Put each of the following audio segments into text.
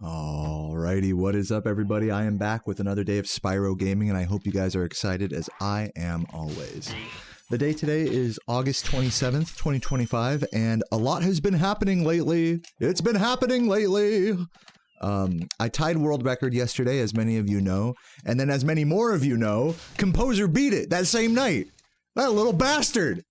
Alrighty, what is up everybody? I am back with another day of Spyro Gaming and I hope you guys are excited as I am always. The day today is August 27th, 2025 and a lot has been happening lately. It's been happening lately! I tied world record yesterday, as many of you know, and then as many more of you know, Composer beat it that same night. That little bastard!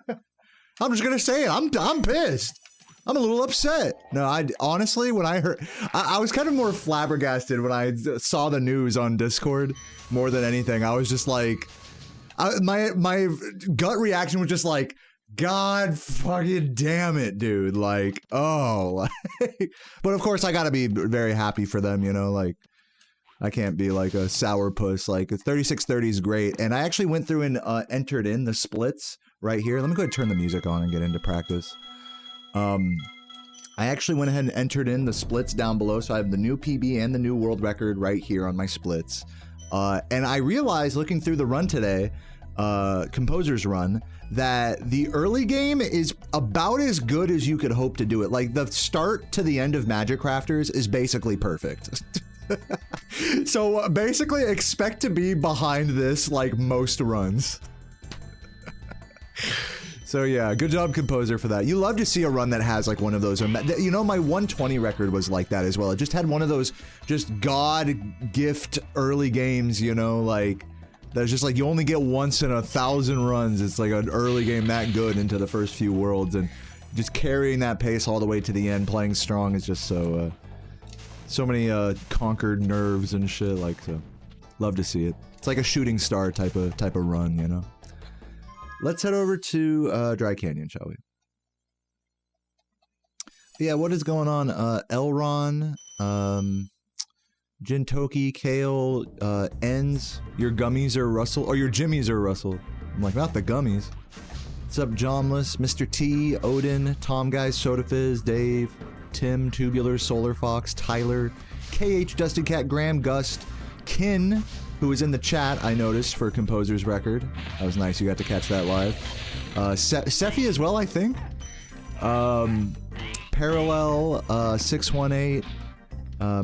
I'm just gonna say it, I'm pissed! I'm a little upset. No, I honestly, when I heard, I was kind of more flabbergasted when I saw the news on Discord more than anything. I was just like, my gut reaction was just like, God fucking damn it, dude. Like, oh. But of course, I gotta be very happy for them, you know, like, I can't be like a sourpuss. Like, 3630 is great. And I actually went through and entered in the splits right here. Let me go ahead and turn the music on and get into practice. I actually went ahead and entered in the splits down below, so I have the new PB and the new world record right here on my splits. And I realized looking through the run today, Composer's run, that the early game is about as good as you could hope to do it. Like, the start to the end of Magic Crafters is basically perfect. So basically expect to be behind this like most runs. So yeah, good job, Composer, for that. You love to see a run that has like one of those, you know, my 120 record was like that as well. It just had one of those just God gift early games, you know, like that's just like you only get once in 1,000 runs. It's like an early game that good into the first few worlds, and just carrying that pace all the way to the end, playing strong is just so, so many conquered nerves and shit. Like, so love to see it. It's like a shooting star type of run, you know. Let's head over to Dry Canyon, shall we? Yeah, what is going on? Elron, Jintoki, Kale, Ends, your gummies are Russell, or your jimmies are Russell. I'm like, not the gummies. What's up, Jomless, Mr. T, Odin, Tom Guys, Soda Fizz, Dave, Tim, Tubular, Solar Fox, Tyler, KH, Dustin Cat, Graham, Gust, Kin, who was in the chat, I noticed, for Composer's record. That was nice, you got to catch that live. Sephi as well, I think. Parallel, 618,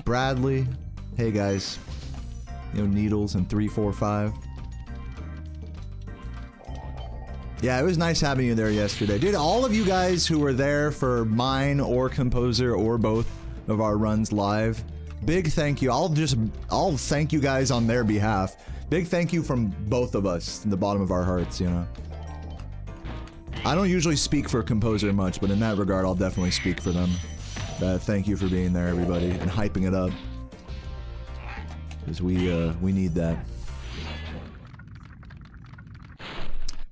Bradley. Hey guys. You know, Needles and 345. Yeah, it was nice having you there yesterday. Dude, all of you guys who were there for mine or Composer or both of our runs live, big thank you. I'll thank you guys on their behalf. Big thank you from both of us in the bottom of our hearts, you know. I don't usually speak for Composer much, but in that regard, I'll definitely speak for them. Thank you for being there, everybody, and hyping it up. Because we need that.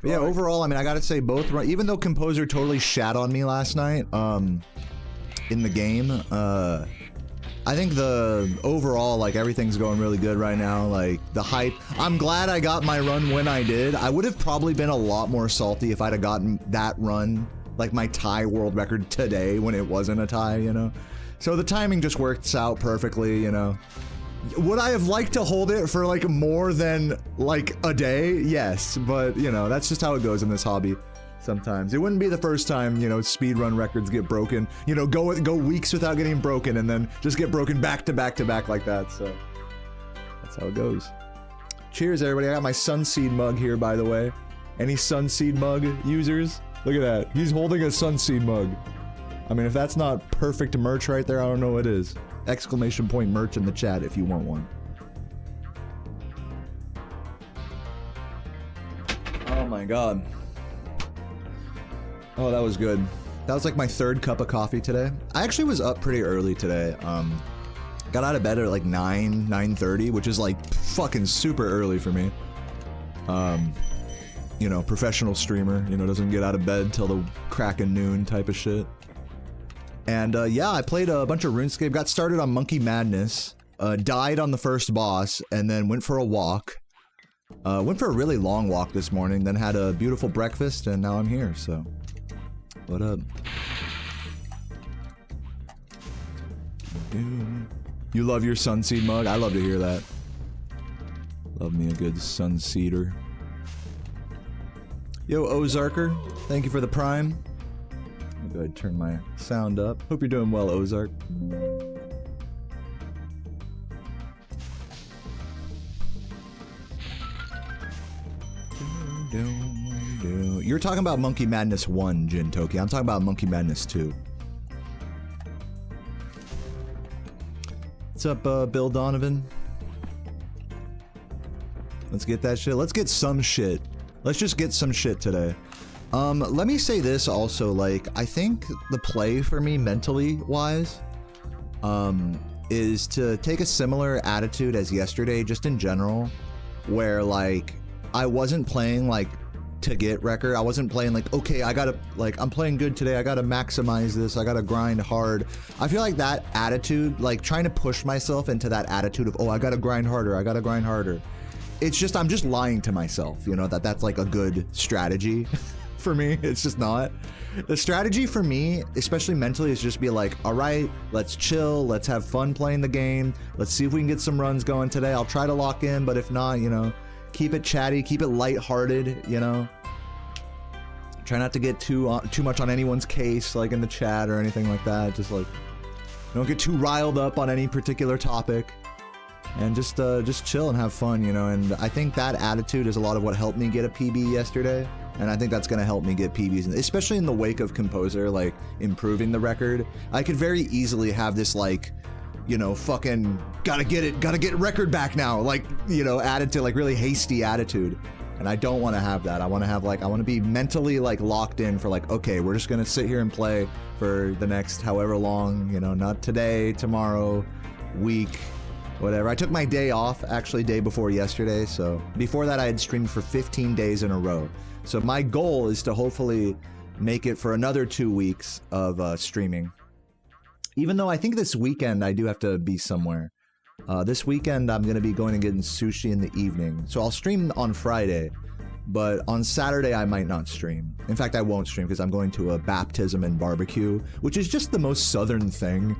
But yeah, overall, I mean, I gotta say both, even though Composer totally shat on me last night, in the game, I think the overall, like, everything's going really good right now. Like, the hype. I'm glad I got my run when I did. I would have probably been a lot more salty if I'd have gotten that run, like my tie world record today when it wasn't a tie, you know? So the timing just works out perfectly, you know? Would I have liked to hold it for, like, more than, like, a day? Yes, but, you know, that's just how it goes in this hobby. Sometimes. It wouldn't be the first time, you know, speedrun records get broken. You know, go weeks without getting broken and then just get broken back to back to back like that, so. That's how it goes. Cheers, everybody. I got my Sunseed mug here, by the way. Any Sunseed mug users? Look at that. He's holding a Sunseed mug. I mean, if that's not perfect merch right there, I don't know what is. Exclamation point merch in the chat if you want one. Oh my god. Oh, that was good. That was like my third cup of coffee today. I actually was up pretty early today. Got out of bed at like 9:30, which is like fucking super early for me. You know, professional streamer, you know, doesn't get out of bed till the crack of noon type of shit. And yeah, I played a bunch of RuneScape, got started on Monkey Madness, died on the first boss, and then went for a walk. Went for a really long walk this morning, then had a beautiful breakfast, and now I'm here, so. What up? You love your Sunseed mug? I love to hear that. Love me a good Sunseeder. Yo, Ozarker, thank you for the prime. I'll go ahead and turn my sound up. Hope you're doing well, Ozark. You're talking about Monkey Madness 1, Jin Toki. I'm talking about Monkey Madness 2. What's up, Bill Donovan? Let's get that shit. Let's get some shit. Let's just get some shit today. Let me say this also, like, I think the play for me mentally wise, is to take a similar attitude as yesterday, just in general, where like, I wasn't playing like to get record. I wasn't playing like, okay, I gotta, like, I'm playing good today, I gotta maximize this, I gotta grind hard. I feel like that attitude, like trying to push myself into that attitude of, oh, I gotta grind harder, I gotta grind harder. It's just, I'm just lying to myself, you know, that's like a good strategy for me. It's just not. The strategy for me, especially mentally, is just be like, all right, let's chill, let's have fun playing the game, let's see if we can get some runs going today. I'll try to lock in, but if not, you know, keep it chatty, keep it lighthearted, you know. Try not to get too much on anyone's case, like in the chat or anything like that. Just like, don't get too riled up on any particular topic, and just chill and have fun, you know. And I think that attitude is a lot of what helped me get a PB yesterday, and I think that's gonna help me get PBs, especially in the wake of Composer, like improving the record. I could very easily have this like, you know, fucking gotta get record back now, like, you know, attitude, like really hasty attitude. And I don't want to have that. I want to have like, I want to be mentally like locked in for like, okay, we're just gonna sit here and play for the next however long, you know, not today, tomorrow, week, whatever. I took my day off, actually day before yesterday, so before that I had streamed for 15 days in a row. So my goal is to hopefully make it for another 2 weeks of streaming. Even though I think this weekend I do have to be somewhere. This weekend I'm going to be going and getting sushi in the evening. So I'll stream on Friday, but on Saturday I might not stream. In fact, I won't stream because I'm going to a baptism and barbecue, which is just the most southern thing.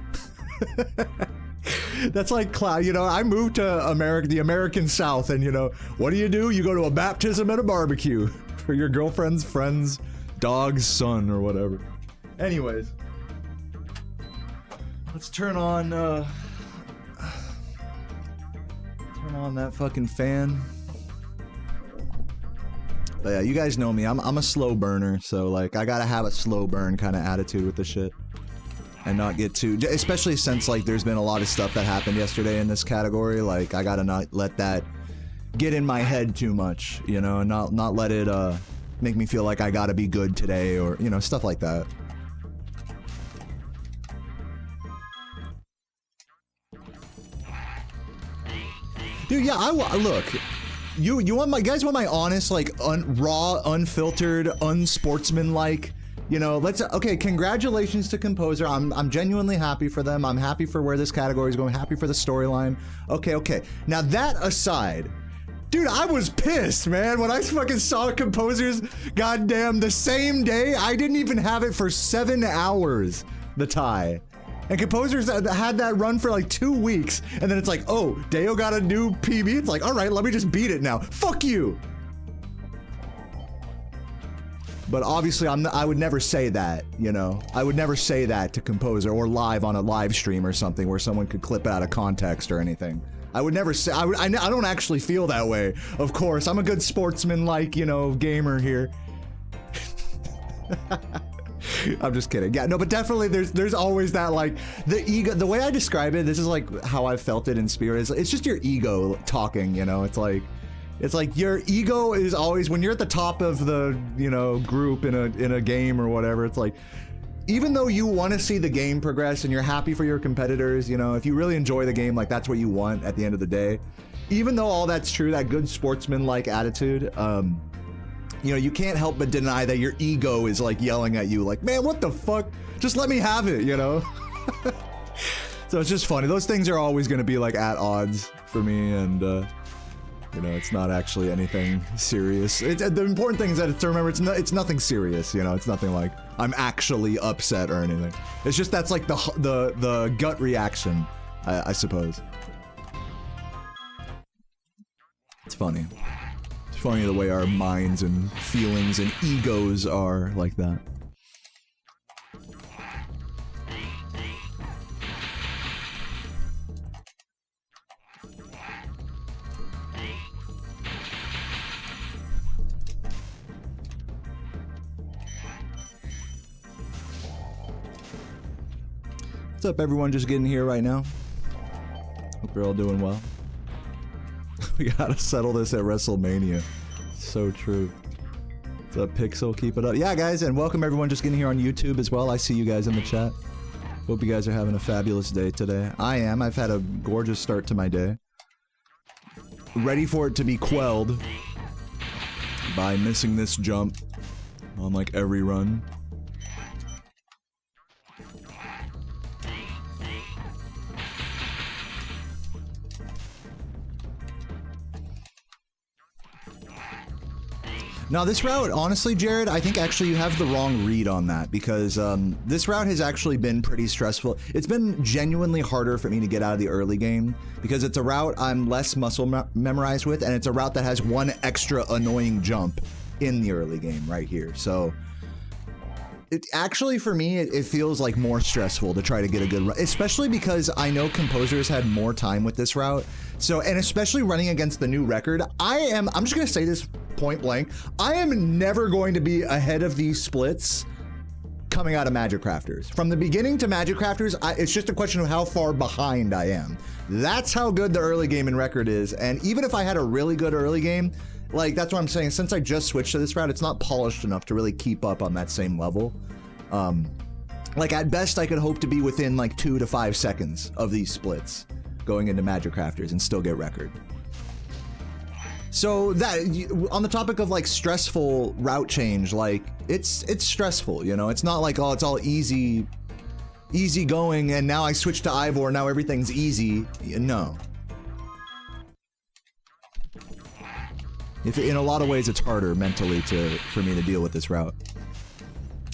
That's like, you know, I moved to America, the American South, and you know, what do? You go to a baptism and a barbecue for your girlfriend's friend's dog's son or whatever. Anyways, let's turn on that fucking fan. But yeah, you guys know me. I'm a slow burner, so like I gotta have a slow burn kind of attitude with the shit. And not get too, especially since like there's been a lot of stuff that happened yesterday in this category. Like I gotta not let that get in my head too much, you know, and not let it make me feel like I gotta be good today, or you know, stuff like that. Dude, yeah, look. You want my guys want my honest, like raw, unfiltered, unsportsmanlike. You know, okay, congratulations to Composer. I'm genuinely happy for them. I'm happy for where this category is going, happy for the storyline. Okay. Now that aside, dude, I was pissed, man, when I fucking saw Composer's goddamn the same day. I didn't even have it for 7 hours, the tie. And Composer's had that run for like 2 weeks, and then it's like, oh, Deo got a new PB. It's like, all right, let me just beat it now. Fuck you. But obviously, I would never say that, you know? I would never say that to Composer or live on a live stream or something where someone could clip it out of context or anything. I would never say, I don't actually feel that way. Of course, I'm a good sportsman-like, you know, gamer here. I'm just kidding. Yeah, no, but definitely there's always that, like, the ego. The way I describe it, this is like how I felt it in Spirit. It's just your ego talking, you know? It's like your ego is always, when you're at the top of the, you know, group in a game or whatever, it's like, even though you want to see the game progress and you're happy for your competitors, you know, if you really enjoy the game, like that's what you want at the end of the day. Even though all that's true, that good sportsman-like attitude, you know, you can't help but deny that your ego is like yelling at you like, man, what the fuck? Just let me have it, you know? So it's just funny. Those things are always going to be like at odds for me, and you know, it's not actually anything serious. The important thing is that to remember it's nothing serious, you know? It's nothing like I'm actually upset or anything. It's just that's like the gut reaction, I suppose. It's funny. It's funny the way our minds and feelings and egos are like that. What's up, everyone just getting here right now? Hope you're all doing well. We gotta settle this at WrestleMania. So true. What's up, Pixel? Keep it up. Yeah, guys, and welcome everyone just getting here on YouTube as well. I see you guys in the chat. Hope you guys are having a fabulous day today. I am. I've had a gorgeous start to my day. Ready for it to be quelled by missing this jump on like every run. Now this route, honestly, Jared, I think actually you have the wrong read on that because this route has actually been pretty stressful. It's been genuinely harder for me to get out of the early game because it's a route I'm less muscle memorized with, and it's a route that has one extra annoying jump in the early game right here. So it actually, for me, it feels like more stressful to try to get a good run, especially because I know composers had more time with this route. So, and especially running against the new record, I'm just gonna say this point blank, I am never going to be ahead of these splits coming out of Magic Crafters. From the beginning to Magic Crafters, it's just a question of how far behind I am. That's how good the early game in record is, and even if I had a really good early game, like, that's what I'm saying, since I just switched to this route, it's not polished enough to really keep up on that same level. Like, at best, I could hope to be within, like, 2 to 5 seconds of these splits going into Magic Crafters and still get record. So, that, on the topic of, like, stressful route change, like, it's stressful, you know? It's not like, oh, it's all easy going, and now I switch to Ivor, now everything's easy. No. In a lot of ways, it's harder mentally for me to deal with this route.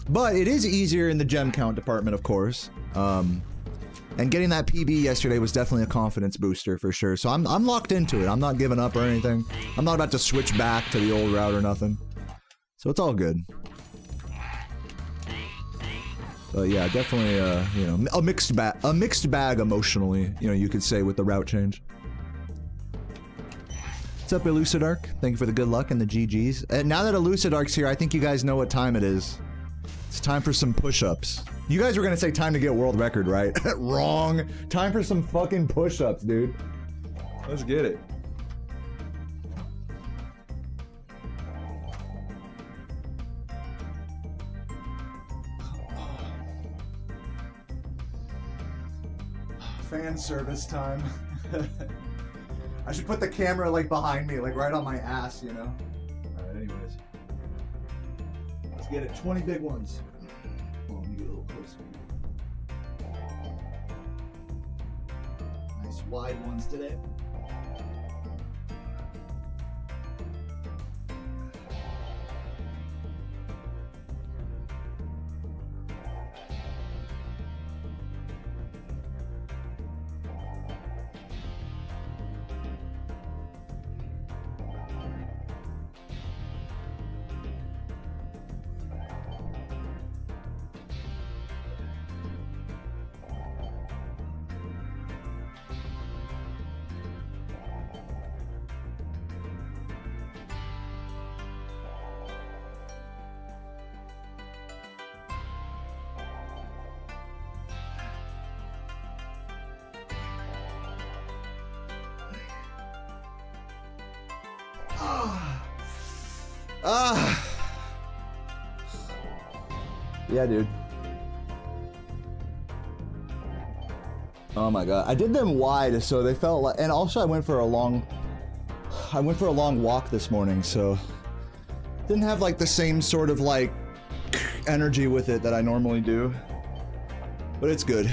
But it is easier in the gem count department, of course. And getting that PB yesterday was definitely a confidence booster for sure. So I'm locked into it. I'm not giving up or anything. I'm not about to switch back to the old route or nothing. So it's all good. But yeah, definitely, you know, a mixed bag emotionally, you know, you could say, with the route change. What's up, Elucidark? Thank you for the good luck and the GGs. And now that Elucidark's here, I think you guys know what time it is. It's time for some push-ups. You guys were gonna say time to get world record, right? Wrong. Time for some fucking push-ups, dude. Let's get it. Fan service time. I should put the camera like behind me, like right on my ass, you know? Alright, anyways. Let's get it. 20 big ones. Oh, let me get a little closer. Nice wide ones today. Yeah, dude. Oh my god. I did them wide, so they felt like, and also I went for a long walk this morning, so didn't have like the same sort of like energy with it that I normally do. But it's good.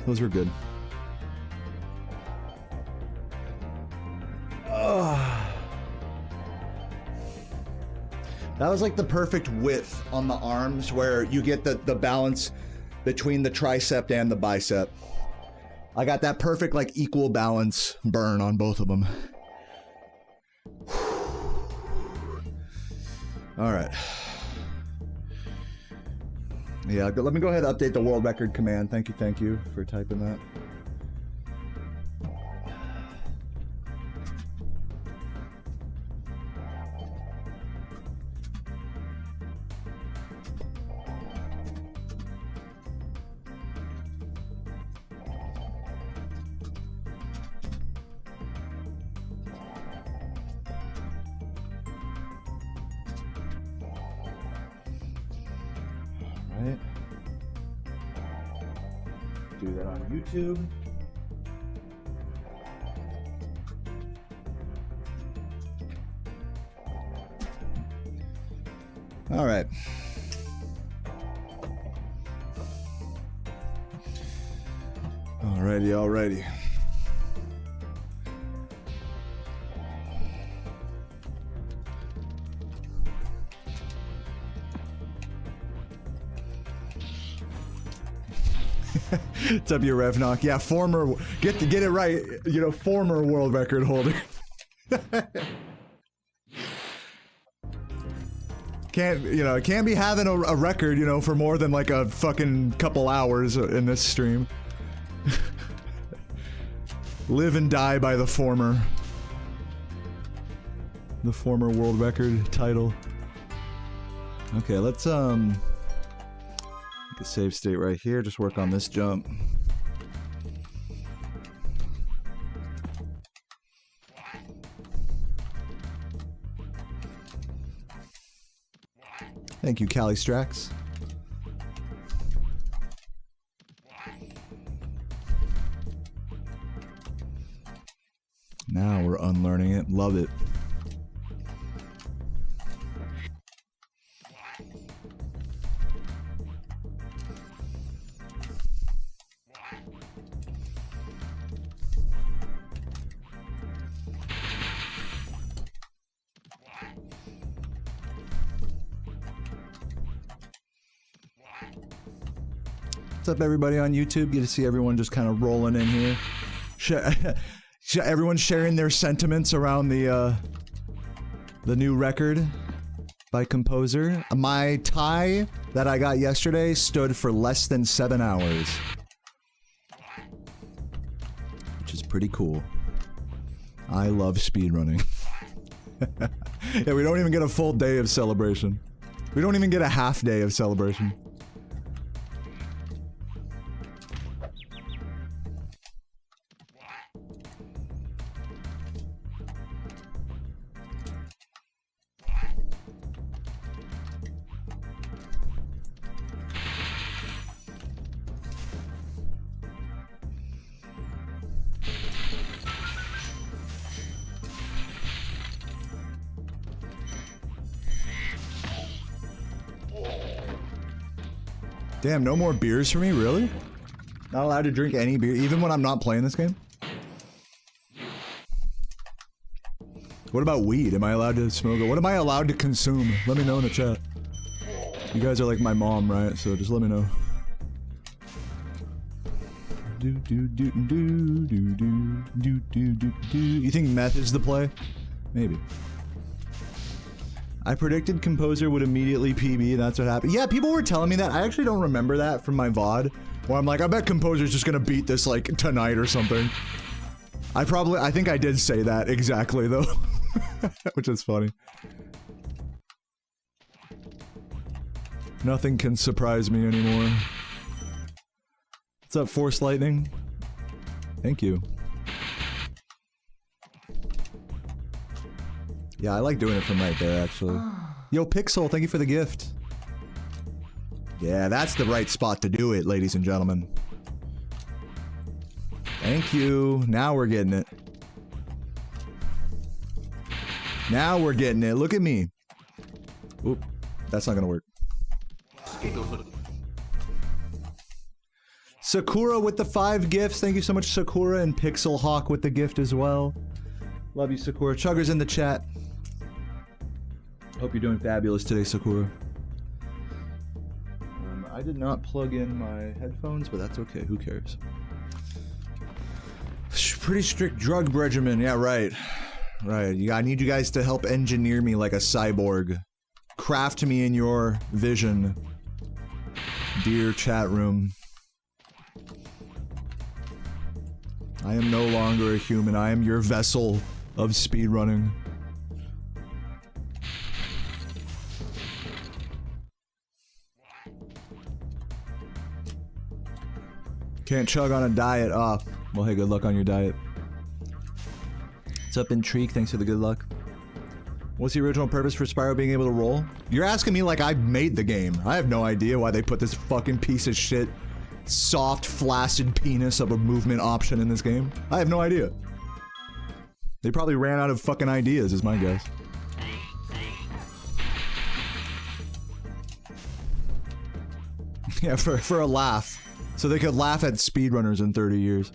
Those were good. That was like the perfect width on the arms where you get the balance between the tricep and the bicep. I got that perfect like equal balance burn on both of them. All right. Yeah, let me go ahead and update the world record command. Thank you for typing that. do that on YouTube. All right. Alrighty, alrighty. What's up, your Revnock? Yeah, former, get it right, you know, former world record holder. Can't be having a record, you know, for more than like a fucking couple hours in this stream. Live and die by the former world record title. Okay, let's make a save state right here. Just work on this jump. Thank you, Cali Strax. Now we're unlearning it. Love it. What's up, everybody on YouTube? Good to see everyone just kind of rolling in here. Everyone's sharing their sentiments around the new record by Composer. My tie that I got yesterday stood for less than 7 hours, which is pretty cool. I love speedrunning. Yeah, we don't even get a full day of celebration. We don't even get a half day of celebration. Damn, no more beers for me? Really? Not allowed to drink any beer, even when I'm not playing this game? What about weed? Am I allowed to smoke it? What am I allowed to consume? Let me know in the chat. You guys are like my mom, right? So just let me know. You think meth is the play? Maybe. I predicted Composer would immediately PB, and that's what happened. Yeah, people were telling me that. I actually don't remember that from my VOD, where I'm like, I bet Composer's just gonna beat this, like, tonight or something. I think I did say that exactly, though. Which is funny. Nothing can surprise me anymore. What's up, Force Lightning? Thank you. Yeah, I like doing it from right there, actually. Yo, Pixel, thank you for the gift. Yeah, that's the right spot to do it, ladies and gentlemen. Thank you. Now we're getting it. Now we're getting it. Look at me. Oop, that's not gonna work. Sakura with the 5 gifts. Thank you so much, Sakura, and Pixel Hawk with the gift as well. Love you, Sakura. Chugger's in the chat. Hope you're doing fabulous today, Sakura. I did not plug in my headphones, but that's okay. Who cares? Pretty strict drug regimen. Yeah, right. Right. I need you guys to help engineer me like a cyborg. Craft me in your vision, dear chat room. I am no longer a human. I am your vessel of speedrunning. Can't chug on a diet. Oh, well, hey, good luck on your diet. What's up, Intrigue? Thanks for the good luck. What's the original purpose for Spyro being able to roll? You're asking me like I made the game. I have no idea why they put this fucking piece of shit soft, flaccid penis of a movement option in this game? I have no idea. They probably ran out of fucking ideas, is my guess. Yeah, for a laugh. So they could laugh at speedrunners in 30 years.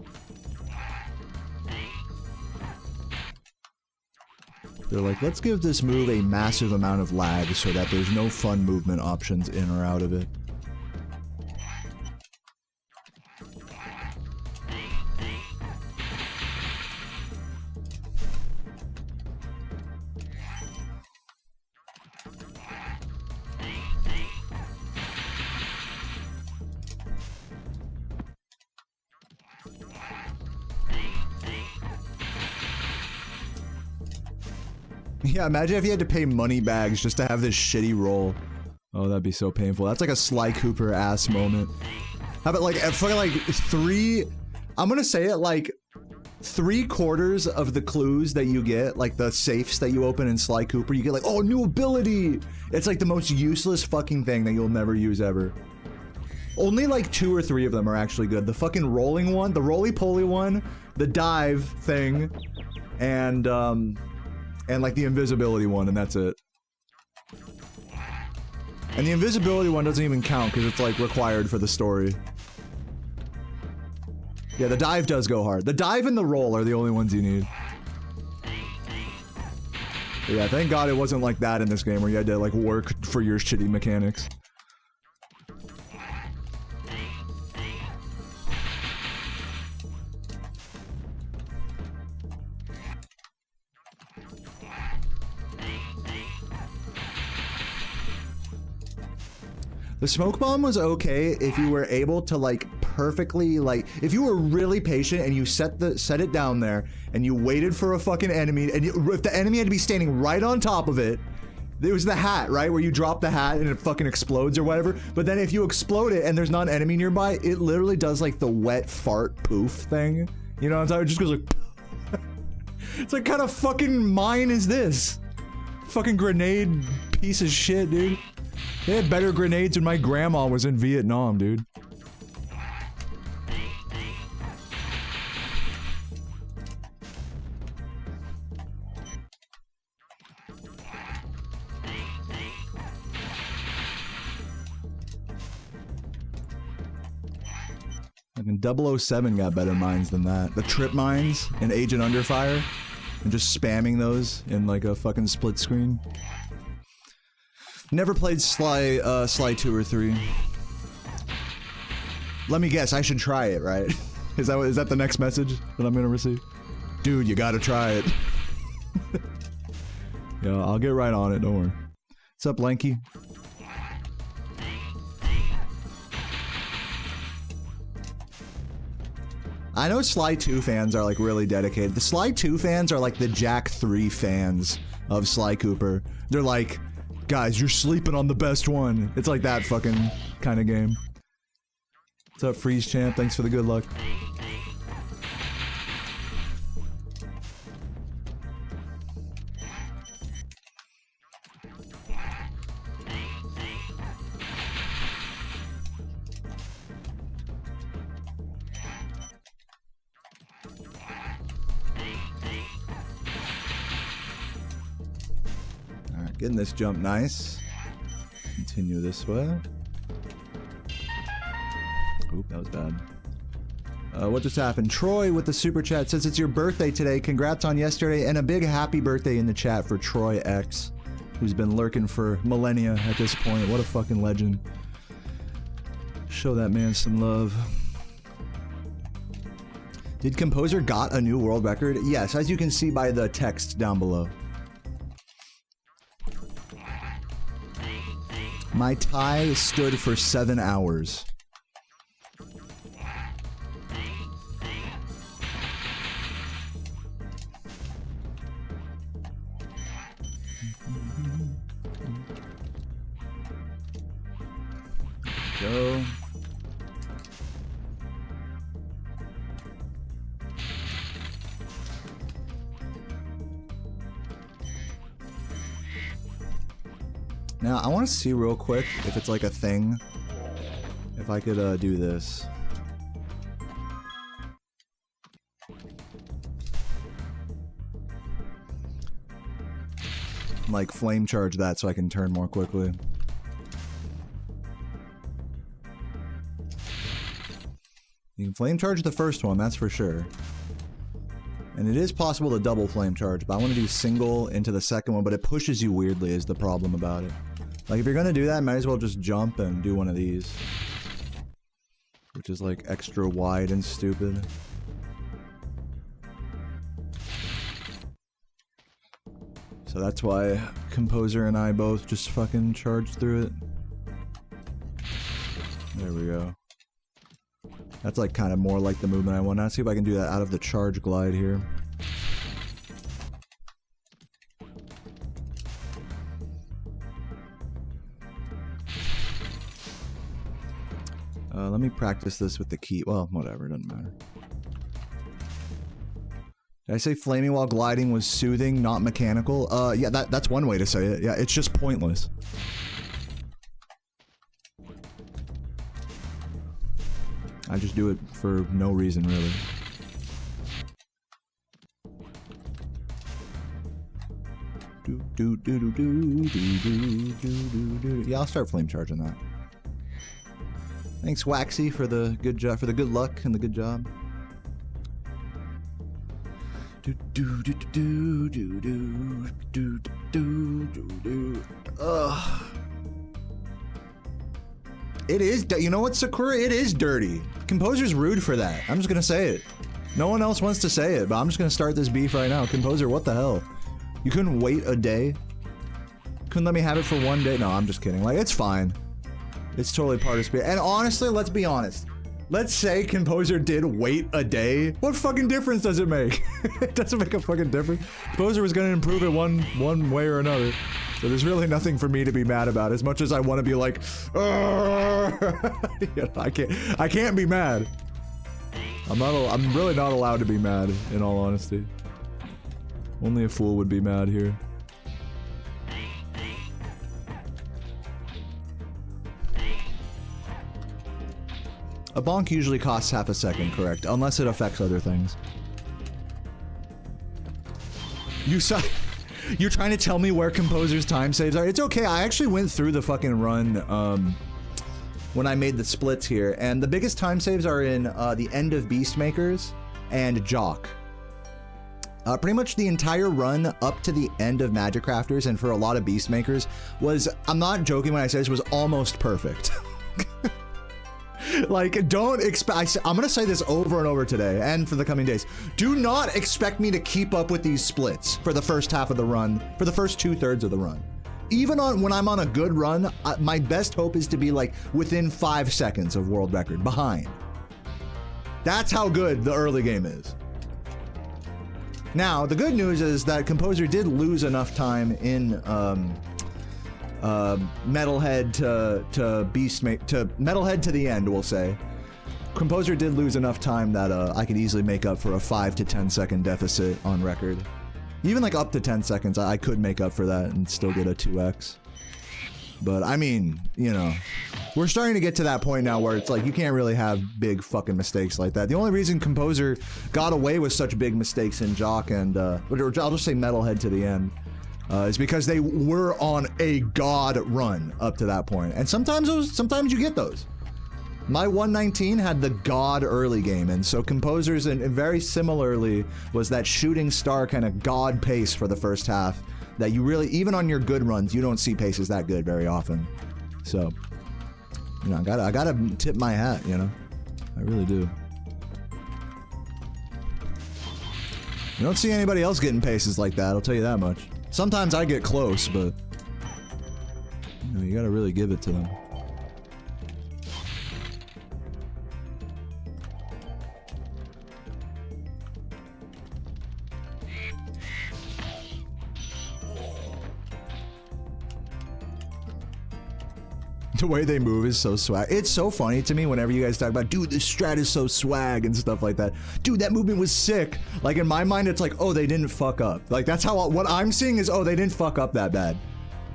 They're like, let's give this move a massive amount of lag so that there's no fun movement options in or out of it. Yeah, imagine if you had to pay money bags just to have this shitty roll. Oh, that'd be so painful. That's like a Sly Cooper ass moment. How about like, fucking like I'm gonna say it like 3/4 of the clues that you get, like the safes that you open in Sly Cooper, you get like, oh, new ability! It's like the most useless fucking thing that you'll never use ever. Only like 2 or 3 of them are actually good. The fucking rolling one, the roly-poly one, the dive thing, and like the invisibility one, and that's it. And the invisibility one doesn't even count because it's like required for the story. Yeah, the dive does go hard. The dive and the roll are the only ones you need. But yeah, thank God it wasn't like that in this game where you had to like work for your shitty mechanics. The smoke bomb was okay if you were able to like perfectly like if you were really patient and you set it down there and you waited for a fucking enemy and if the enemy had to be standing right on top of it. It was the hat, right? Where you drop the hat and it fucking explodes or whatever. But then if you explode it and there's not an enemy nearby, it literally does like the wet fart poof thing. You know what I'm talking? It just goes like it's like kind of fucking mine is this? Fucking grenade piece of shit, dude. They had better grenades when my grandma was in Vietnam, dude. Fucking 007 got better mines than that. The trip mines in Agent Under Fire and just spamming those in like a fucking split screen. Never played Sly 2 or 3. Let me guess, I should try it, right? Is that the next message that I'm gonna receive? Dude, you gotta try it. Yeah, I'll get right on it, don't worry. What's up, Lanky? I know Sly 2 fans are like really dedicated. The Sly 2 fans are like the Jack 3 fans of Sly Cooper. They're like, guys, you're sleeping on the best one. It's like that fucking kind of game. What's up, Freeze Champ? Thanks for the good luck. Getting this jump nice. Continue this way. Oop, that was bad. What just happened? Troy with the super chat says it's your birthday today. Congrats on yesterday and a big happy birthday in the chat for Troy X, who's been lurking for millennia at this point. What a fucking legend. Show that man some love. Did Composer got a new world record? Yes, as you can see by the text down below. My tie stood for 7 hours. Go. Now, I want to see real quick if it's like a thing. If I could do this. like flame charge that so I can turn more quickly. You can flame charge the first one, that's for sure. And it is possible to double flame charge, but I want to do single into the second one, but it pushes you weirdly is the problem about it. Like, if you're gonna do that, might as well just jump and do one of these. Which is, like, extra wide and stupid. So that's why Composer and I both just fucking charged through it. There we go. That's like kind of more like the movement I want. Now, let's see if I can do that out of the charge glide here. Let me practice this with the key. Well, whatever, it doesn't matter. Did I say flaming while gliding was soothing, not mechanical? Yeah, that's one way to say it. Yeah, it's just pointless. I just do it for no reason, really. Yeah, I'll start flame charging that. Thanks, Waxy, for the good job, for the good luck and the good job. Ugh. It is, you know what, Sakura? It is dirty. Composer's rude for that. I'm just gonna say it. No one else wants to say it, but I'm just gonna start this beef right now. Composer, what the hell? You couldn't wait a day? Couldn't let me have it for one day? No, I'm just kidding. Like, it's fine. It's totally part of speed. And honestly, let's be honest. Let's say Composer did wait a day. What fucking difference does it make? It doesn't make a fucking difference. Composer was gonna improve it one way or another. So there's really nothing for me to be mad about. As much as I want to be like, you know, I can't be mad. I'm really not allowed to be mad, in all honesty. Only a fool would be mad here. A bonk usually costs half a second, correct? Unless it affects other things. You're trying to tell me where Composer's time saves are? It's okay, I actually went through the fucking run, when I made the splits here, and the biggest time saves are in, the end of Beastmakers and Jock. Pretty much the entire run up to the end of Magic Crafters, and for a lot of Beastmakers, was, I'm not joking when I say this, was almost perfect. Like, don't expect, I'm gonna say this over and over today, and for the coming days. Do not expect me to keep up with these splits for the first half of the run, for the first 2/3 of the run. Even when I'm on a good run, my best hope is to be like within 5 seconds of world record, behind. That's how good the early game is. Now, the good news is that Composer did lose enough time in, Metalhead to Metalhead to the end, we'll say. Composer did lose enough time that I could easily make up for a 5 to 10 second deficit on record. Even like up to 10 seconds, I could make up for that and still get a 2x. But I mean, you know, we're starting to get to that point now where it's like you can't really have big fucking mistakes like that. The only reason Composer got away with such big mistakes in Jock and or I'll just say Metalhead to the end. Is because they were on a god run up to that point. And sometimes you get those. My 119 had the god early game, and so Composer's, and very similarly, was that shooting star kind of god pace for the first half that you really, even on your good runs, you don't see paces that good very often. So, you know, I gotta tip my hat, you know? I really do. You don't see anybody else getting paces like that, I'll tell you that much. Sometimes I get close, but you know, you gotta really give it to them. The way they move is so swag. It's so funny to me whenever you guys talk about, dude, this strat is so swag and stuff like that. Dude, that movement was sick. Like, in my mind, it's like, oh, they didn't fuck up. Like, that's how, what I'm seeing is, oh, they didn't fuck up that bad.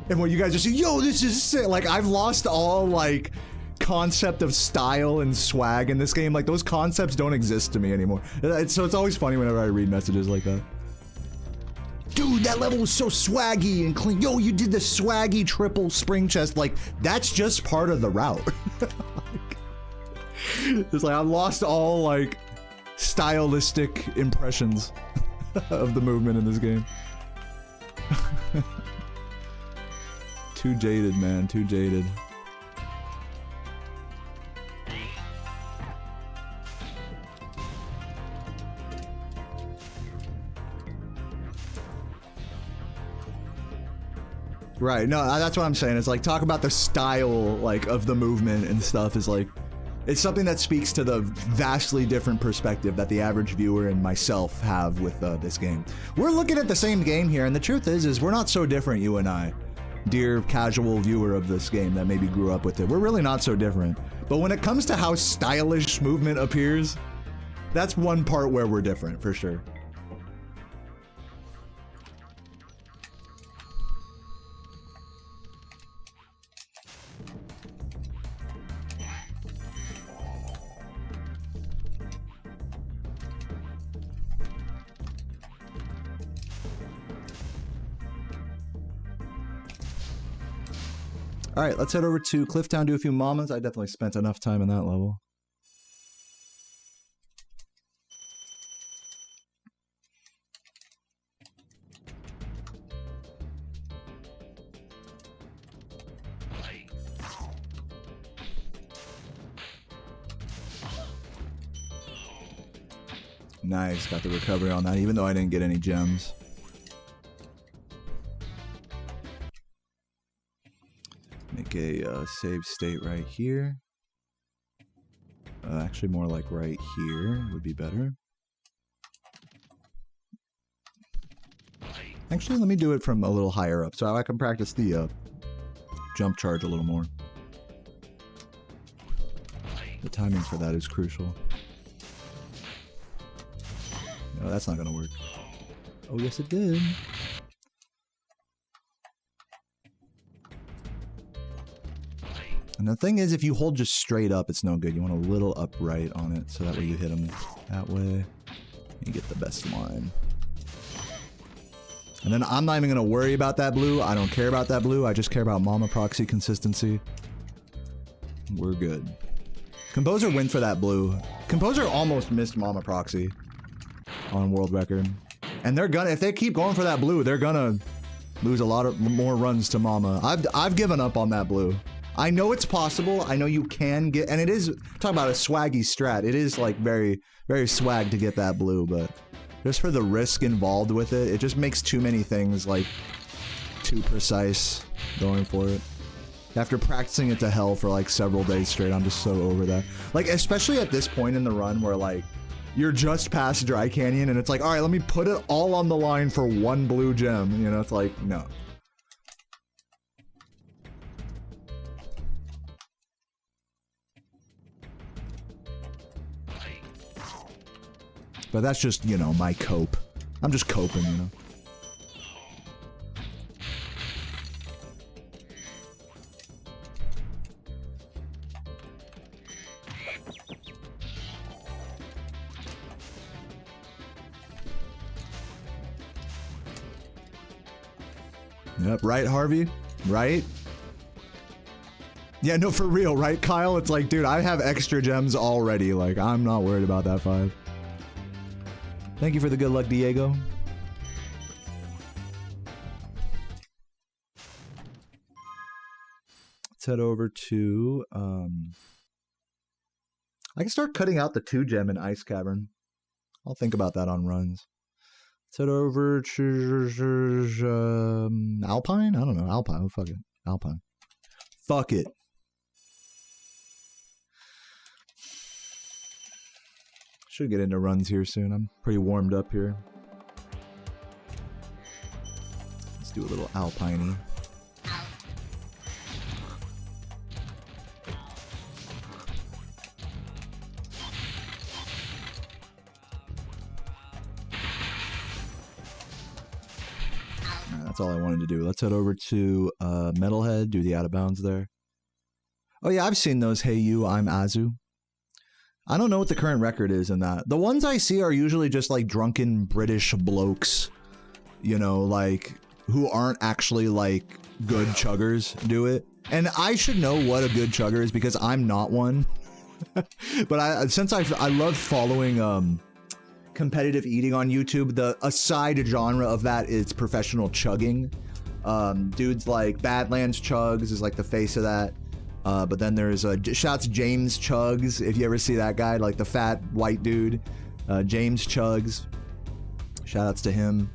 And what you guys are saying, yo, this is sick. Like, I've lost all, like, concept of style and swag in this game. Like, those concepts don't exist to me anymore. So it's always funny whenever I read messages like that. dude, that level was so swaggy and clean. Yo, you did the swaggy triple spring chest. Like, that's just part of the route. It's like I lost all like stylistic impressions of the movement in this game. Too jaded, man, too jaded. Right, no, that's what I'm saying. It's like, talk about the style, like, of the movement and stuff is like, it's something that speaks to the vastly different perspective that the average viewer and myself have with this game. We're looking at the same game here, and the truth is we're not so different, you and I, dear casual viewer of this game that maybe grew up with it. We're really not so different. But when it comes to how stylish movement appears, that's one part where we're different, for sure. All right, let's head over to Clifftown, do a few mamas. I definitely spent enough time in that level. Nice, got the recovery on that, even though I didn't get any gems. Make a save state right here. Actually, more like right here would be better. Actually, let me do it from a little higher up so I can practice the jump charge a little more. The timing for that is crucial. No, that's not gonna work. Oh, yes it did. And the thing is, if you hold just straight up, it's no good. You want a little upright on it, so that way you hit them that way. You get the best line. And then I'm not even gonna worry about that blue. I don't care about that blue. I just care about Mama Proxy consistency. We're good. Composer went for that blue. Composer almost missed Mama Proxy on world record. And they're gonna, if they keep going for that blue, they're gonna lose a lot of more runs to Mama. I've given up on that blue. I know it's possible. I know you can get, and it is, talk about a swaggy strat. It is like very, very swag to get that blue, but just for the risk involved with it, it just makes too many things like too precise going for it. After practicing it to hell for like several days straight, I'm just so over that. Like, especially at this point in the run where like, you're just past Dry Canyon and it's like, all right, let me put it all on the line for one blue gem. You know, it's like, no. But that's just, you know, my cope. I'm just coping, you know. Yep, right, Harvey? Right? Yeah, no, for real, right, Kyle? It's like, dude, I have extra gems already. Like, I'm not worried about that 5. Thank you for the good luck, Diego. Let's head over to, I can start cutting out the 2 gem in Ice Cavern. I'll think about that on runs. Let's head over to, Alpine? I don't know, Alpine, oh, fuck it. Alpine. Fuck it. Should get into runs here soon. I'm pretty warmed up here. Let's do a little Alpine-y. That's all I wanted to do. Let's head over to Metalhead, do the out of bounds there. Oh yeah, I've seen those. Hey you, I'm Azu. I don't know what the current record is in that. The ones I see are usually just like drunken British blokes you know, like, who aren't actually, like, good chuggers do it. And I should know what a good chugger is because I'm not one. But since I love following, competitive eating on YouTube, a side genre of that is professional chugging. Dudes like Badlands Chugs is like the face of that. But then there's shouts James Chugs, if you ever see that guy, like the fat white dude. James Chugs. Shoutouts to him.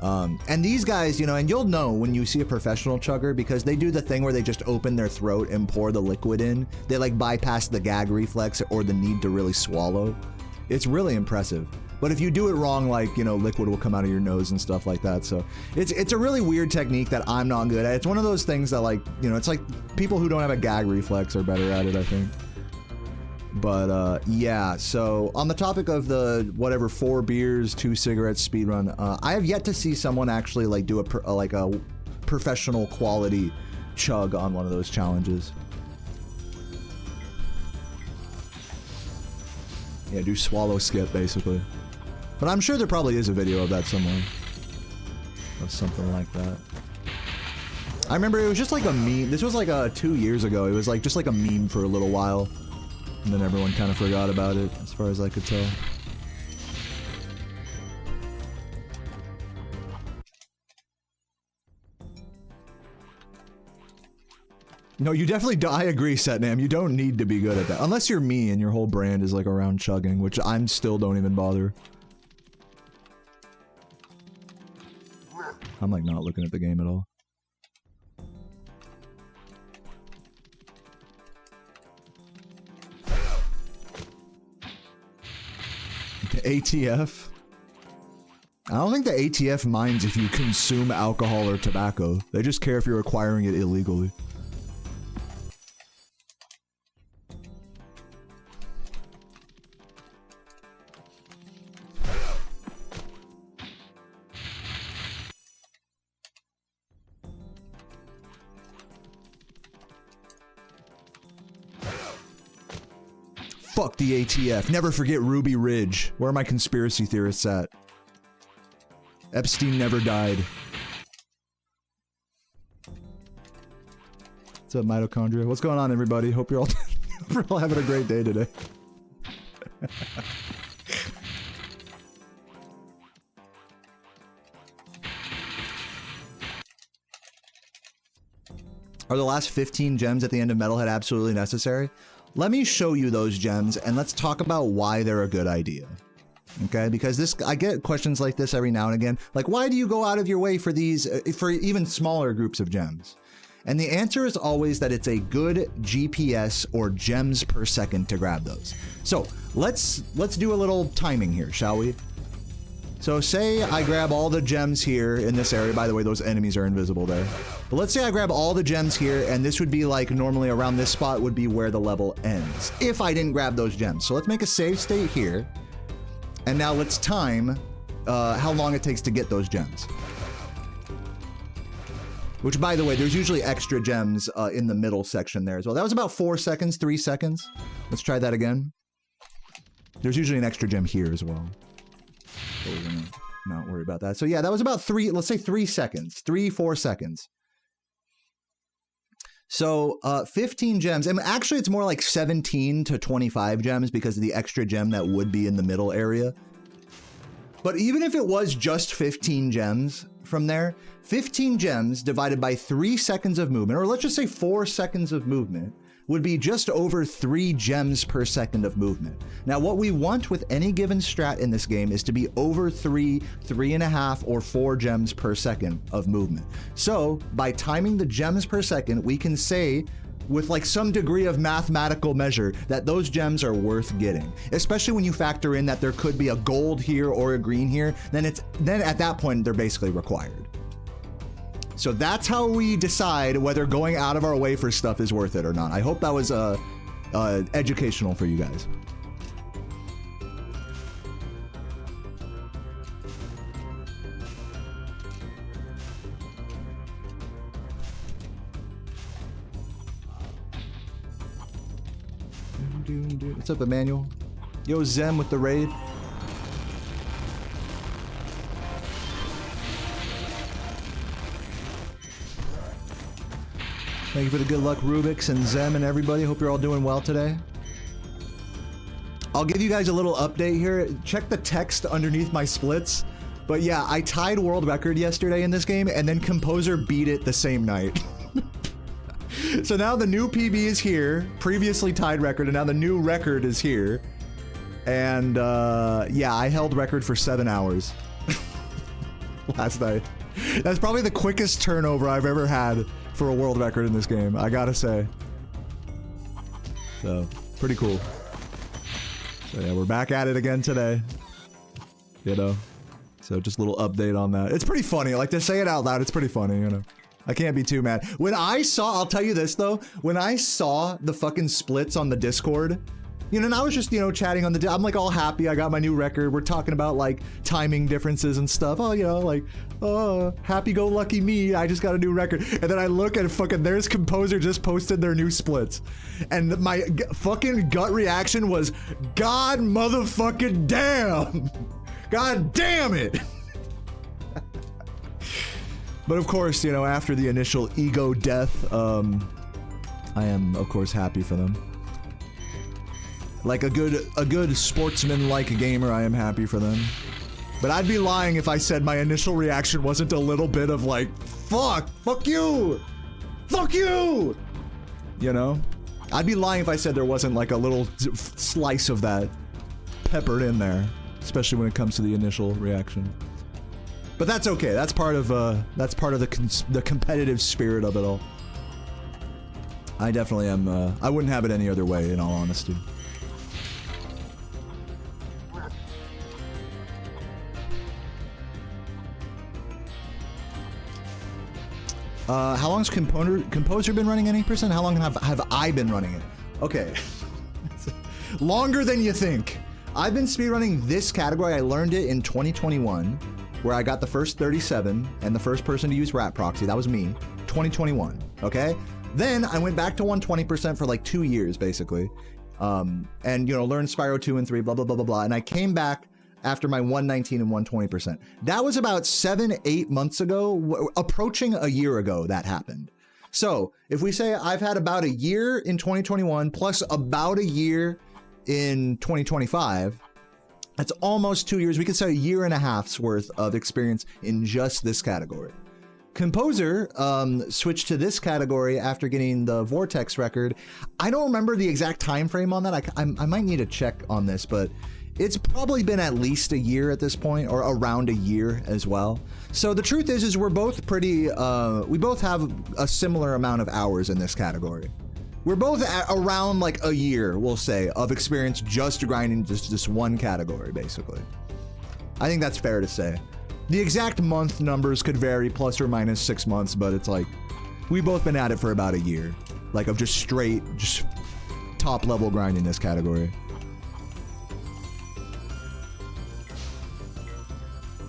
And these guys, you know, and you'll know when you see a professional chugger because they do the thing where they just open their throat and pour the liquid in. They like bypass the gag reflex or the need to really swallow. It's really impressive. But if you do it wrong, like, you know, liquid will come out of your nose and stuff like that. So it's a really weird technique that I'm not good at. It's one of those things that, like, you know, it's like people who don't have a gag reflex are better at it, I think. But yeah, so on the topic of the whatever 4 beers, 2 cigarettes speedrun, I have yet to see someone actually like do a professional quality chug on one of those challenges. Yeah, do swallow skip basically. But I'm sure there probably is a video of that somewhere. Of something like that. I remember it was just like a meme. This was like 2 years ago. It was like just like a meme for a little while. And then everyone kind of forgot about it, as far as I could tell. No, you definitely do. I agree, Setnam. You don't need to be good at that. Unless you're me and your whole brand is like around chugging, which I'm still don't even bother. I'm like not looking at the game at all. ATF? I don't think the ATF minds if you consume alcohol or tobacco. They just care if you're acquiring it illegally. Fuck the ATF. Never forget Ruby Ridge. Where are my conspiracy theorists at? Epstein never died. What's up, mitochondria? What's going on, everybody? Hope you're all having a great day today. Are the last 15 gems at the end of Metalhead absolutely necessary? Let me show you those gems and let's talk about why they're a good idea. Okay, because I get questions like this every now and again. Like, why do you go out of your way for these, for even smaller groups of gems? And the answer is always that it's a good GPS or gems per second to grab those. So let's do a little timing here, shall we? So say I grab all the gems here in this area. By the way, those enemies are invisible there. But let's say I grab all the gems here, and this would be like normally around this spot would be where the level ends, if I didn't grab those gems. So let's make a save state here. And now let's time how long it takes to get those gems. Which, by the way, there's usually extra gems in the middle section there as well. That was about 4 seconds, 3 seconds. Let's try that again. There's usually an extra gem here as well. So we're gonna not worry about that. So yeah, that was about let's say 3 seconds, 4 seconds. So 15 gems, and actually it's more like 17 to 25 gems because of the extra gem that would be in the middle area. But even if it was just 15 gems from there, 15 gems divided by 3 seconds of movement, or let's just say 4 seconds of movement, would be just over 3 gems per second of movement. Now, what we want with any given strat in this game is to be over 3, 3.5, or 4 gems per second of movement. So, by timing the gems per second, we can say, with like some degree of mathematical measure, that those gems are worth getting. Especially when you factor in that there could be a gold here or a green here, then at that point, they're basically required. So that's how we decide whether going out of our way for stuff is worth it or not. I hope that was educational for you guys. What's up, Emmanuel? Yo, Zem with the raid. Thank you for the good luck, Rubix and Zem and everybody. Hope you're all doing well today. I'll give you guys a little update here. Check the text underneath my splits. But yeah, I tied world record yesterday in this game, and then Composer beat it the same night. So now the new PB is here, previously tied record, and now the new record is here. And yeah, I held record for 7 hours last night. That's probably the quickest turnover I've ever had for a world record in this game, I gotta say. So, pretty cool. So yeah, we're back at it again today. You know? So just a little update on that. It's pretty funny, like to say it out loud, it's pretty funny, you know? I can't be too mad. When I saw, I'll tell you this though, when I saw the fucking splits on the Discord, you know, and I was just, you know, chatting on the, I'm like all happy, I got my new record, we're talking about like timing differences and stuff, oh, you know, like, oh, happy-go-lucky me, I just got a new record, and then I look and fucking, there's Composer just posted their new splits, and my fucking gut reaction was, God motherfucking damn! God damn it! But of course, you know, after the initial ego death, I am, of course, happy for them. Like a good sportsman-like gamer, I am happy for them. But I'd be lying if I said my initial reaction wasn't a little bit of like, fuck you! Fuck you! You know? I'd be lying if I said there wasn't like a little slice of that peppered in there, especially when it comes to the initial reaction. But that's okay. That's part of the competitive spirit of it all. I definitely am. I wouldn't have it any other way, in all honesty. How long's Composer been running Any Percent? How long have I been running it? Okay. Longer than you think. I've been speedrunning this category. I learned it in 2021, where I got the first 37 and the first person to use Rat Proxy. That was me. 2021. Okay? Then I went back to 120% for like 2 years, basically. And, you know, learned Spyro 2 and 3, blah, blah, blah, blah, blah. And I came back after my 119 and 120%. That was about 7-8 months ago, approaching a year ago that happened. So if we say I've had about a year in 2021 plus about a year in 2025, that's almost 2 years. We could say a year and a half's worth of experience in just this category. Composer switched to this category after getting the Vortex record. I don't remember the exact time frame on that. I might need to check on this, but it's probably been at least a year at this point, or around a year as well. So the truth is we're both pretty, we both have a similar amount of hours in this category. We're both at around like a year, we'll say, of experience just grinding just one category, basically. I think that's fair to say. The exact month numbers could vary, plus or minus 6 months, but it's like, we've both been at it for about a year. Like of just straight, just top level grinding this category.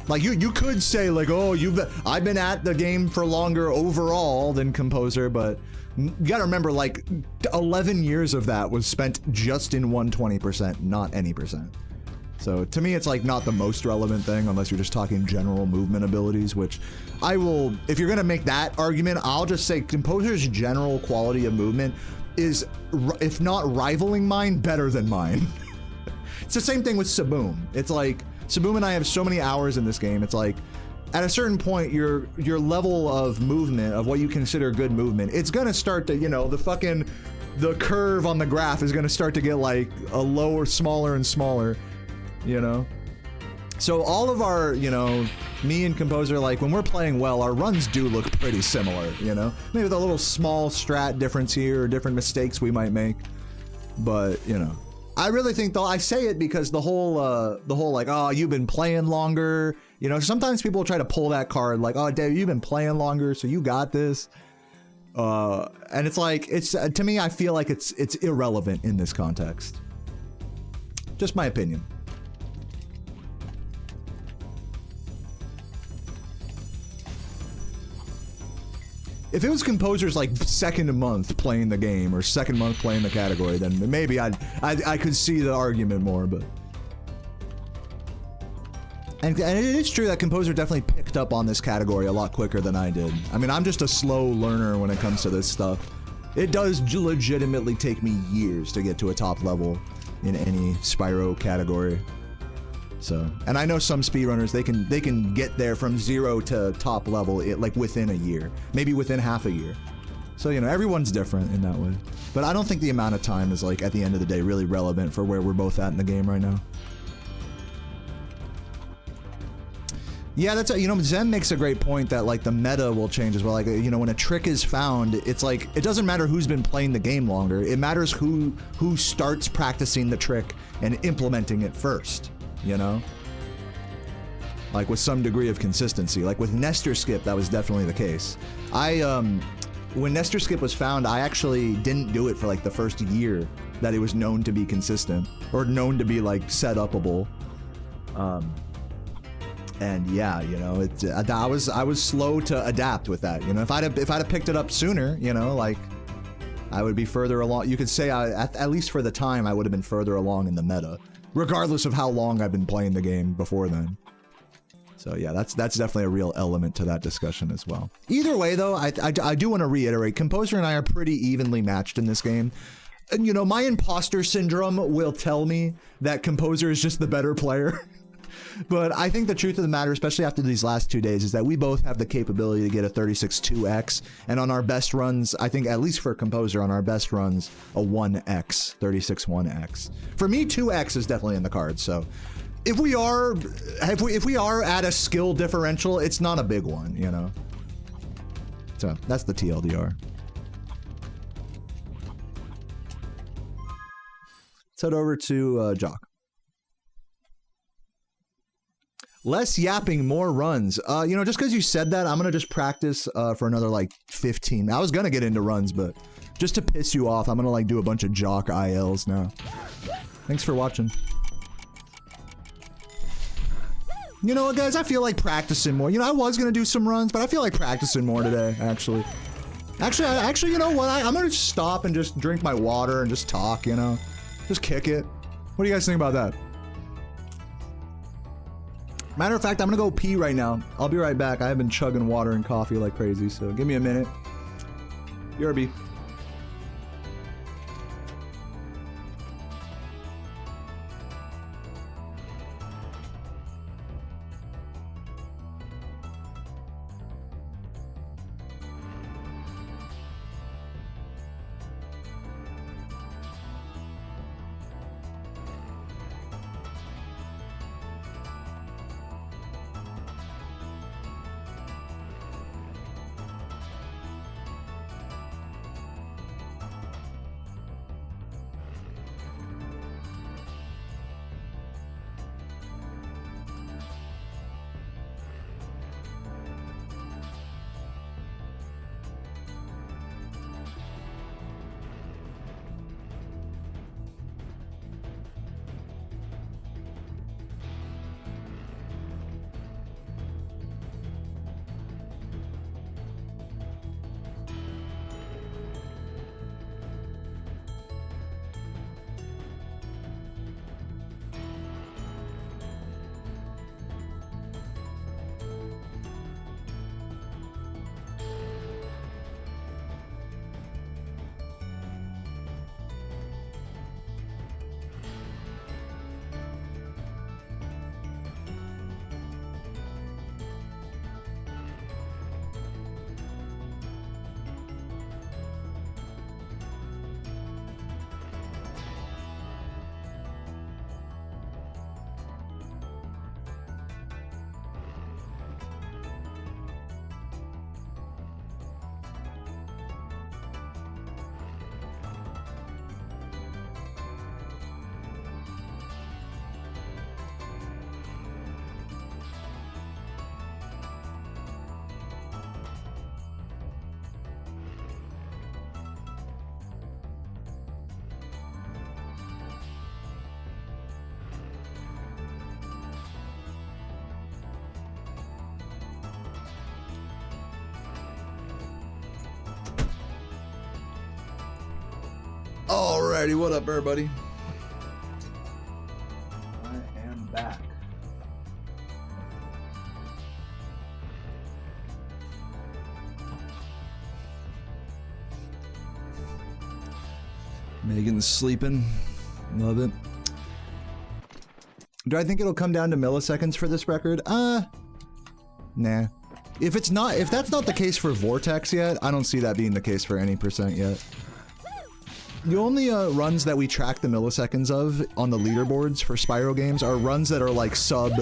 Like you could say like, oh, I've been at the game for longer overall than Composer, but you gotta remember like 11 years of that was spent just in 120%, not any percent. So to me, it's like not the most relevant thing unless you're just talking general movement abilities, which I will, if you're gonna make that argument, I'll just say Composer's general quality of movement is, if not rivaling mine, better than mine. It's the same thing with Saboom. It's like, Saboom and I have so many hours in this game, it's like, at a certain point, your level of movement, of what you consider good movement, it's gonna start to, you know, the curve on the graph is gonna start to get like a lower, smaller and smaller, you know? So all of our, you know, me and Composer, like when we're playing well, our runs do look pretty similar, you know? Maybe with a little small strat difference here, or different mistakes we might make, but, you know. I really think though, I say it because the whole like, oh, you've been playing longer, you know, sometimes people try to pull that card like, oh, Dave, you've been playing longer, so you got this. And it's like, it's, to me, I feel like it's irrelevant in this context. Just my opinion. If it was Composer's like second month playing the game or second month playing the category, then maybe I could see the argument more, but. And it is true that Composer definitely picked up on this category a lot quicker than I did. I mean, I'm just a slow learner when it comes to this stuff. It does legitimately take me years to get to a top level in any Spyro category. So, and I know some speedrunners, they can get there from 0 to top level like within a year, maybe within half a year. So, you know, everyone's different in that way. But I don't think the amount of time is, like, at the end of the day, really relevant for where we're both at in the game right now. Yeah, that's a, you know, Zen makes a great point that, like, the meta will change as well. Like, you know, when a trick is found, it's like, it doesn't matter who's been playing the game longer. It matters who starts practicing the trick and implementing it first, you know? Like, with some degree of consistency. Like, with Nestor Skip, that was definitely the case. When Nestor Skip was found, I actually didn't do it for, like, the first year that it was known to be consistent, or known to be, like, set-upable. And yeah, you know, I was slow to adapt with that. You know, if I'd have picked it up sooner, you know, like, I would be further along. You could say at least for the time I would have been further along in the meta, regardless of how long I've been playing the game before then. So yeah, that's definitely a real element to that discussion as well. Either way, though, I do want to reiterate, Composer and I are pretty evenly matched in this game. And, you know, my imposter syndrome will tell me that Composer is just the better player. But I think the truth of the matter, especially after these last 2 days, is that we both have the capability to get a 36.2x, and on our best runs, I think at least for Composer, on our best runs, a 1x, 36.1x. For me, 2x is definitely in the cards. So if we are at a skill differential, it's not a big one, you know. So that's the TLDR. Let's head over to Jock. Less yapping, more runs. You know, just because you said that, I'm gonna just practice for another like 15. I was gonna get into runs, but just to piss you off, I'm gonna like do a bunch of Jock ILs now. Thanks for watching. You know what, guys? I feel like practicing more. You know, I was gonna do some runs, but I feel like practicing more today, actually. Actually, you know what? I'm gonna just stop and just drink my water and just talk, you know? Just kick it. What do you guys think about that? Matter of fact, I'm gonna go pee right now. I'll be right back. I have been chugging water and coffee like crazy, so give me a minute. BRB. Alrighty, what up, everybody? I am back. Megan's sleeping. Love it. Do I think it'll come down to milliseconds for this record? Nah. If that's not the case for Vortex yet, I don't see that being the case for any percent yet. The only runs that we track the milliseconds of on the leaderboards for Spyro games are runs that are like sub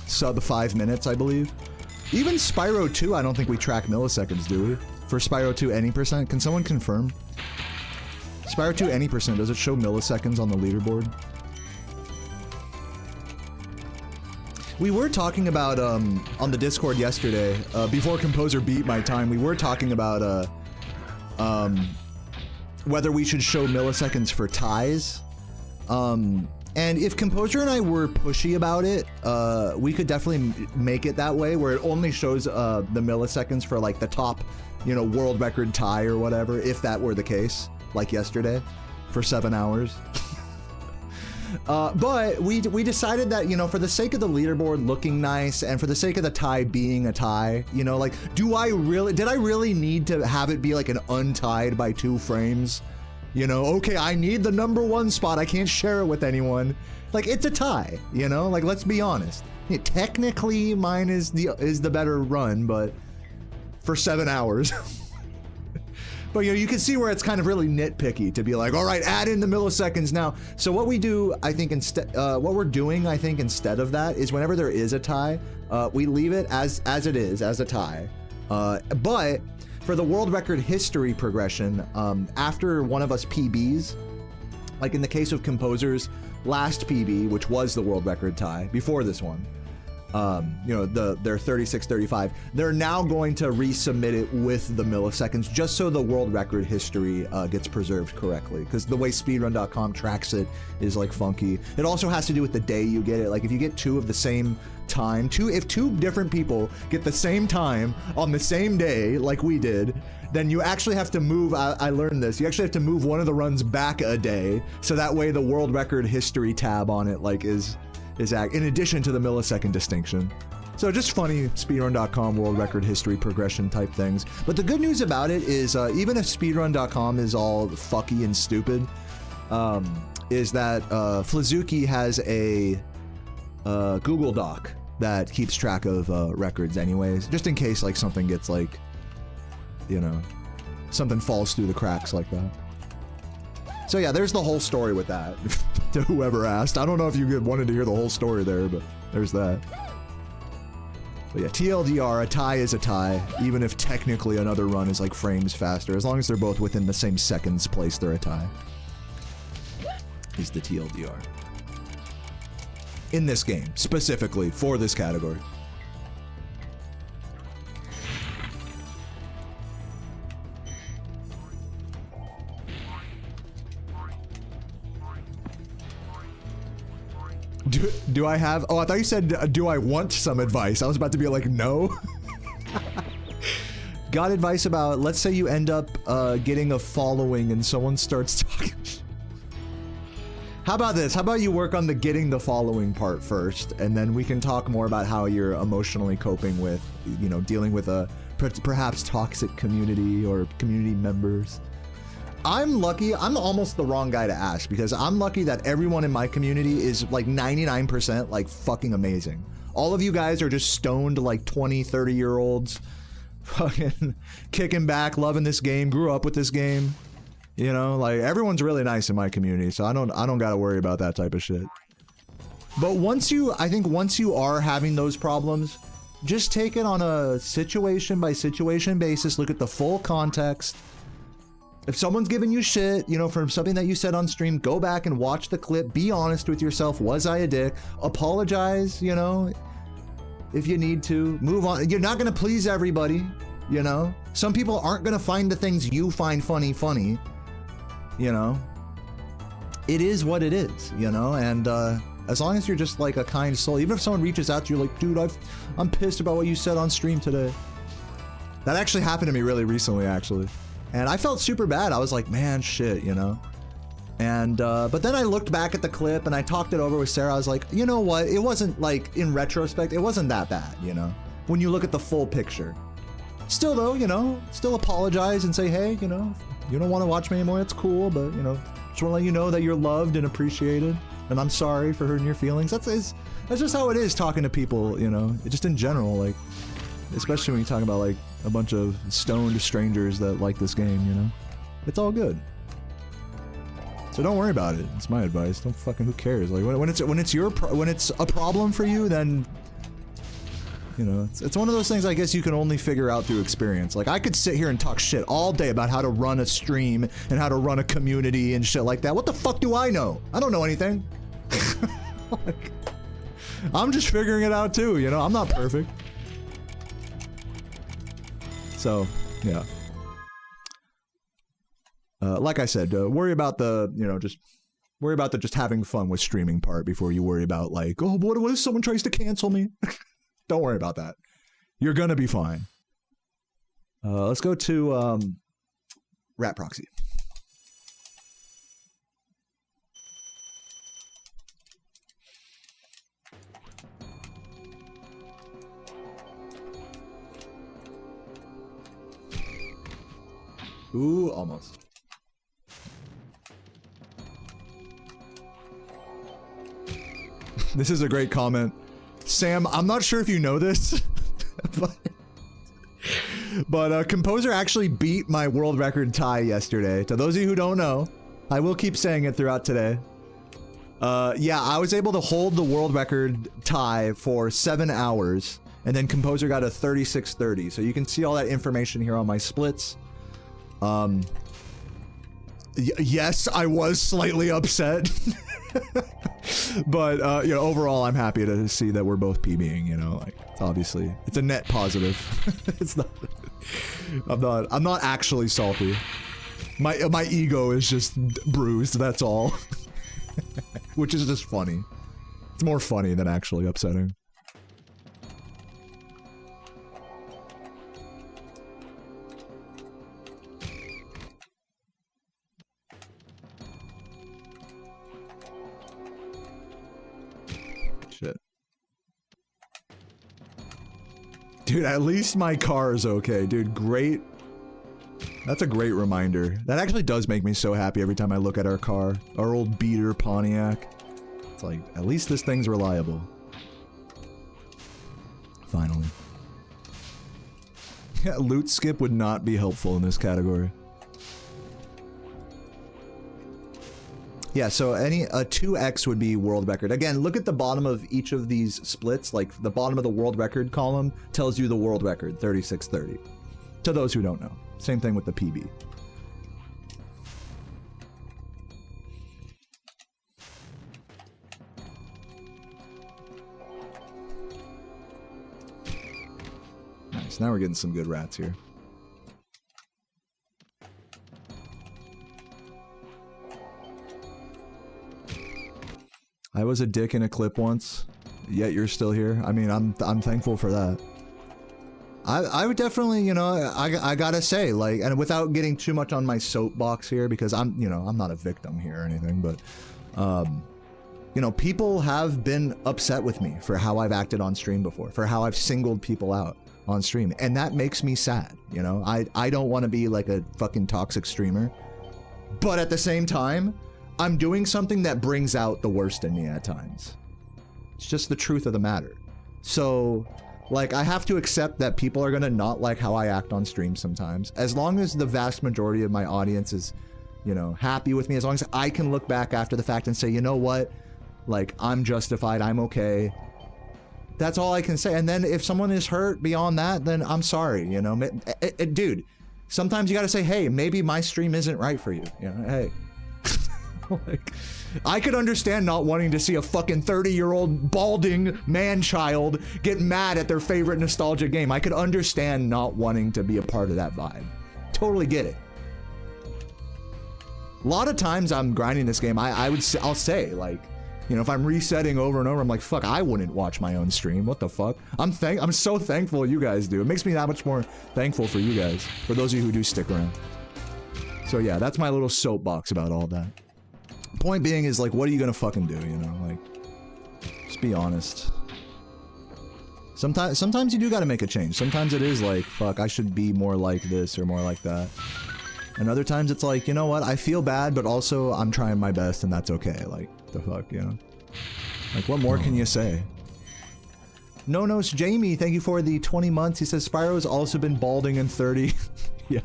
5 minutes, I believe. Even Spyro 2, I don't think we track milliseconds, do we? For Spyro 2 any percent? Can someone confirm? Spyro 2 any percent, does it show milliseconds on the leaderboard? We were talking about, on the Discord yesterday, before Composer beat my time, we were talking about, whether we should show milliseconds for ties. And if Composer and I were pushy about it, we could definitely make it that way, where it only shows the milliseconds for like the top, you know, world record tie or whatever, if that were the case, like yesterday, for 7 hours. But we decided that, you know, for the sake of the leaderboard looking nice and for the sake of the tie being a tie, you know, like, did I really need to have it be like an untied by 2 frames? You know, okay, I need the #1 spot. I can't share it with anyone. Like, it's a tie, you know? Like, let's be honest. Yeah, technically, mine is the better run, but for 7 hours. But, you know, you can see where it's kind of really nitpicky to be like, all right, add in the milliseconds now. So what we do, I think, what we're doing, I think, instead of that is whenever there is a tie, we leave it as it is, as a tie. But for the world record history progression, after one of us PBs, like in the case of Composer's last PB, which was the world record tie before this one, you know, their 36-35, they're now going to resubmit it with the milliseconds just so the world record history gets preserved correctly, because the way speedrun.com tracks it is like funky. It also has to do with the day you get it. Like if you get 2 of the same time, if 2 different people get the same time on the same day like we did, then you actually have to move, I learned this, you actually have to move one of the runs back a day, so that way the world record history tab on it like is in addition to the millisecond distinction. So just funny speedrun.com world record history progression type things. But the good news about it is, even if speedrun.com is all fucky and stupid, is that Flazuki has a Google Doc that keeps track of records anyways, just in case like something gets like, you know, something falls through the cracks like that. So yeah, there's the whole story with that, to whoever asked. I don't know if you wanted to hear the whole story there, but there's that. But yeah, TLDR, a tie is a tie, even if technically another run is like frames faster. As long as they're both within the same seconds place, they're a tie. Is the TLDR. In this game, specifically, for this category. Do I have, oh, I thought you said, do I want some advice? I was about to be like, no. Got advice about, let's say you end up getting a following and someone starts talking. How about this? How about you work on the getting the following part first, and then we can talk more about how you're emotionally coping with, you know, dealing with a perhaps toxic community or community members. I'm lucky, I'm almost the wrong guy to ask, because I'm lucky that everyone in my community is like 99% like fucking amazing. All of you guys are just stoned like 20, 30-year-olds, fucking kicking back, loving this game, grew up with this game. You know, like everyone's really nice in my community, so I don't gotta worry about that type of shit. But I think once you are having those problems, just take it on a situation by situation basis, look at the full context. If someone's giving you shit, you know, from something that you said on stream, go back and watch the clip, be honest with yourself, was I a dick? Apologize, you know, if you need to, move on. You're not gonna please everybody, you know? Some people aren't gonna find the things you find funny, you know? It is what it is, you know? And as long as you're just like a kind soul, even if someone reaches out to you like, dude, I'm pissed about what you said on stream today. That actually happened to me really recently, actually. And I felt super bad. I was like, man, shit, you know? And, but then I looked back at the clip and I talked it over with Sarah. I was like, you know what? It wasn't like, in retrospect, it wasn't that bad, you know? When you look at the full picture. Still though, you know, still apologize and say, hey, you know, if you don't want to watch me anymore, it's cool, but you know, just want to let you know that you're loved and appreciated, and I'm sorry for hurting your feelings. That's just how it is talking to people, you know, just in general, like, especially when you talk about like a bunch of stoned strangers that like this game, you know, it's all good. So don't worry about it. It's my advice. Don't fucking, who cares? Like when it's a problem for you, then you know, it's one of those things I guess you can only figure out through experience. Like I could sit here and talk shit all day about how to run a stream and how to run a community and shit like that. What the fuck do I know? I don't know anything. Like, I'm just figuring it out too, you know? I'm not perfect. So, yeah. Like I said, worry about the, you know, just worry about the just having fun with streaming part before you worry about like, oh, what if someone tries to cancel me? Don't worry about that. You're gonna be fine. Let's go to Rat Proxy. Ooh, almost. This is a great comment. Sam, I'm not sure if you know this, but Composer actually beat my world record tie yesterday. To those of you who don't know, I will keep saying it throughout today. Yeah, I was able to hold the world record tie for 7 hours, and then Composer got a 36:30. So you can see all that information here on my splits. Yes, I was slightly upset. But you know, overall I'm happy to see that we're both PBing, you know, like obviously it's a net positive. It's not, I'm not actually salty. My ego is just bruised, that's all. Which is just funny. It's more funny than actually upsetting. Shit. Dude, at least my car is okay. Dude, great. That's a great reminder. That actually does make me so happy every time I look at our car. Our old beater Pontiac. It's like, at least this thing's reliable. Finally. Yeah, loot skip would not be helpful in this category. Yeah, so a 2x would be world record. Again, look at the bottom of each of these splits. Like, the bottom of the world record column tells you the world record, 36:30. To those who don't know. Same thing with the PB. Nice, now we're getting some good rats here. I was a dick in a clip once, yet you're still here. I mean, I'm thankful for that. I would definitely, you know, I gotta say, like, and without getting too much on my soapbox here, because I'm, you know, I'm not a victim here or anything, but, you know, people have been upset with me for how I've acted on stream before, for how I've singled people out on stream, and that makes me sad, you know? I don't want to be like a fucking toxic streamer, but at the same time, I'm doing something that brings out the worst in me at times. It's just the truth of the matter. So, like, I have to accept that people are gonna not like how I act on stream sometimes. As long as the vast majority of my audience is, you know, happy with me, as long as I can look back after the fact and say, you know what? Like, I'm justified, I'm okay. That's all I can say. And then if someone is hurt beyond that, then I'm sorry, you know? Dude, sometimes you gotta say, hey, maybe my stream isn't right for you. You know, hey. Like, I could understand not wanting to see a fucking 30-year-old balding man-child get mad at their favorite nostalgia game. I could understand not wanting to be a part of that vibe. Totally get it. A lot of times I'm grinding this game, I'll say, like, you know, if I'm resetting over and over, I'm like, fuck, I wouldn't watch my own stream. What the fuck? I'm so thankful you guys do. It makes me that much more thankful for you guys, for those of you who do stick around. So yeah, that's my little soapbox about all that. Point being is, like, what are you gonna fucking do, you know? Like, just be honest. Sometimes you do gotta make a change. Sometimes it is like, fuck, I should be more like this or more like that. And other times it's like, you know what, I feel bad, but also I'm trying my best and that's okay. Like, the fuck, you know? Like, what more can you say? No Notes Jamie, thank you for the 20 months. He says, Spyro's also been balding in 30. Yeah.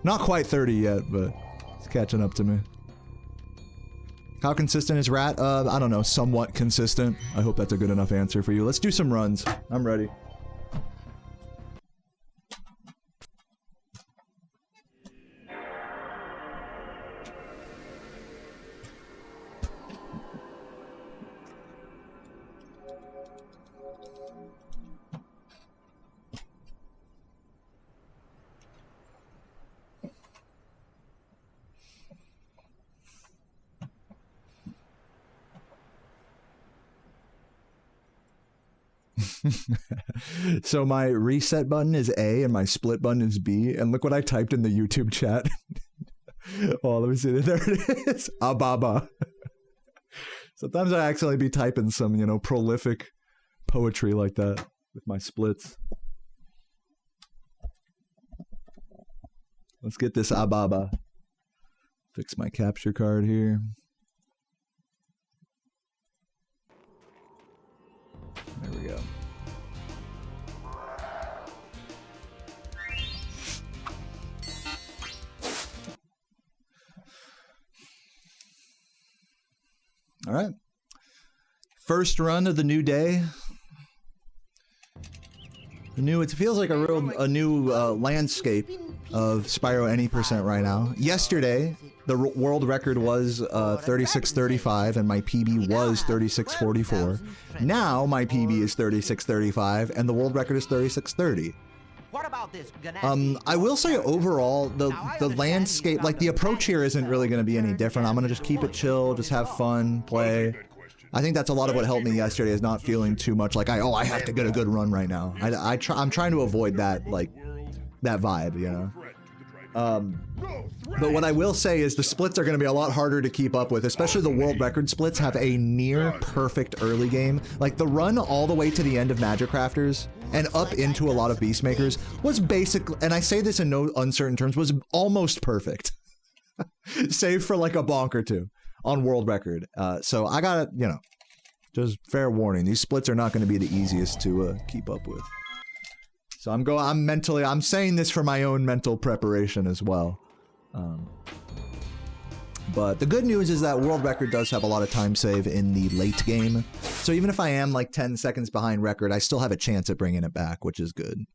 Not quite 30 yet, but it's catching up to me. How consistent is Rat? I don't know, somewhat consistent. I hope that's a good enough answer for you. Let's do some runs. I'm ready. So my reset button is A and my split button is B, and look what I typed in the YouTube chat. Oh, let me see. There it is. Ababa. Sometimes I accidentally be typing some, you know, prolific poetry like that with my splits. Let's get this Ababa. Fix my capture card here. There we go. All right. First run of the new day. It feels like a new landscape of Spyro Any percent right now. Yesterday, the world record was 36:35 and my PB was 36:44. Now my PB is 36:35 and the world record is 36:30. What about this? I will say overall, the landscape, like the approach here isn't really going to be any different. I'm going to just keep it chill, just have fun, play. I think that's a lot of what helped me yesterday, is not feeling too much like, I have to get a good run right now. I'm trying to avoid that, like, that vibe, you know? But what I will say is the splits are going to be a lot harder to keep up with, especially the world record splits have a near perfect early game. Like the run all the way to the end of Magic Crafters and up into a lot of Beastmakers was basically, and I say this in no uncertain terms, was almost perfect. Save for like a bonk or two on world record. So I gotta, you know, just fair warning, these splits are not going to be the easiest to keep up with. So I'm saying this for my own mental preparation as well. But the good news is that world record does have a lot of time save in the late game. So even if I am like 10 seconds behind record, I still have a chance at bringing it back, which is good.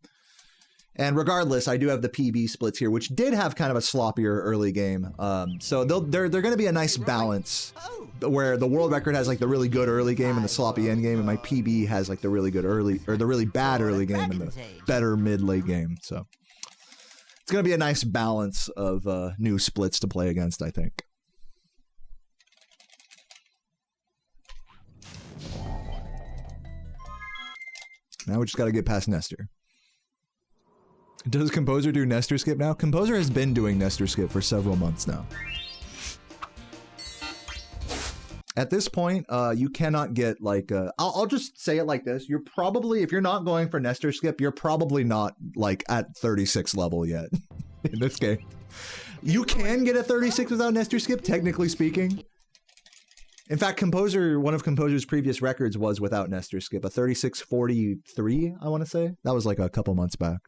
And regardless, I do have the PB splits here, which did have kind of a sloppier early game. So they're going to be a nice balance where the world record has like the really good early game and the sloppy end game, and my PB has like the really good early, or the really bad early game and the better mid-late game. So it's going to be a nice balance of new splits to play against, I think. Now we just got to get past Nestor. Does Composer do Nestor Skip now? Composer has been doing Nestor Skip for several months now. At this point, you cannot get like I'll just say it like this. You're probably, if you're not going for Nestor Skip, you're probably not like at 36 level yet in this game. You can get a 36 without Nestor Skip, technically speaking. In fact, Composer, one of Composer's previous records was without Nestor Skip, a 36:43, I want to say. That was like a couple months back.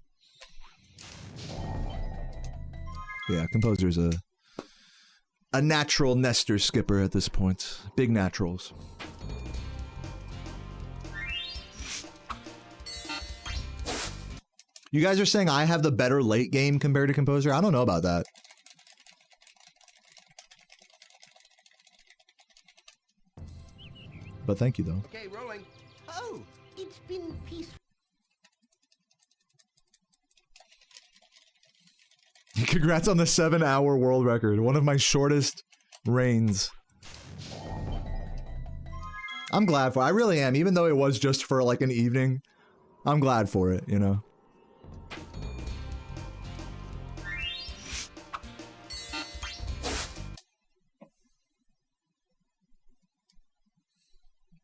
Yeah, Composer's a natural Nestor skipper at this point. Big naturals. You guys are saying I have the better late game compared to Composer? I don't know about that. But thank you, though. Okay, rolling. Oh, it's been peaceful. Congrats on the 7-hour world record. One of my shortest reigns. I'm glad for it. I really am. Even though it was just for like an evening, I'm glad for it, you know?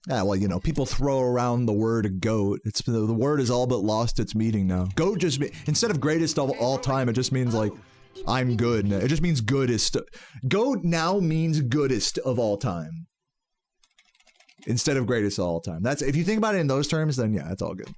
Yeah, well, you know, people throw around the word GOAT. It's the word is all but lost its meaning now. GOAT just instead of greatest of all time, it just means like I'm good. It just means goodest. GOAT now means goodest of all time instead of greatest of all time. That's if you think about it in those terms, then yeah, it's all good.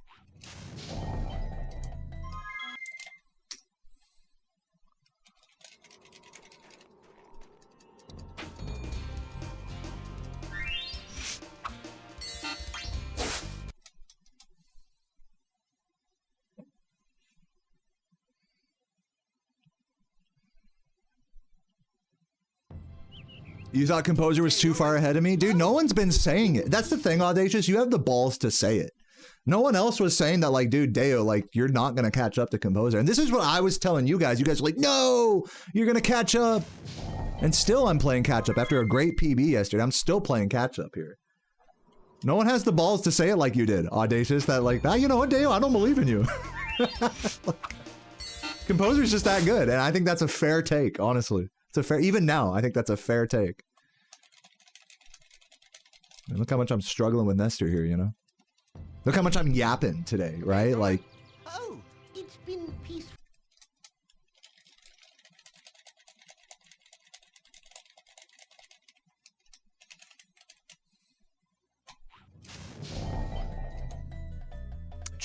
You thought Composer was too far ahead of me? Dude, no one's been saying it. That's the thing, Audacious. You have the balls to say it. No one else was saying that, like, dude, Deo, like, you're not going to catch up to Composer. And this is what I was telling you guys. You guys were like, no, you're going to catch up. And still I'm playing catch up. After a great PB yesterday, I'm still playing catch up here. No one has the balls to say it like you did, Audacious. That, like, ah, you know what, Deo, I don't believe in you. Composer's just that good. And I think that's a fair take, honestly. It's a fair, even now, I think that's a fair take. And look how much I'm struggling with Nestor here, you know? Look how much I'm yapping today, right? Like, Oh, it's been peaceful.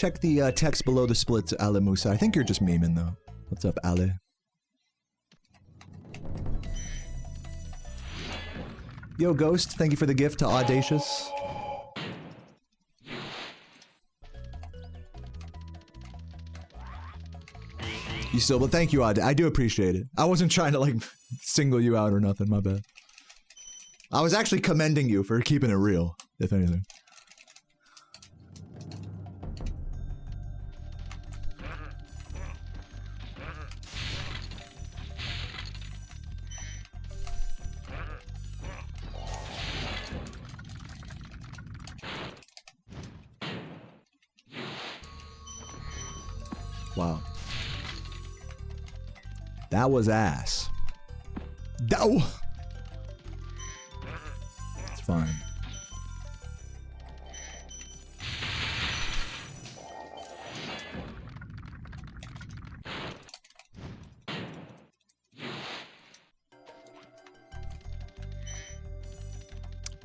check the text below the splits, Ale Musa. I think you're just memeing, though. What's up, Ale? Yo, Ghost, thank you for the gift to Audacious. You still, but thank you, I do appreciate it. I wasn't trying to, like, single you out or nothing, my bad. I was actually commending you for keeping it real, if anything. Wow. That was ass. It's fine.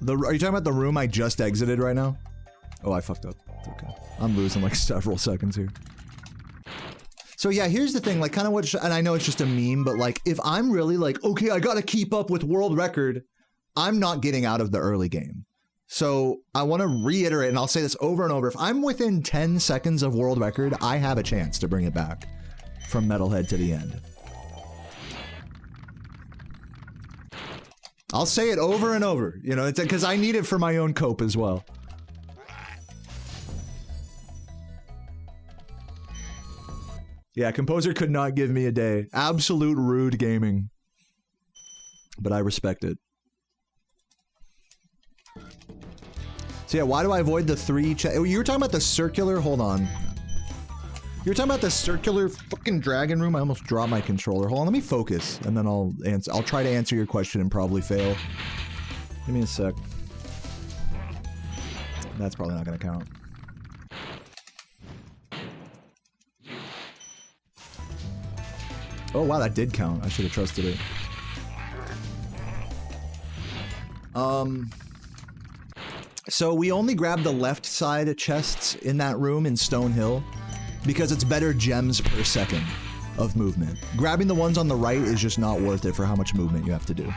Are you talking about the room I just exited right now? Oh, I fucked up. It's okay. I'm losing like several seconds here. So yeah, here's the thing, like kind of what, and I know it's just a meme, but like if I'm really like, okay, I gotta keep up with world record, I'm not getting out of the early game. So I want to reiterate, and I'll say this over and over, if I'm within 10 seconds of world record, I have a chance to bring it back from Metalhead to the end. I'll say it over and over, you know, it's because I need it for my own cope as well. Yeah, Composer could not give me a day. Absolute rude gaming. But I respect it. So yeah, why do I avoid the 3 you were talking about the circular, hold on. You were talking about the circular fucking dragon room? I almost dropped my controller. Hold on, let me focus, and then I'll try to answer your question and probably fail. Give me a sec. That's probably not gonna count. Oh wow, that did count. I should have trusted it. So we only grabbed the left side chests in that room in Stonehill because it's better gems per second of movement. Grabbing the ones on the right is just not worth it for how much movement you have to do.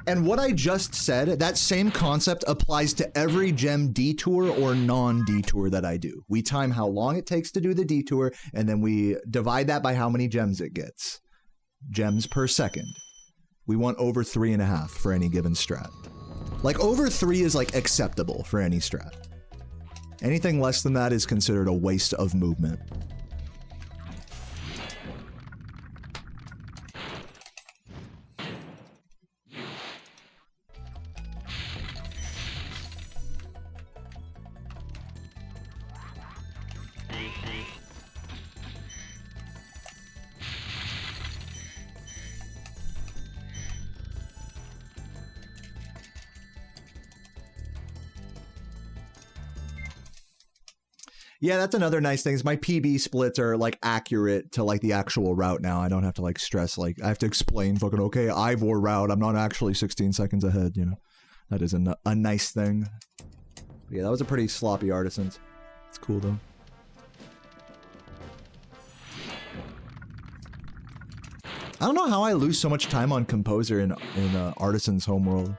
And what I just said, that same concept applies to every gem detour or non-detour that I do. We time how long it takes to do the detour, and then we divide that by how many gems it gets. Gems per second. We want over 3.5 for any given strat. Like, over 3 is, like, acceptable for any strat. Anything less than that is considered a waste of movement. Yeah, that's another nice thing is my PB splits are like accurate to like the actual route now. I don't have to like stress, like I have to explain fucking, okay, Ivor route. I'm not actually 16 seconds ahead, you know. That is a nice thing. But yeah, that was a pretty sloppy Artisans. It's cool though. I don't know how I lose so much time on Composer in Artisan's homeworld.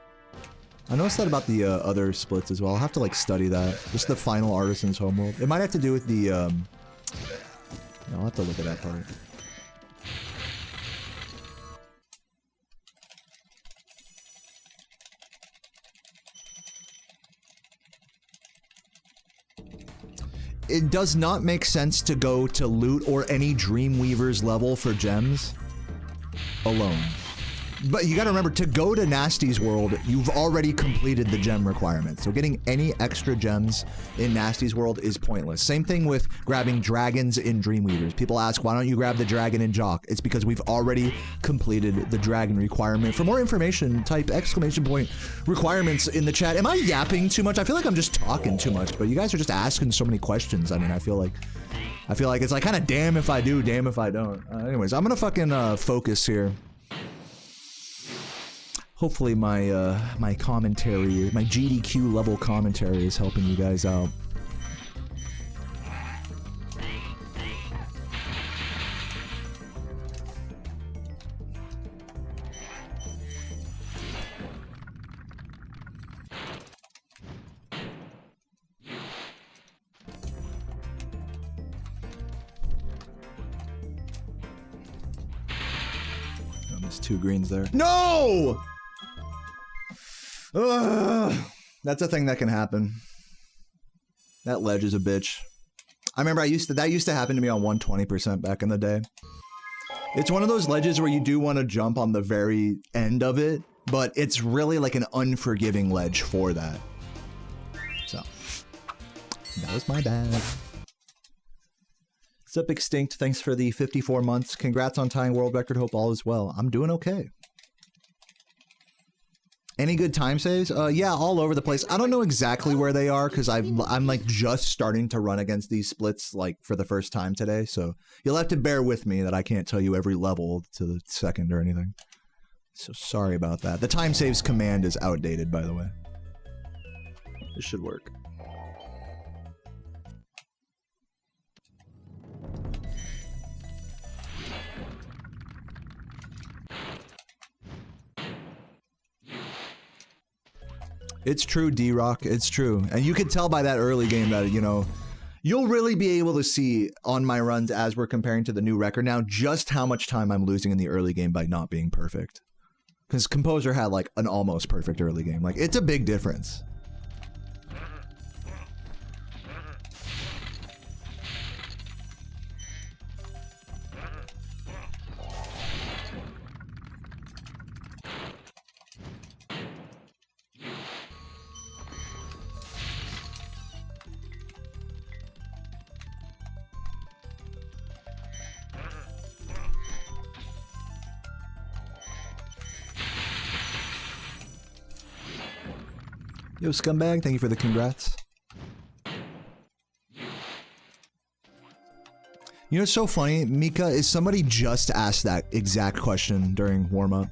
I noticed that about the other splits as well. I'll have to like study that. Just the final Artisan's homeworld. It might have to do with the I'll have to look at that part. It does not make sense to go to loot or any Dreamweaver's level for gems alone. But you gotta remember, to go to Nasty's world, you've already completed the gem requirement. So getting any extra gems in Nasty's world is pointless. Same thing with grabbing dragons in Dreamweavers. People ask, why don't you grab the dragon in Jock? It's because we've already completed the dragon requirement. For more information, type exclamation point requirements in the chat. Am I yapping too much? I feel like I'm just talking too much, but you guys are just asking so many questions. I mean, I feel like it's like kind of damn if I do, damn if I don't. Anyways, I'm gonna fucking focus here. Hopefully my my commentary, my GDQ level commentary is helping you guys out. Oh, there's 2 greens there. No! That's a thing that can happen. That ledge is a bitch. I remember that used to happen to me on 120% back in the day. It's one of those ledges where you do want to jump on the very end of it, but it's really like an unforgiving ledge for that. So, that was my bad. What's up, Extinct? Thanks for the 54 months. Congrats on tying world record. Hope all is well. I'm doing okay. Any good time saves? Yeah, all over the place. I don't know exactly where they are because I'm like just starting to run against these splits like for the first time today. So you'll have to bear with me that I can't tell you every level to the second or anything. So sorry about that. The time saves command is outdated, by the way. This should work. It's true, D-Rock. It's true. And you can tell by that early game that, you know, you'll really be able to see on my runs as we're comparing to the new record now just how much time I'm losing in the early game by not being perfect. Because Composer had like an almost perfect early game. Like, it's a big difference. Yo, Scumbag, thank you for the congrats. You know what's so funny, Mika, is somebody just asked that exact question during warm-up.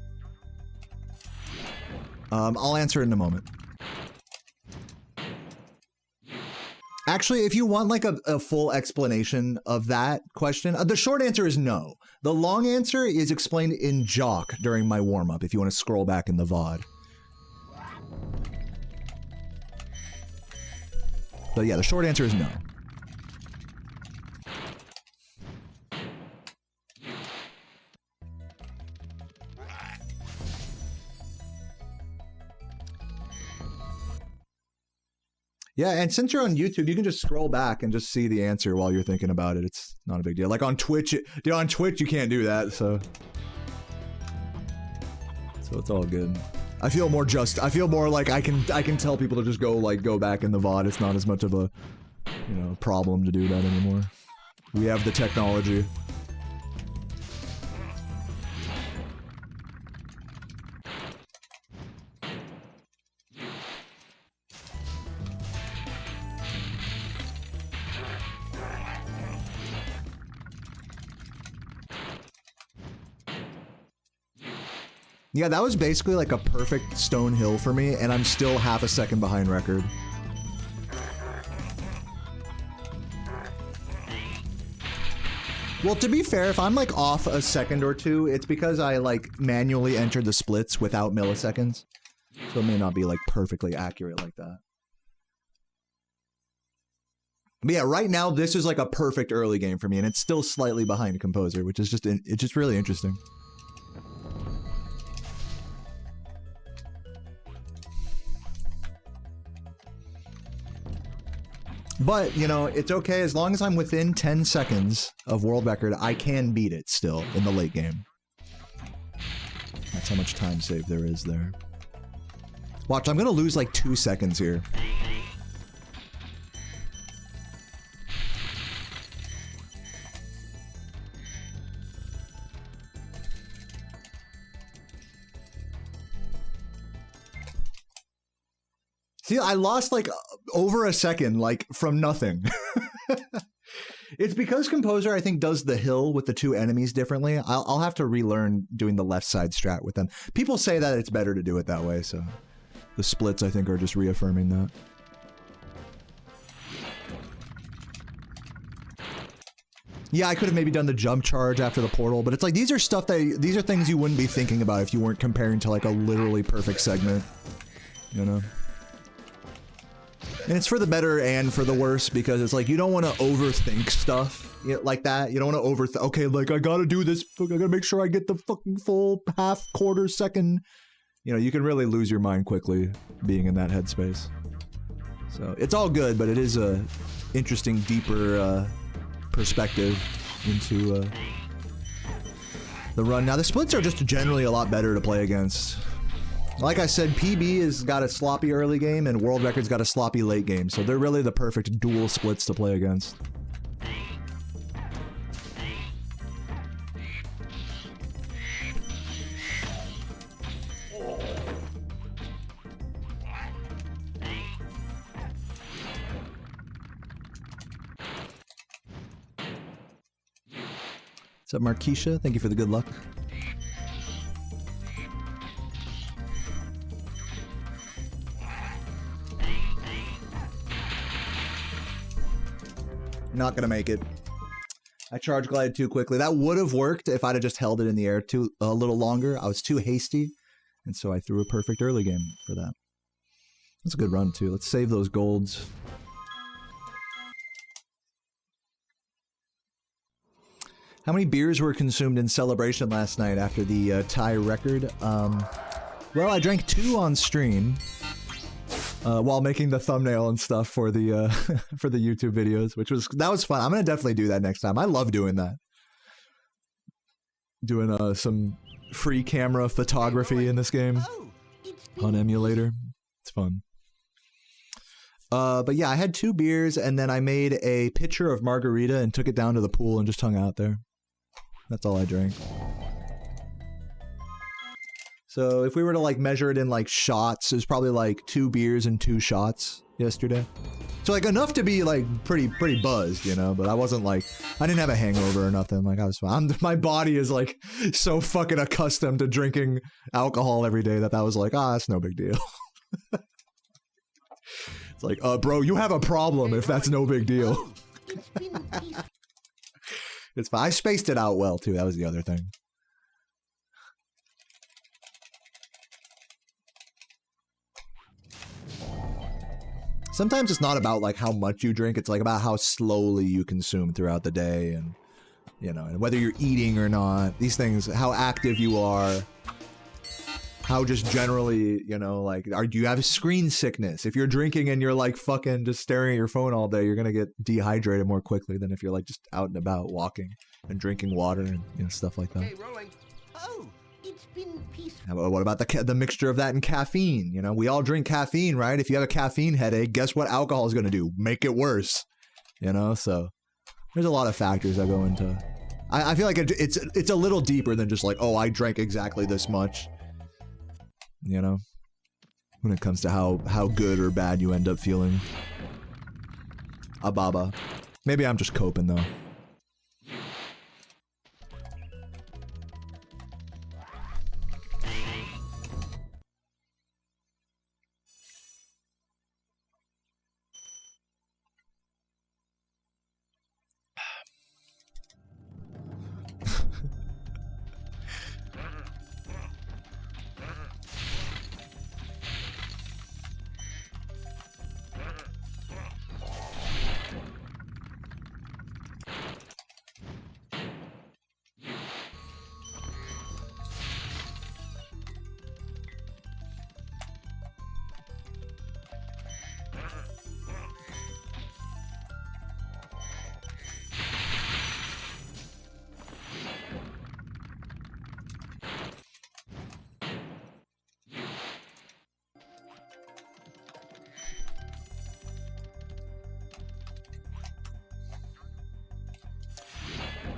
I'll answer it in a moment. Actually, if you want like a full explanation of that question, the short answer is no. The long answer is explained in Jock during my warm-up, if you want to scroll back in the VOD. But yeah, the short answer is no. Yeah, and since you're on YouTube, you can just scroll back and just see the answer while you're thinking about it. It's not a big deal. Like on Twitch, dude, on Twitch you can't do that, so it's all good. I feel more like I can tell people to just go back in the VOD. It's not as much of a, you know, problem to do that anymore. We have the technology. Yeah, that was basically like a perfect stone hill for me, and I'm still half a second behind record. Well, to be fair, if I'm like off a second or two, it's because I like manually entered the splits without milliseconds. So it may not be like perfectly accurate like that. But yeah, right now this is like a perfect early game for me, and it's still slightly behind Composer, which is just it's just really interesting. But, you know, it's okay as long as I'm within 10 seconds of world record, I can beat it still in the late game. That's how much time save there is there. Watch, I'm gonna lose like 2 seconds here. See, I lost like over a second, like from nothing. It's because Composer, I think, does the hill with the two enemies differently. I'll have to relearn doing the left side strat with them. People say that it's better to do it that way, so the splits, I think, are just reaffirming that. Yeah, I could have maybe done the jump charge after the portal, but it's like these are things you wouldn't be thinking about if you weren't comparing to like a literally perfect segment, you know? And it's for the better and for the worse, because it's like you don't want to overthink stuff like that. You don't want to overthink. Okay, like I gotta do this. I gotta make sure I get the fucking full half quarter second. You know, you can really lose your mind quickly being in that headspace. So it's all good, but it is a interesting, deeper perspective into the run. Now the splits are just generally a lot better to play against. Like I said, PB has got a sloppy early game and World Record's got a sloppy late game, so they're really the perfect dual splits to play against. What's up, Markeisha? Thank you for the good luck. Not gonna make it. I charge glided too quickly. That would have worked if I'd have just held it in the air a little longer. I was too hasty, and so I threw a perfect early game for that. That's a good run too. Let's save those golds. How many beers were consumed in celebration last night after the tie record? Well, I drank 2 on stream. While making the thumbnail and stuff for the for the YouTube videos, that was fun. I'm gonna definitely do that next time. I love doing that. Doing some free camera photography in this game on emulator. It's fun. But yeah, I had 2 beers and then I made a pitcher of margarita and took it down to the pool and just hung out there. That's all I drank. So if we were to like measure it in like shots, it was probably like 2 beers and 2 shots yesterday. So like enough to be like pretty buzzed, you know, but I wasn't like, I didn't have a hangover or nothing. Like I was fine. My body is like so fucking accustomed to drinking alcohol every day that was like, that's no big deal. It's like, bro, you have a problem if that's no big deal. It's fine. I spaced it out well too. That was the other thing. Sometimes it's not about like how much you drink, it's like about how slowly you consume throughout the day, and you know, and whether you're eating or not, these things, how active you are, how just generally, you know, like, do you have screen sickness? If you're drinking and you're like fucking just staring at your phone all day, you're gonna get dehydrated more quickly than if you're like just out and about walking and drinking water and, you know, stuff like that. Okay, rolling. Oh, it's been peaceful. What about the mixture of that and caffeine? You know, we all drink caffeine, right? If you have a caffeine headache, guess what alcohol is going to do? Make it worse. You know, so there's a lot of factors that go into. I feel like it's a little deeper than just like, oh, I drank exactly this much. You know, when it comes to how good or bad you end up feeling. Ababa. Maybe I'm just coping though.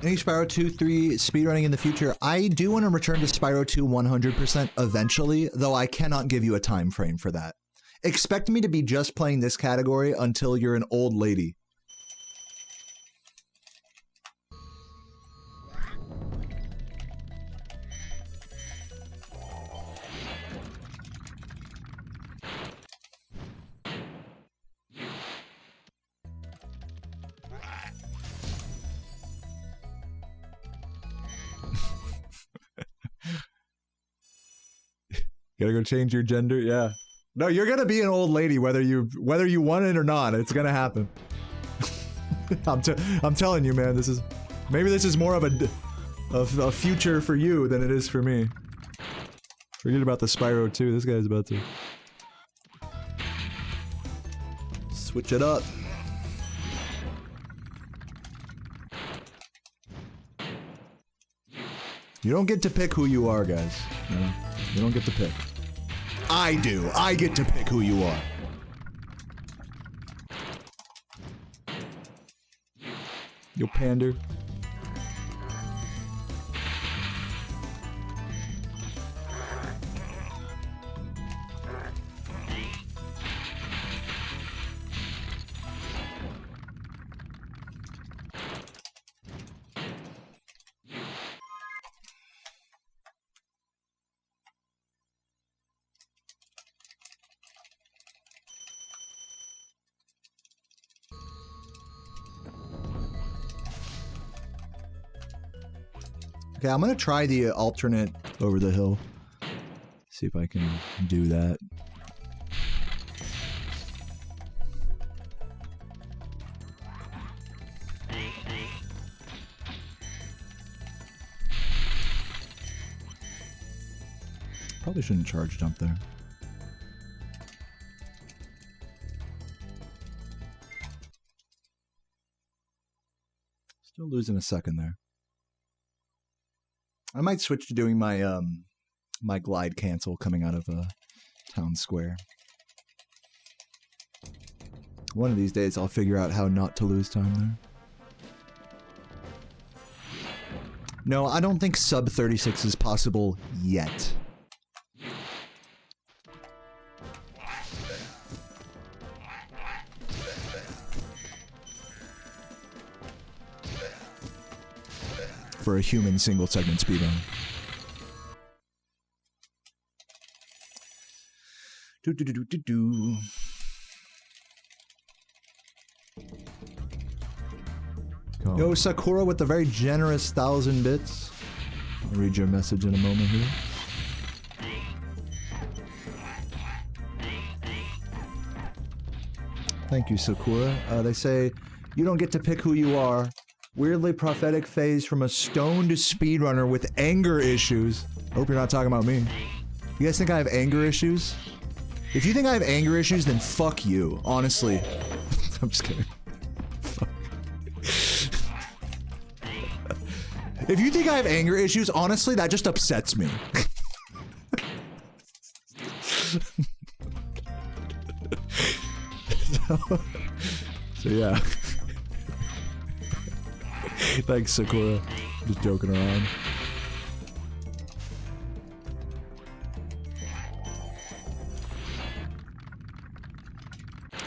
Any Spyro 2, 3 speedrunning in the future? I do want to return to Spyro 2 100% eventually, though I cannot give you a time frame for that. Expect me to be just playing this category until you're an old lady. Gotta go change your gender? Yeah. No, you're gonna be an old lady whether you want it or not. It's gonna happen. I'm telling you, man. Maybe this is more of a future for you than it is for me. Forget about the Spyro 2. This guy's about to switch it up. You don't get to pick who you are, guys. No, you don't get to pick. I do. I get to pick who you are. You pander. Okay, I'm gonna try the alternate over the hill. See if I can do that. Probably shouldn't charge jump there. Still losing a second there. I might switch to doing my my glide cancel coming out of town square. One of these days I'll figure out how not to lose time there. No, I don't think sub 36 is possible yet. For a human single segment speedrun. Yo, Sakura with the very generous 1,000 bits. I'll read your message in a moment here. Thank you, Sakura. They say, you don't get to pick who you are. Weirdly prophetic phase from a stoned speedrunner with anger issues. Hope you're not talking about me. You guys think I have anger issues? If you think I have anger issues, then fuck you. Honestly. I'm just kidding. Fuck. If you think I have anger issues, honestly, that just upsets me. So yeah. Thanks, Sakura. Just joking around.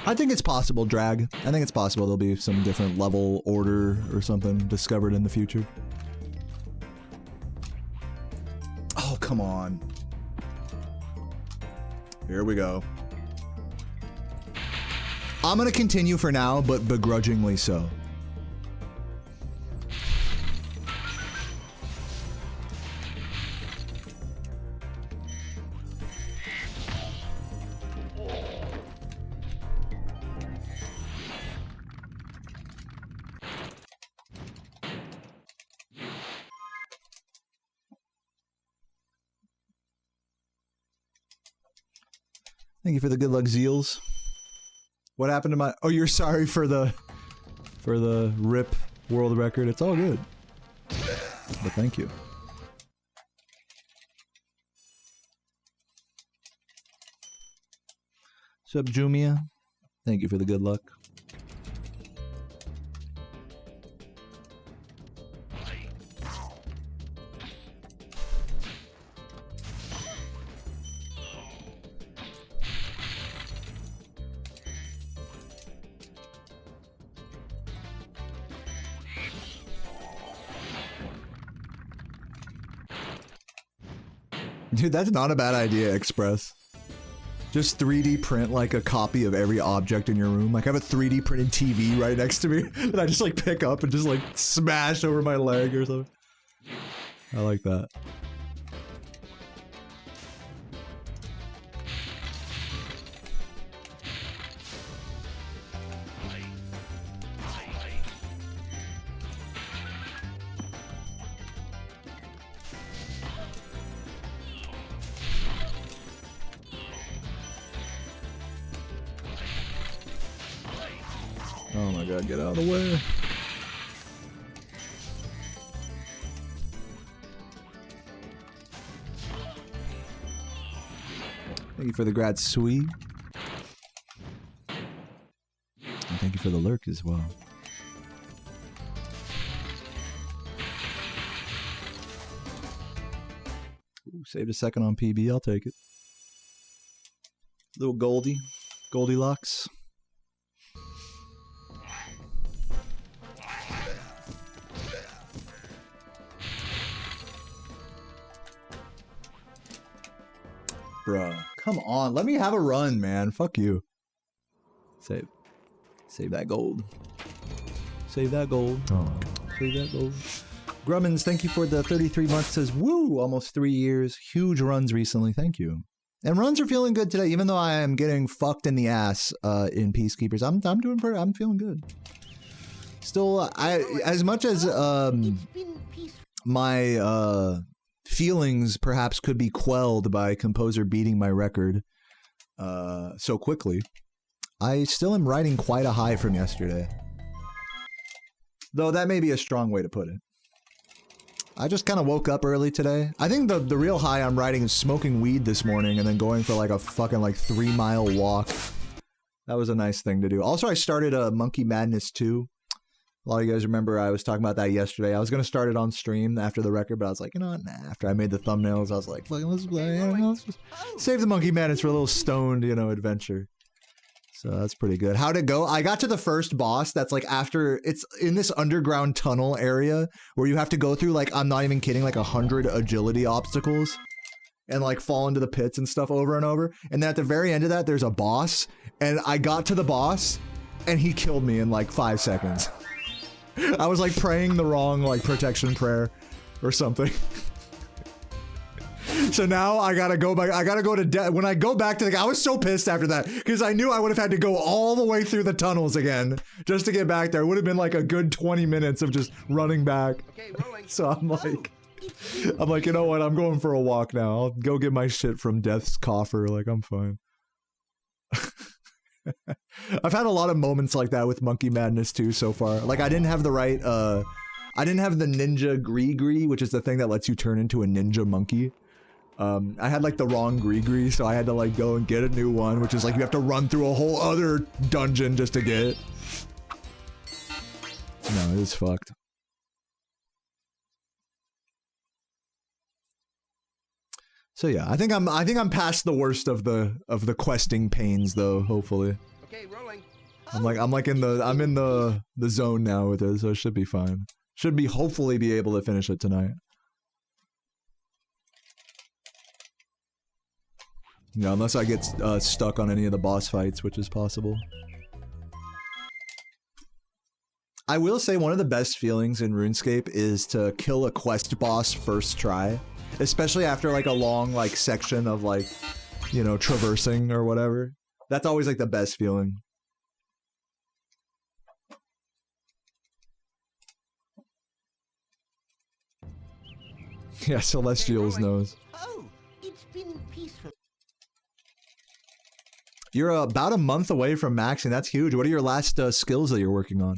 I think it's possible, Drag. I think it's possible there'll be some different level order or something discovered in the future. Oh, come on. Here we go. I'm gonna continue for now, but begrudgingly so. Thank you for the good luck, Zeals. What happened to my... Oh, you're sorry for the RIP world record. It's all good. But thank you. Sup, Jumia? Thank you for the good luck. Dude, that's not a bad idea, Express. Just 3D print like a copy of every object in your room. Like I have a 3D printed TV right next to me that I just like pick up and just like smash over my leg or something. I like that. Oh my god, get out of the way. Thank you for the grad sweet. And thank you for the lurk as well. Ooh, saved a second on PB, I'll take it. Little Goldilocks. Bruh, come on, let me have a run, man. Fuck you. Save that gold. Save that gold. Oh. Save that gold. Grummins, thank you for the 33 months. Says, woo, almost 3 years. Huge runs recently. Thank you. And runs are feeling good today, even though I am getting fucked in the ass in Peacekeepers. I'm feeling good. Still, as much as my feelings perhaps could be quelled by Composer beating my record so quickly, I still am riding quite a high from yesterday. Though that may be a strong way to put it. I just kind of woke up early today. I think the real high I'm riding is smoking weed this morning and then going for like a fucking like 3-mile walk. That was a nice thing to do. Also, I started Monkey Madness 2. A lot of you guys remember I was talking about that yesterday. I was going to start it on stream after the record, but I was like, you know what, nah. After I made the thumbnails, I was like, fucking let's play. Let's just save the Monkey Madness for a little stoned, you know, adventure. So that's pretty good. How'd it go? I got to the first boss that's like after, it's in this underground tunnel area where you have to go through like, I'm not even kidding, like 100 agility obstacles and like fall into the pits and stuff over and over. And then at the very end of that, there's a boss and I got to the boss and he killed me in like 5 seconds. I was like praying the wrong like protection prayer or something. So now I gotta go back. I gotta go to when I go back to the. I was so pissed after that because I knew I would have had to go all the way through the tunnels again just to get back there. It would have been like a good 20 minutes of just running back. Okay, so I'm like, you know what? I'm going for a walk now. I'll go get my shit from Death's coffer. Like I'm fine. I've had a lot of moments like that with Monkey Madness 2 so far. Like I didn't have the right. I didn't have the ninja Gree, which is the thing that lets you turn into a ninja monkey. I had like the wrong Gree, so I had to like go and get a new one, which is like you have to run through a whole other dungeon just to get it. No, it is fucked. So yeah, I think I'm past the worst of the questing pains though, hopefully. Okay, rolling. I'm in the zone now with it, so it should be fine. Should be hopefully be able to finish it tonight. Yeah, unless I get stuck on any of the boss fights, which is possible. I will say one of the best feelings in RuneScape is to kill a quest boss first try. Especially after like a long like section of like, you know, traversing or whatever. That's always like the best feeling. Yeah, Celestial's knows. Oh, it's been peaceful. You're about a month away from maxing. That's huge. What are your last skills that you're working on?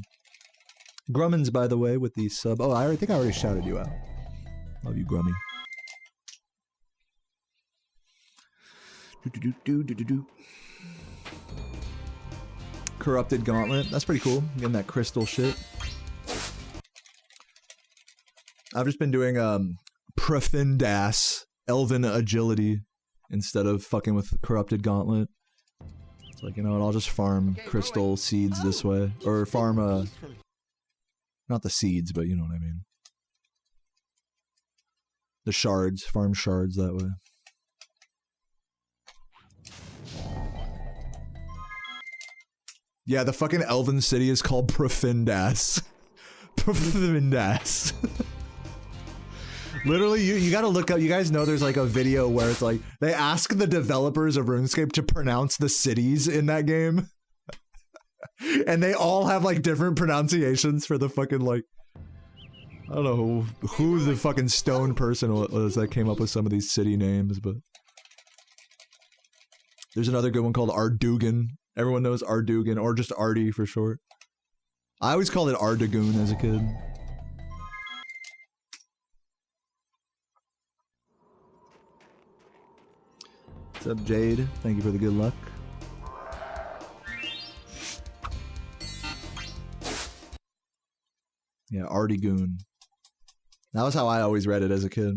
Grummins, by the way, with the sub. Oh, I think I already shouted you out. Love you, Grummy. Corrupted Gauntlet. That's pretty cool. Getting that crystal shit. I've just been doing Profindas Elven Agility instead of fucking with Corrupted Gauntlet. It's like, you know what, I'll just farm crystal seeds this way. Or farm not the seeds, but you know what I mean. The shards. Farm shards that way. Yeah, the fucking elven city is called Profindas. Profindas. Literally, you gotta look up, you guys know there's like a video where it's like, they ask the developers of RuneScape to pronounce the cities in that game. And they all have like different pronunciations for the fucking like, I don't know who the fucking stone person was that came up with some of these city names, but there's another good one called Ardugan. Everyone knows Ardugan, or just Artie for short. I always called it Ardagoon as a kid. What's up, Jade? Thank you for the good luck. Yeah, Ardagoon. That was how I always read it as a kid.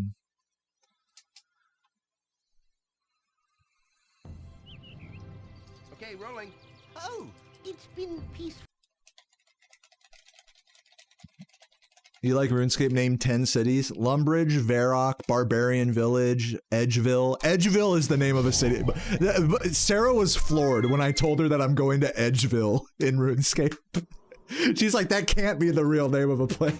Okay, rolling. Oh, it's been peaceful. You like RuneScape? Name 10 cities. Lumbridge, Varrock, Barbarian Village, Edgeville. Edgeville is the name of a city. Sarah was floored when I told her that I'm going to Edgeville in RuneScape. She's like, that can't be the real name of a place.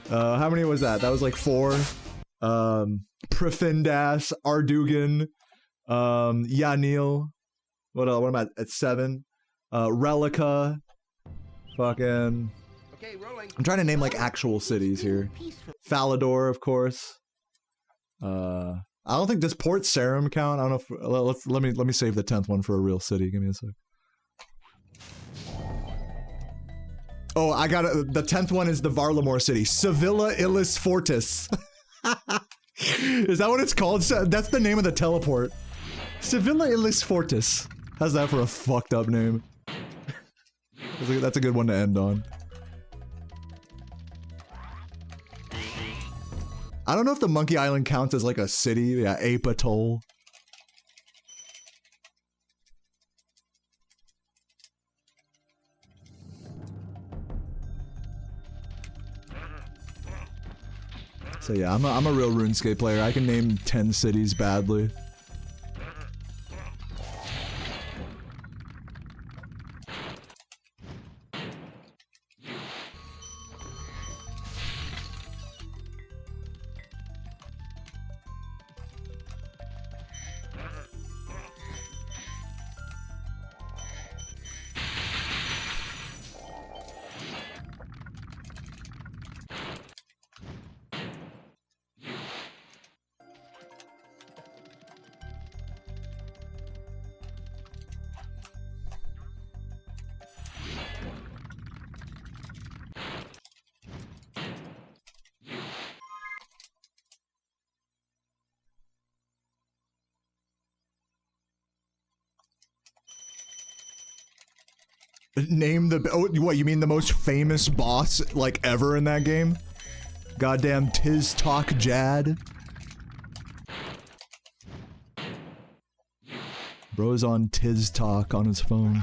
How many was that? That was like 4. Profindas, Ardugan, Yanil. What am I at 7? Relica. Fucking. Okay, rolling. I'm trying to name like actual cities here. Falador, of course. I don't think does Port Sarum count. I don't know if let me save the 10th one for a real city. Give me a sec. Oh, I got it. The 10th one is the Varlamore city. Sevilla Illis Fortis. Is that what it's called? That's the name of the teleport. Sevilla Illis Fortis. How's that for a fucked up name? That's a good one to end on. I don't know if the Monkey Island counts as like a city. Yeah, Ape Atoll. So yeah, I'm a real RuneScape player. I can name 10 cities badly. Name the what you mean the most famous boss like ever in that game? Goddamn Tiz Talk Jad. Bro's on Tiz Talk on his phone.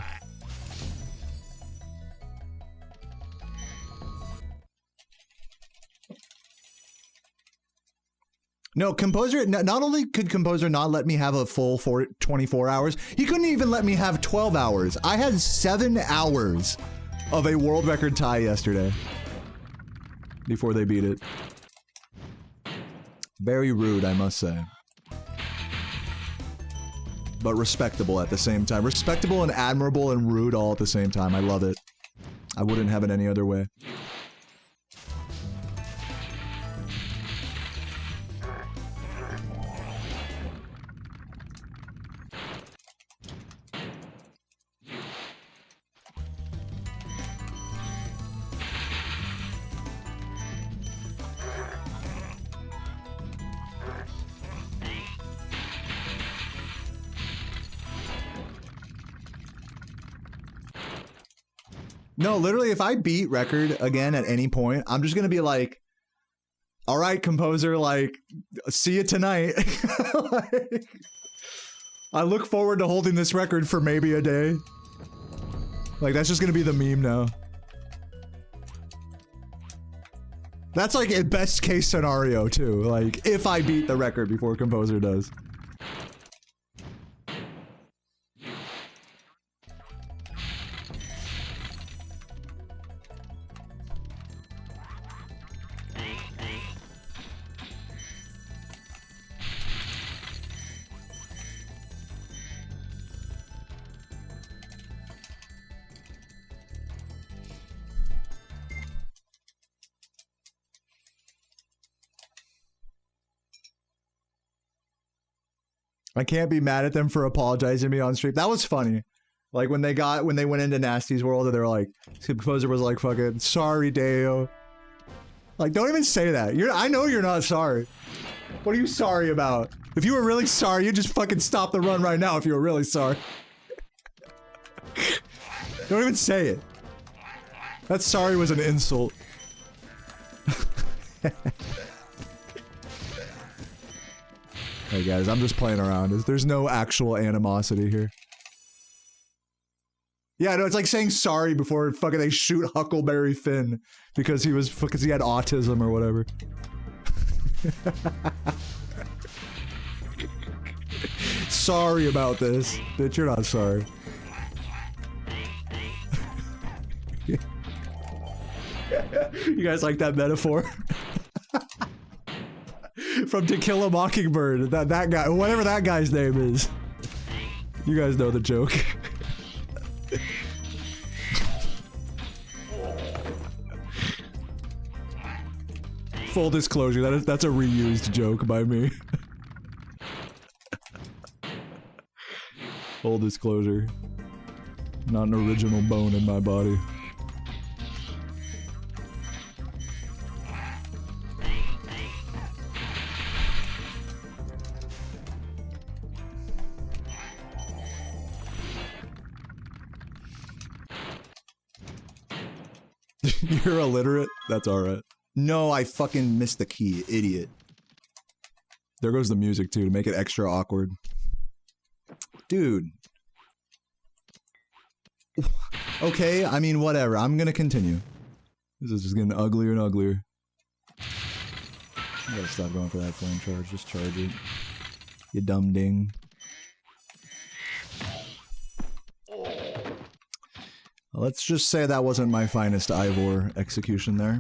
No, Composer, not only could Composer not let me have a full 24 hours, he couldn't even let me have 12 hours. I had 7 hours of a world record tie yesterday before they beat it. Very rude, I must say. But respectable at the same time. Respectable and admirable and rude all at the same time. I love it. I wouldn't have it any other way. No, literally, if I beat record again at any point, I'm just gonna be like, all right, Composer, like, see you tonight. Like, I look forward to holding this record for maybe a day. Like, that's just gonna be the meme now. That's like a best case scenario, too. Like, if I beat the record before Composer does. I can't be mad at them for apologizing to me on stream. That was funny. Like when they went into Nasty's world and they were like, the composer was like, fucking, sorry, Deo. Like, don't even say that. I know you're not sorry. What are you sorry about? If you were really sorry, you'd just fucking stop the run right now if you were really sorry. Don't even say it. That sorry was an insult. Hey guys, I'm just playing around. There's no actual animosity here. Yeah, no, it's like saying sorry before fucking they shoot Huckleberry Finn because he had autism or whatever. Sorry about this. Bitch, you're not sorry. You guys like that metaphor? From To Kill a Mockingbird. That guy, whatever that guy's name is. You guys know the joke. Full disclosure, that's a reused joke by me. Full disclosure. Not an original bone in my body. You're illiterate? That's alright. No, I fucking missed the key, idiot. There goes the music too, to make it extra awkward. Dude. Okay, I mean, whatever. I'm gonna continue. This is just getting uglier and uglier. I gotta stop going for that flame charge. Just charge it. You dumb ding. Let's just say that wasn't my finest Ivor execution there.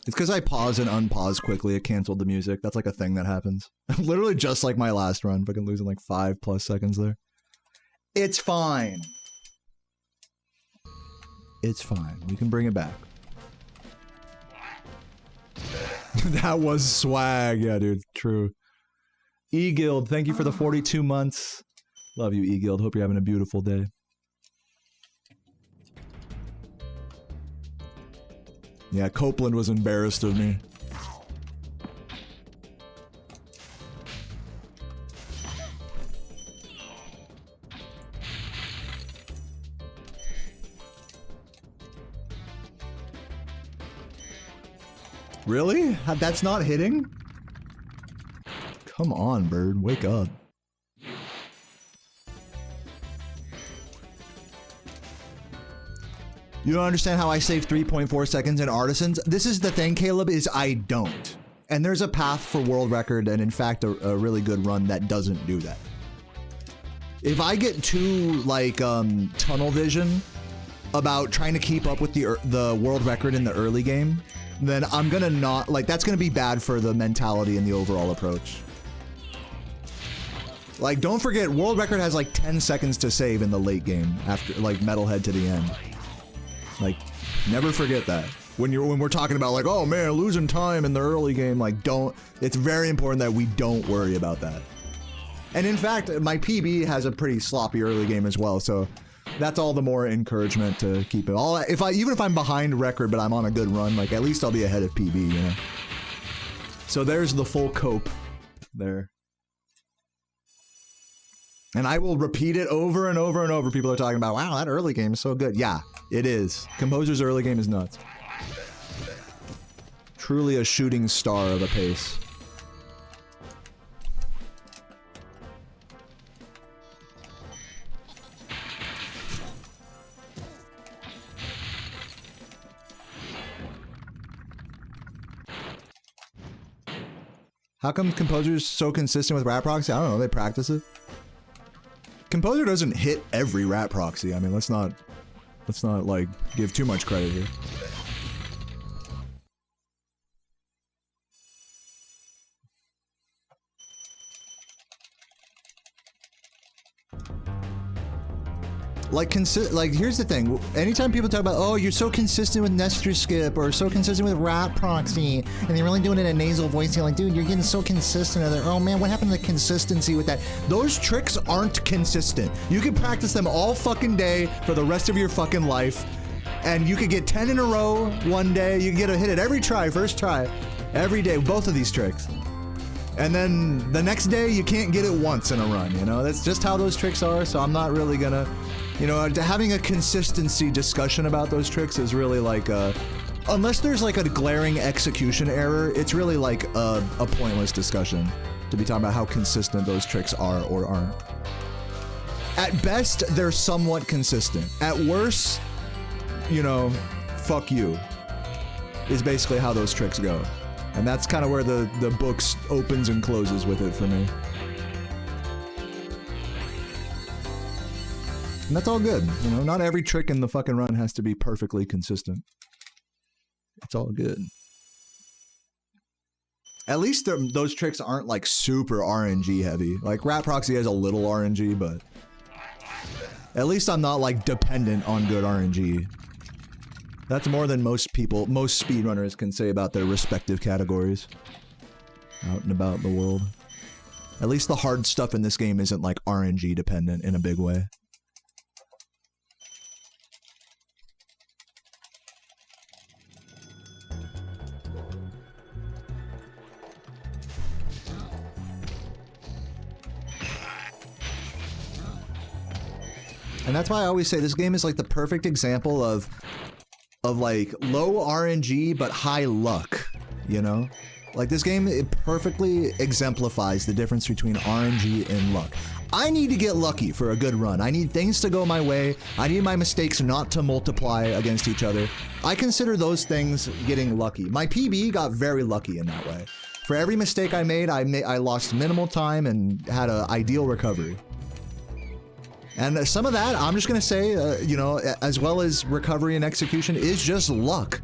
It's because I pause and unpause quickly. It canceled the music. That's like a thing that happens. Literally just like my last run. Fucking losing like 5+ seconds there. It's fine. It's fine. We can bring it back. That was swag. Yeah, dude. True. E-Guild, thank you for the 42 months. Love you, E-Guild. Hope you're having a beautiful day. Yeah, Copeland was embarrassed of me. Really? That's not hitting? Come on, bird. Wake up. You don't understand how I save 3.4 seconds in Artisans? This is the thing, Caleb, is I don't. And there's a path for world record and in fact a really good run that doesn't do that. If I get too like tunnel vision about trying to keep up with the world record in the early game, then I'm gonna not, like, that's gonna be bad for the mentality and the overall approach. Like, don't forget, world record has like 10 seconds to save in the late game after like Metalhead to the end. Like, never forget that. When we're talking about like, oh man, losing time in the early game, like it's very important that we don't worry about that. And in fact, my PB has a pretty sloppy early game as well, so that's all the more encouragement to keep it. Even if I'm behind record, but I'm on a good run, like at least I'll be ahead of PB, you know? So there's the full cope there. And I will repeat it over and over and over. People are talking about, wow, that early game is so good. Yeah, it is. Composer's early game is nuts. Truly a shooting star of a pace. How come Composer's so consistent with Rat Proxy? I don't know, they practice it. Composer doesn't hit every Rat Proxy. I mean, let's not like give too much credit here. Like here's the thing. Anytime people talk about, oh, you're so consistent with Nestor Skip or so consistent with Rat Proxy, and they're really doing it in a nasal voice, you're like, dude, you're getting so consistent. And oh man, what happened to the consistency with that? Those tricks aren't consistent. You can practice them all fucking day for the rest of your fucking life, and you could get 10 in a row one day. You can get a hit at every try, first try, every day, both of these tricks. And then the next day, you can't get it once in a run, you know? That's just how those tricks are, so I'm not really gonna... You know, having a consistency discussion about those tricks is really like unless there's like a glaring execution error, it's really like a pointless discussion to be talking about how consistent those tricks are or aren't. At best, they're somewhat consistent. At worst, you know, fuck you, is basically how those tricks go. And that's kind of where the book opens and closes with it for me. And that's all good, you know, not every trick in the fucking run has to be perfectly consistent. It's all good. At least those tricks aren't like super RNG heavy. Like Rat Proxy has a little RNG, but at least I'm not like dependent on good RNG. That's more than most speedrunners can say about their respective categories out and about the world. At least the hard stuff in this game isn't like RNG dependent in a big way. And that's why I always say this game is like the perfect example of like low RNG but high luck, you know? Like this game, it perfectly exemplifies the difference between RNG and luck. I need to get lucky for a good run. I need things to go my way. I need my mistakes not to multiply against each other. I consider those things getting lucky. My PB got very lucky in that way. For every mistake I made, I lost minimal time and had an ideal recovery. And some of that, I'm just gonna say, you know, as well as recovery and execution, is just luck.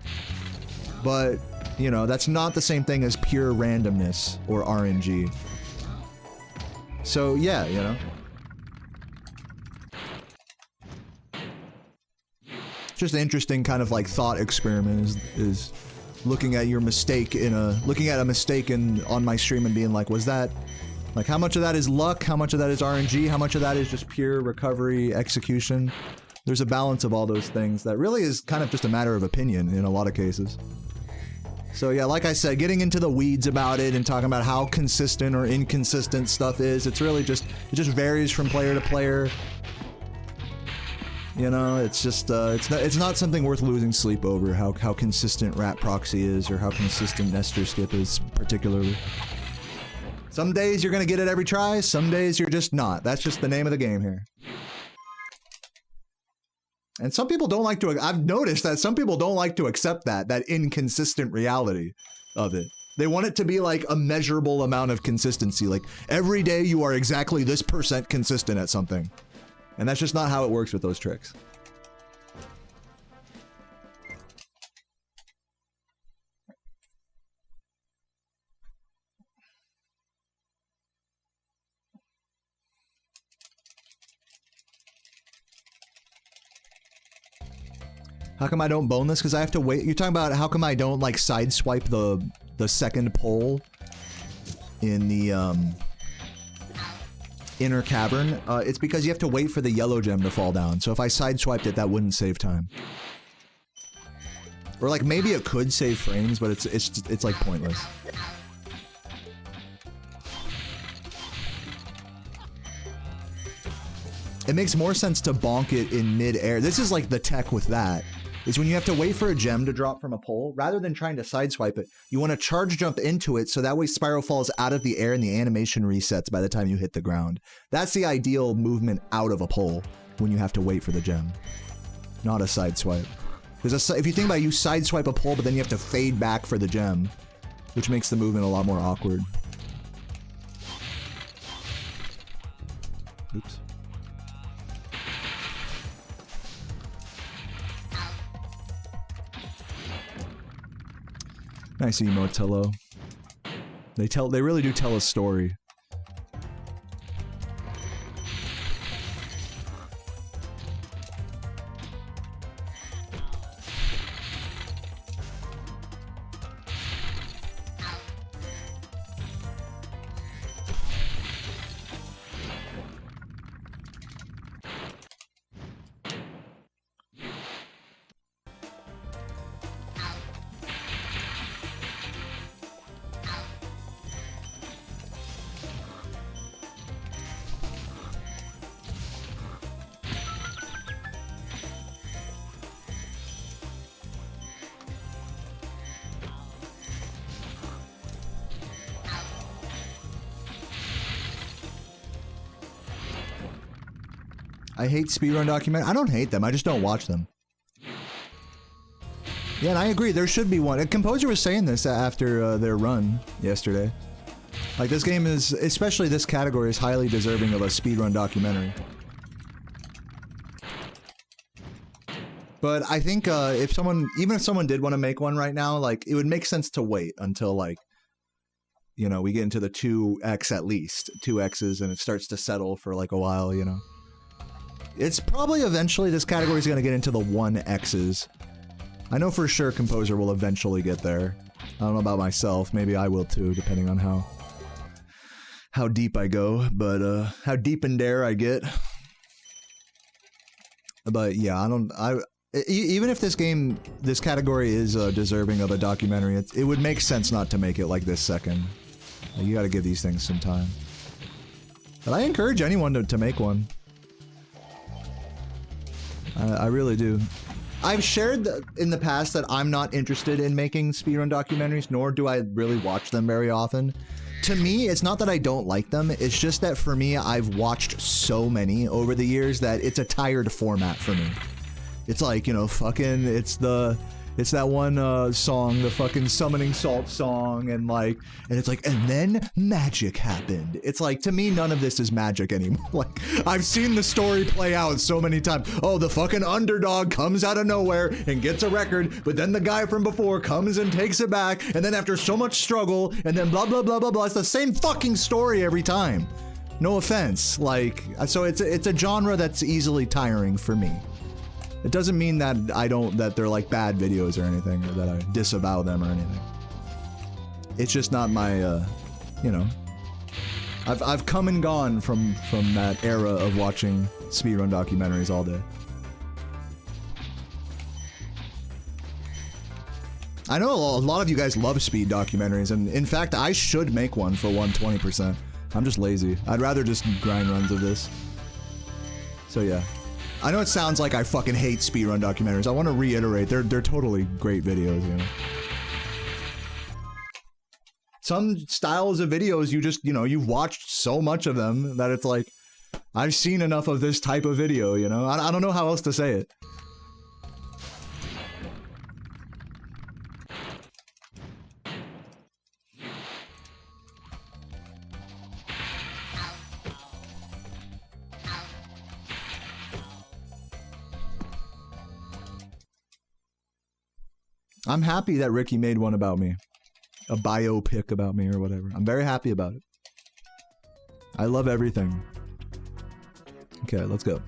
But, you know, that's not the same thing as pure randomness or RNG. So, yeah, you know. Just an interesting kind of like thought experiment is looking at your mistake looking at a mistake on my stream and being like, was that... Like, how much of that is luck? How much of that is RNG? How much of that is just pure recovery, execution? There's a balance of all those things that really is kind of just a matter of opinion in a lot of cases. So yeah, like I said, getting into the weeds about it and talking about how consistent or inconsistent stuff is, it's really just, it just varies from player to player. You know, it's just, it's not something worth losing sleep over, how consistent Rat Proxy is or how consistent Nestor Skip is particularly. Some days you're gonna get it every try, some days you're just not. That's just the name of the game here. And some people don't like to, I've noticed that some people don't like to accept that inconsistent reality of it. They want it to be like a measurable amount of consistency. Like every day you are exactly this % consistent at something. And that's just not how it works with those tricks. How come I don't bone this? Because I have to wait. You're talking about how come I don't like sideswipe the second pole in the inner cavern? It's because you have to wait for the yellow gem to fall down. So if I sideswiped it, that wouldn't save time. Or like maybe it could save frames, but it's like pointless. It makes more sense to bonk it in mid-air. This is like the tech with that. Is when you have to wait for a gem to drop from a pole, rather than trying to sideswipe it, you want to charge jump into it so that way Spyro falls out of the air and the animation resets by the time you hit the ground. That's the ideal movement out of a pole when you have to wait for the gem, not a sideswipe. Because if you think about it, you sideswipe a pole, but then you have to fade back for the gem, which makes the movement a lot more awkward. Oops. Nice emote, Tello. They really do tell a story. I hate speedrun documentaries. I don't hate them. I just don't watch them. Yeah, and I agree. There should be one. A composer was saying this after their run yesterday. Like, this game is, especially this category, is highly deserving of a speedrun documentary. But I think if someone, even if someone did want to make one right now, like, it would make sense to wait until, like, you know, we get into the 2x at least. 2x's, and it starts to settle for, like, a while, you know. It's probably eventually this category is going to get into the 1x's. I know for sure Composer will eventually get there. I don't know about myself. Maybe I will too, depending on how deep I go. But how deep in dare I get. But yeah, even if this category is deserving of a documentary, it would make sense not to make it like this second. You got to give these things some time. But I encourage anyone to make one. I really do. I've shared in the past that I'm not interested in making speedrun documentaries, nor do I really watch them very often. To me, it's not that I don't like them, it's just that for me, I've watched so many over the years that it's a tired format for me. It's like, you know, fucking, it's that one song, the fucking Summoning Salt song, and like, and it's like, and then magic happened. It's like, to me, none of this is magic anymore. Like, I've seen the story play out so many times. Oh, the fucking underdog comes out of nowhere and gets a record, but then the guy from before comes and takes it back, and then after so much struggle, and then blah, blah, blah, blah, blah. It's the same fucking story every time. No offense. Like, so it's a genre that's easily tiring for me. It doesn't mean that that they're like bad videos or anything, or that I disavow them or anything. It's just not my, you know. I've come and gone from that era of watching speedrun documentaries all day. I know a lot of you guys love speed documentaries, and in fact, I should make one for 120%. I'm just lazy. I'd rather just grind runs of this. So yeah. I know it sounds like I fucking hate speedrun documentaries. I want to reiterate, they're totally great videos, you know. Some styles of videos, you just, you know, you've watched so much of them that it's like, I've seen enough of this type of video, you know? I don't know how else to say it. I'm happy that Ricky made one about me. A biopic about me or whatever. I'm very happy about it. I love everything. Okay, let's go.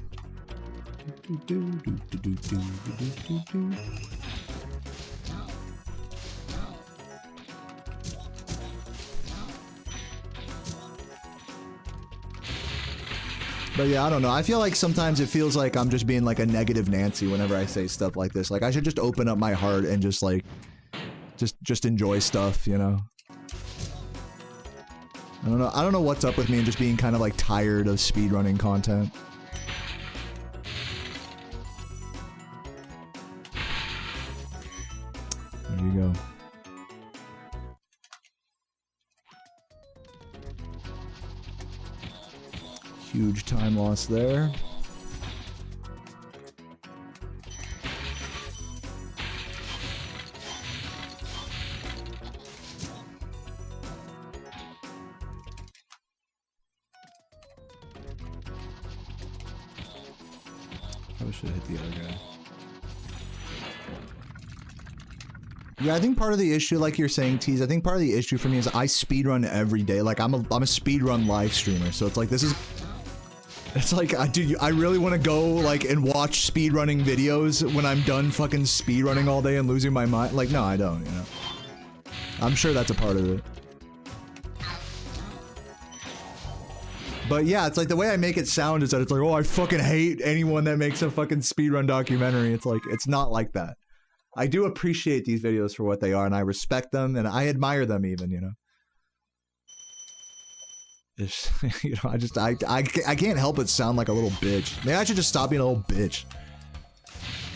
But yeah, I don't know. I feel like sometimes it feels like I'm just being like a negative Nancy whenever I say stuff like this. Like, I should just open up my heart and just like, just enjoy stuff, you know? I don't know. I don't know what's up with me and just being kind of like tired of speedrunning content. There you go. Huge time loss there. Probably should hit the other guy. Yeah, I think part of the issue, like you're saying, Tease, I think part of the issue for me is I speedrun every day. Like, I'm a speedrun live streamer, so it's like, this is... It's like, dude, I really want to go, like, and watch speedrunning videos when I'm done fucking speedrunning all day and losing my mind. Like, no, I don't, you know. I'm sure that's a part of it. But yeah, it's like, the way I make it sound is that it's like, oh, I fucking hate anyone that makes a fucking speedrun documentary. It's like, it's not like that. I do appreciate these videos for what they are, and I respect them, and I admire them even, you know. It's, you know, I can't help but sound like a little bitch. Maybe I should just stop being a little bitch.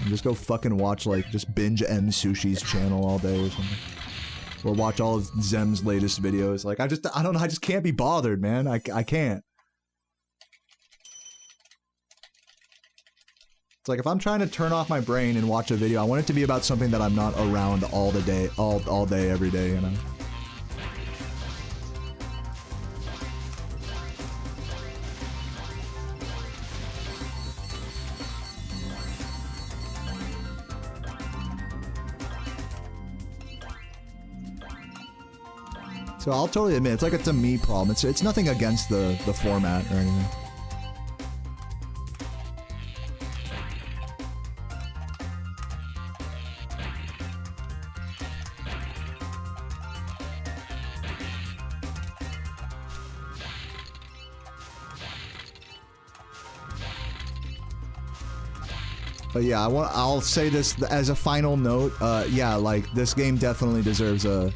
And just go fucking watch, like, just binge M Sushi's channel all day or something. Or watch all of Zem's latest videos. Like, I don't know, I just can't be bothered, man. I can't. It's like if I'm trying to turn off my brain and watch a video, I want it to be about something that I'm not around all the day, all day, every day, you know? So I'll totally admit, it's like it's a me problem. It's nothing against the format or anything. But yeah, I'll say this as a final note. Yeah, like this game definitely deserves a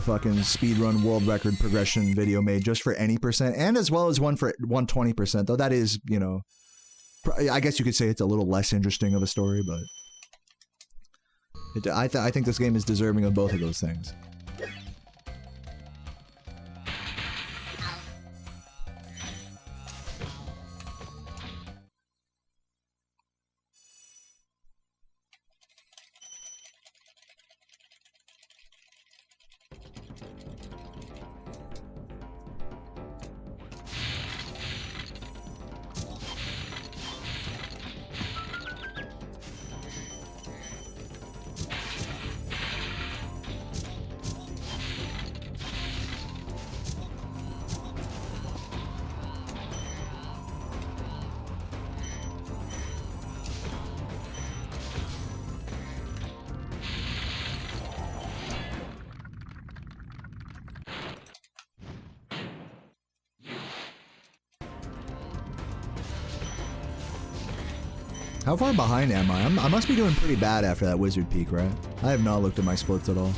fucking speedrun world record progression video made just for any percent, and as well as one for 120%. Though that is, you know, I guess you could say it's a little less interesting of a story, but I think this game is deserving of both of those things. How far behind am I? I must be doing pretty bad after that wizard peak, right? I have not looked at my splits at all.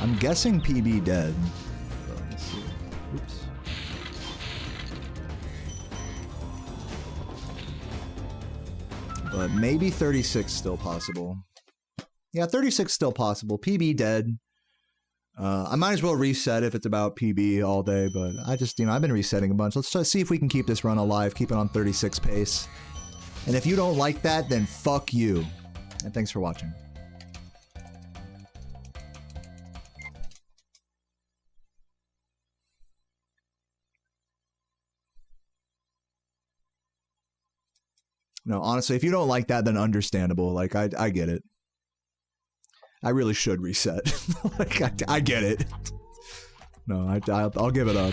I'm guessing PB dead. Let's see. Oops. But maybe 36 still possible. Yeah, 36 still possible. PB dead. I might as well reset if it's about PB all day, but I just, you know, I've been resetting a bunch. Let's try to see if we can keep this run alive, keep it on 36 pace. And if you don't like that, then fuck you. And thanks for watching. No, honestly, if you don't like that, then understandable. Like, I get it. I really should reset. Like, I get it. No, I'll give it up.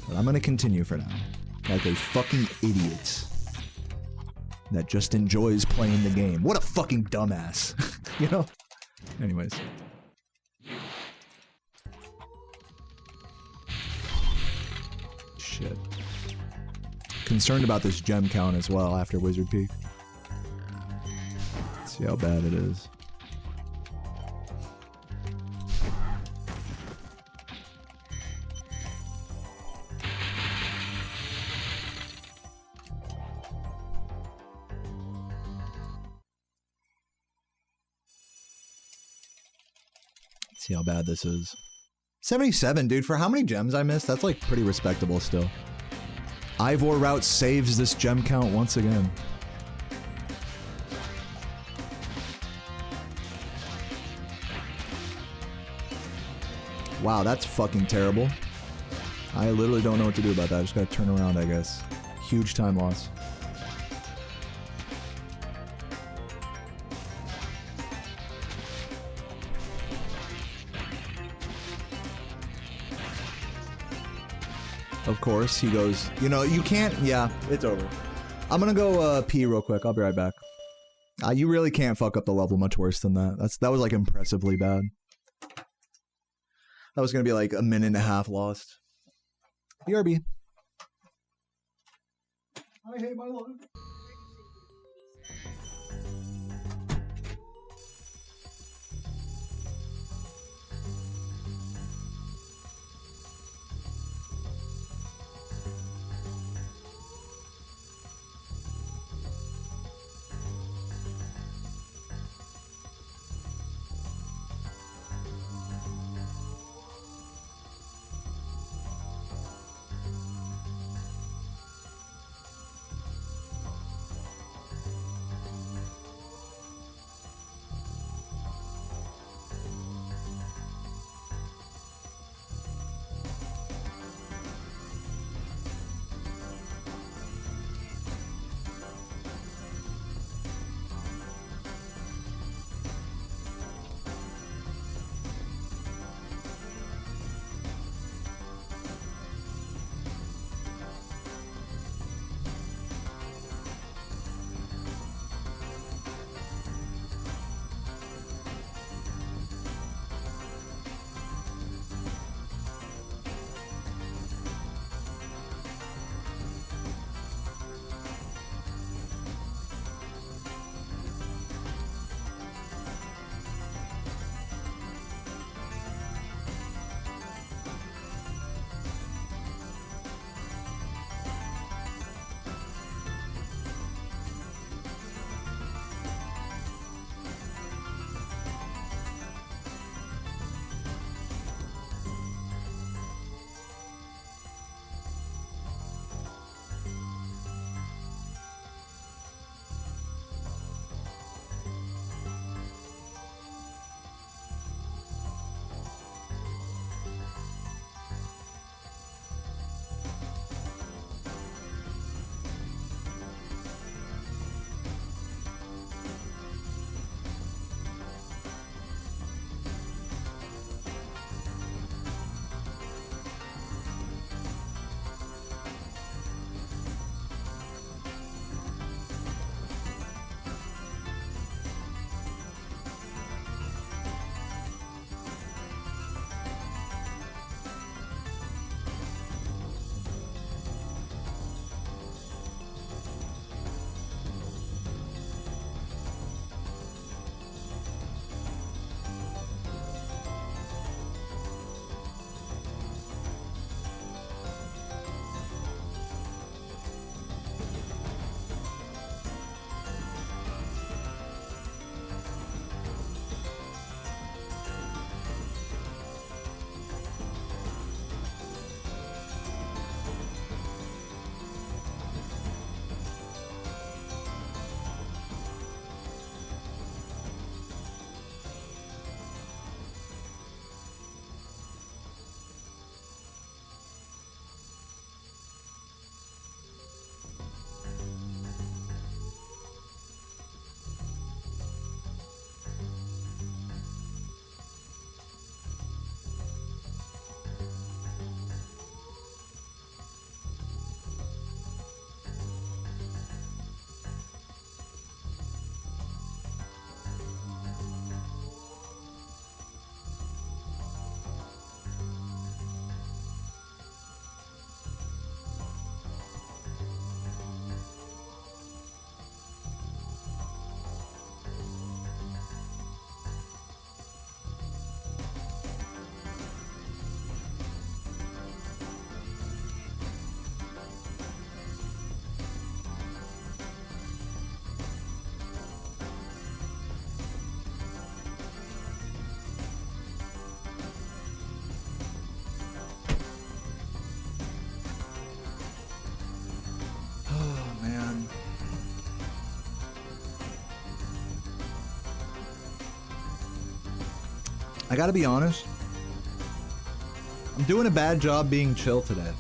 But I'm gonna continue for now. Like a fucking idiot that just enjoys playing the game. What a fucking dumbass. You know? Anyways. Shit. Concerned about this gem count as well after Wizard Peak. Let's see how bad it is. See how bad this is. 77, dude. For how many gems I missed, that's like pretty respectable still. Ivor route saves this gem count once again. Wow, that's fucking terrible. I literally don't know what to do about that. I just gotta turn around, I guess. Huge time loss. Of course, he goes, you know, you can't, yeah, it's over. I'm gonna go pee real quick. I'll be right back. You really can't fuck up the level much worse than that. That was like impressively bad. That was gonna be like a minute and a half lost. BRB. I hate my life. I gotta be honest. I'm doing a bad job being chill today.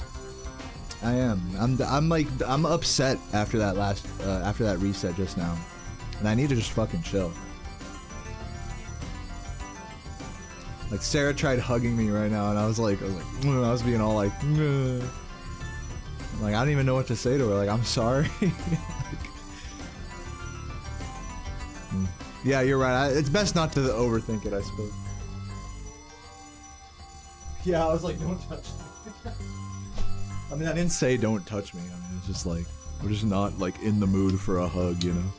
I am. I'm upset after that after that reset just now. And I need to just fucking chill. Like Sarah tried hugging me right now and I was like, I was being all like, ugh. Like, I don't even know what to say to her. Like, I'm sorry. Yeah, you're right. It's best not to overthink it, I suppose. Yeah, I was like, don't touch me. I mean, I didn't say don't touch me. I mean, it's just like, we're just not, like, in the mood for a hug, you know?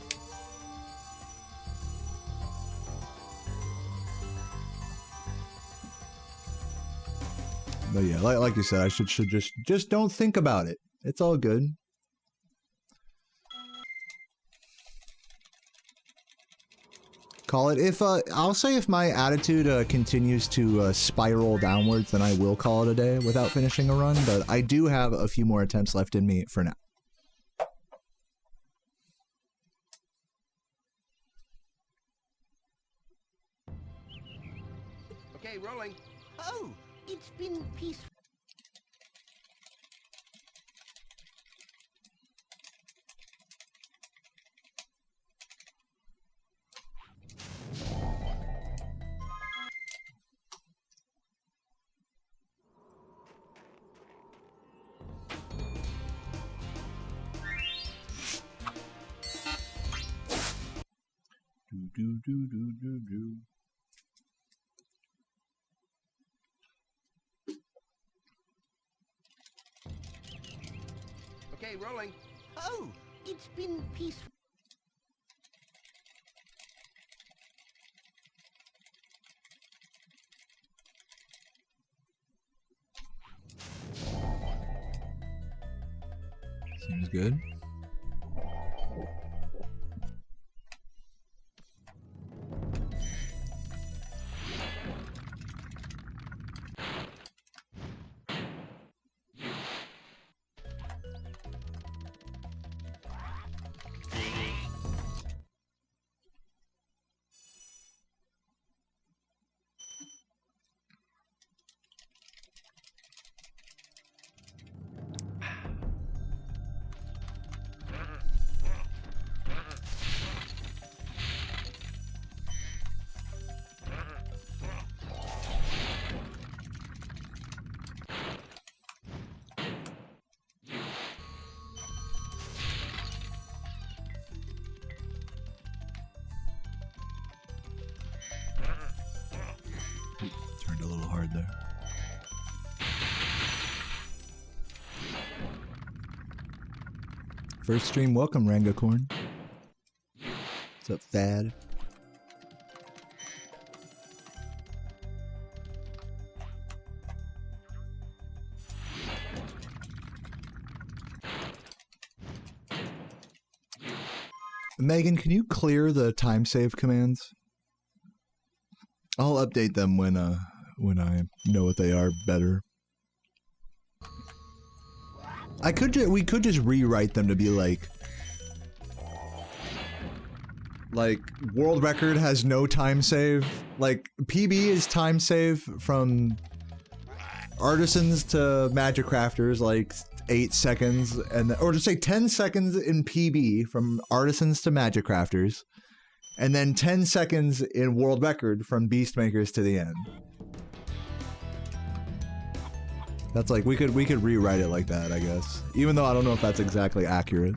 But yeah, like you said, I should just don't think about it. It's all good. Call it. If I'll say if my attitude continues to spiral downwards, then I will call it a day without finishing a run. But I do have a few more attempts left in me for now. Okay, rolling. Oh, it's been peaceful. Do. Okay, rolling. Oh, it's been peaceful. Seems good. Turned a little hard there. First stream, welcome Rangacorn. What's up, Thad? Megan, can you clear the time save commands? I'll update them when I know what they are better. We could just rewrite them to be like world record has no time save. Like PB is time save from artisans to magic crafters, like 8 seconds, and or just say 10 seconds in PB from artisans to magic crafters. And then 10 seconds in world record from beast makers to the end. That's like we could rewrite it like that, I guess. Even though I don't know if that's exactly accurate.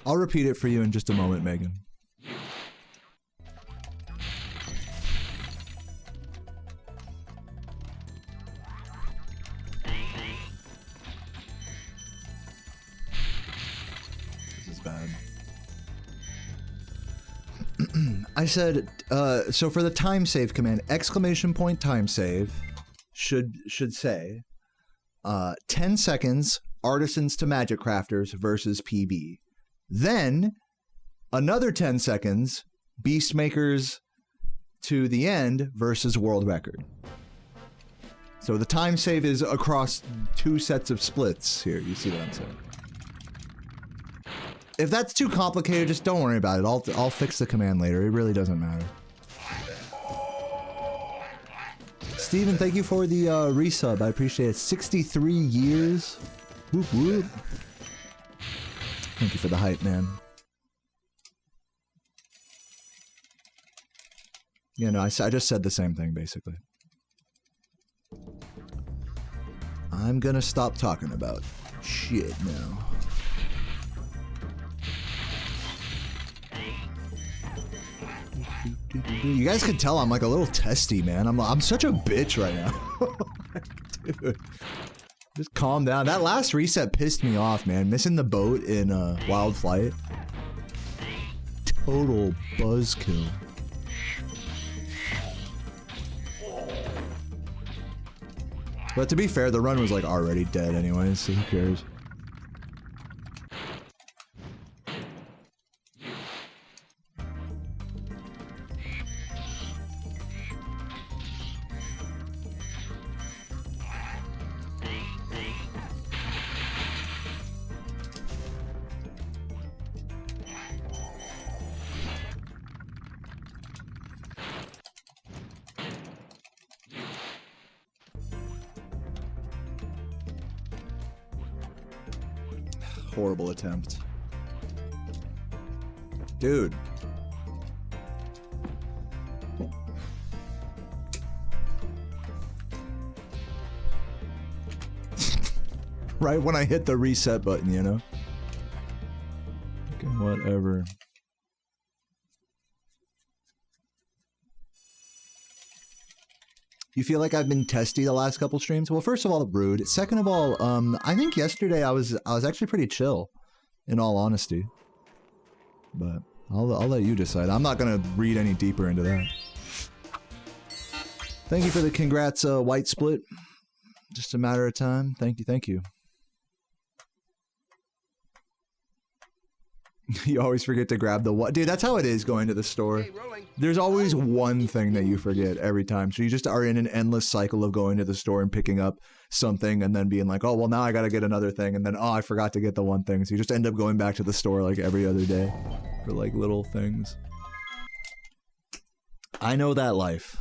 I'll repeat it for you in just a moment, Megan. This is bad. I said, so for the time save command, exclamation point time save should say 10 seconds artisans to magic crafters versus PB. Then another 10 seconds beast makers to the end versus world record. So the time save is across 2 sets of splits here. You see what I'm saying? If that's too complicated, just don't worry about it. I'll fix the command later. It really doesn't matter. Steven, thank you for the resub. I appreciate it. 63 years. Whoop whoop. Thank you for the hype, man. Yeah, no, I just said the same thing, basically. I'm gonna stop talking about shit now. You guys can tell I'm like a little testy, man. I'm such a bitch right now. Dude, just calm down. That last reset pissed me off, man. Missing the boat in Wild Flight. Total buzzkill. But to be fair, the run was like already dead anyways, so who cares? Horrible attempt. Dude. Right when I hit the reset button, you know? Okay, whatever. You feel like I've been testy the last couple streams? Well, first of all, rude. Second of all, I think yesterday I was actually pretty chill, in all honesty. But I'll let you decide. I'm not gonna read any deeper into that. Thank you for the congrats, white split. Just a matter of time. Thank you, thank you. You always forget to grab the what? Dude, that's how it is going to the store. There's always one thing that you forget every time. So you just are in an endless cycle of going to the store and picking up something and then being like, oh, well, now I got to get another thing. And then, oh, I forgot to get the one thing. So you just end up going back to the store like every other day for like little things. I know that life.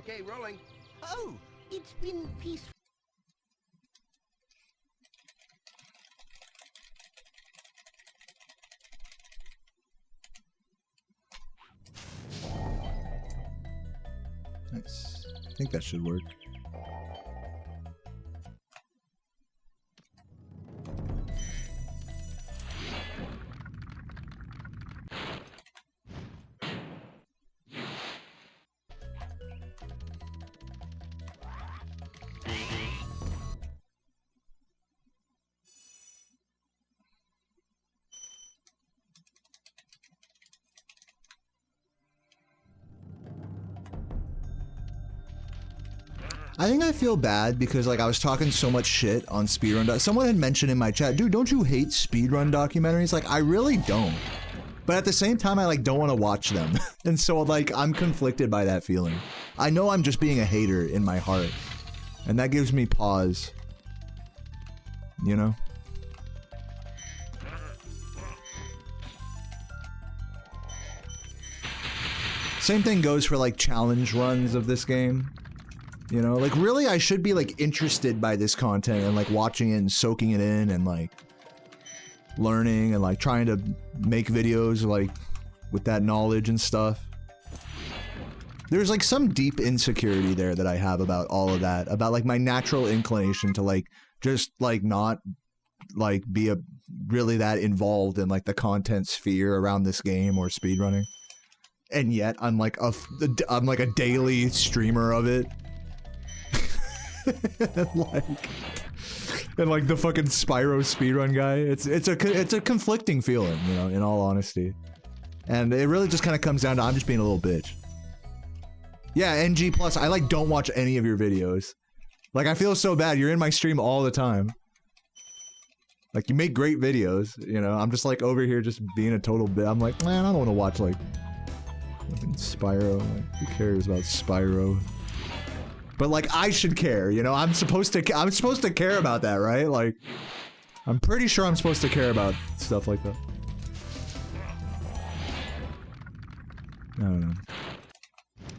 Okay, rolling. Oh, it's been peaceful. Nice. I think that should work. I think I feel bad because like I was talking so much shit on speedrun. Someone had mentioned in my chat, dude, don't you hate speedrun documentaries? Like, I really don't. But at the same time, I like don't want to watch them. And so like I'm conflicted by that feeling. I know I'm just being a hater in my heart. And that gives me pause. You know? Same thing goes for like challenge runs of this game. You know, like really I should be like interested by this content and like watching it and soaking it in and like learning and like trying to make videos like with that knowledge and stuff. There's like some deep insecurity there that I have about all of that, about like my natural inclination to like just like not like be a really that involved in like the content sphere around this game or speedrunning. And yet I'm like a daily streamer of it. and like the fucking Spyro speedrun guy. It's a conflicting feeling, you know, in all honesty. And it really just kind of comes down to I'm just being a little bitch. Yeah, NG plus, I like don't watch any of your videos. Like I feel so bad, you're in my stream all the time. Like you make great videos, you know, I'm just like over here just being a total bit. I'm like, man, I don't want to watch like fucking Spyro, like who cares about Spyro? But like I should care, you know, I'm supposed to care about that, right? Like I'm pretty sure I'm supposed to care about stuff like that. I don't know.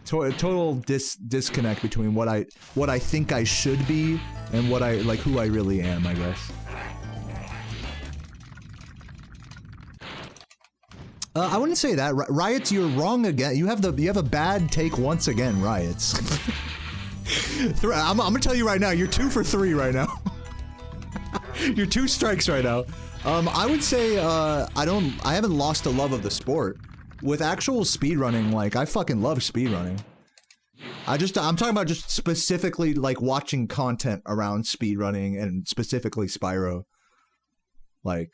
Total disconnect between what I think I should be and what I like who I really am, I guess. I wouldn't say that. Riots, you're wrong again. You have a bad take once again, Riots. I'm gonna tell you right now, you're 2 for 3 right now. You're 2 strikes right now. I would say I haven't lost a love of the sport. With actual speedrunning, like, I fucking love speedrunning. I'm talking about just specifically, like, watching content around speedrunning and specifically Spyro. Like,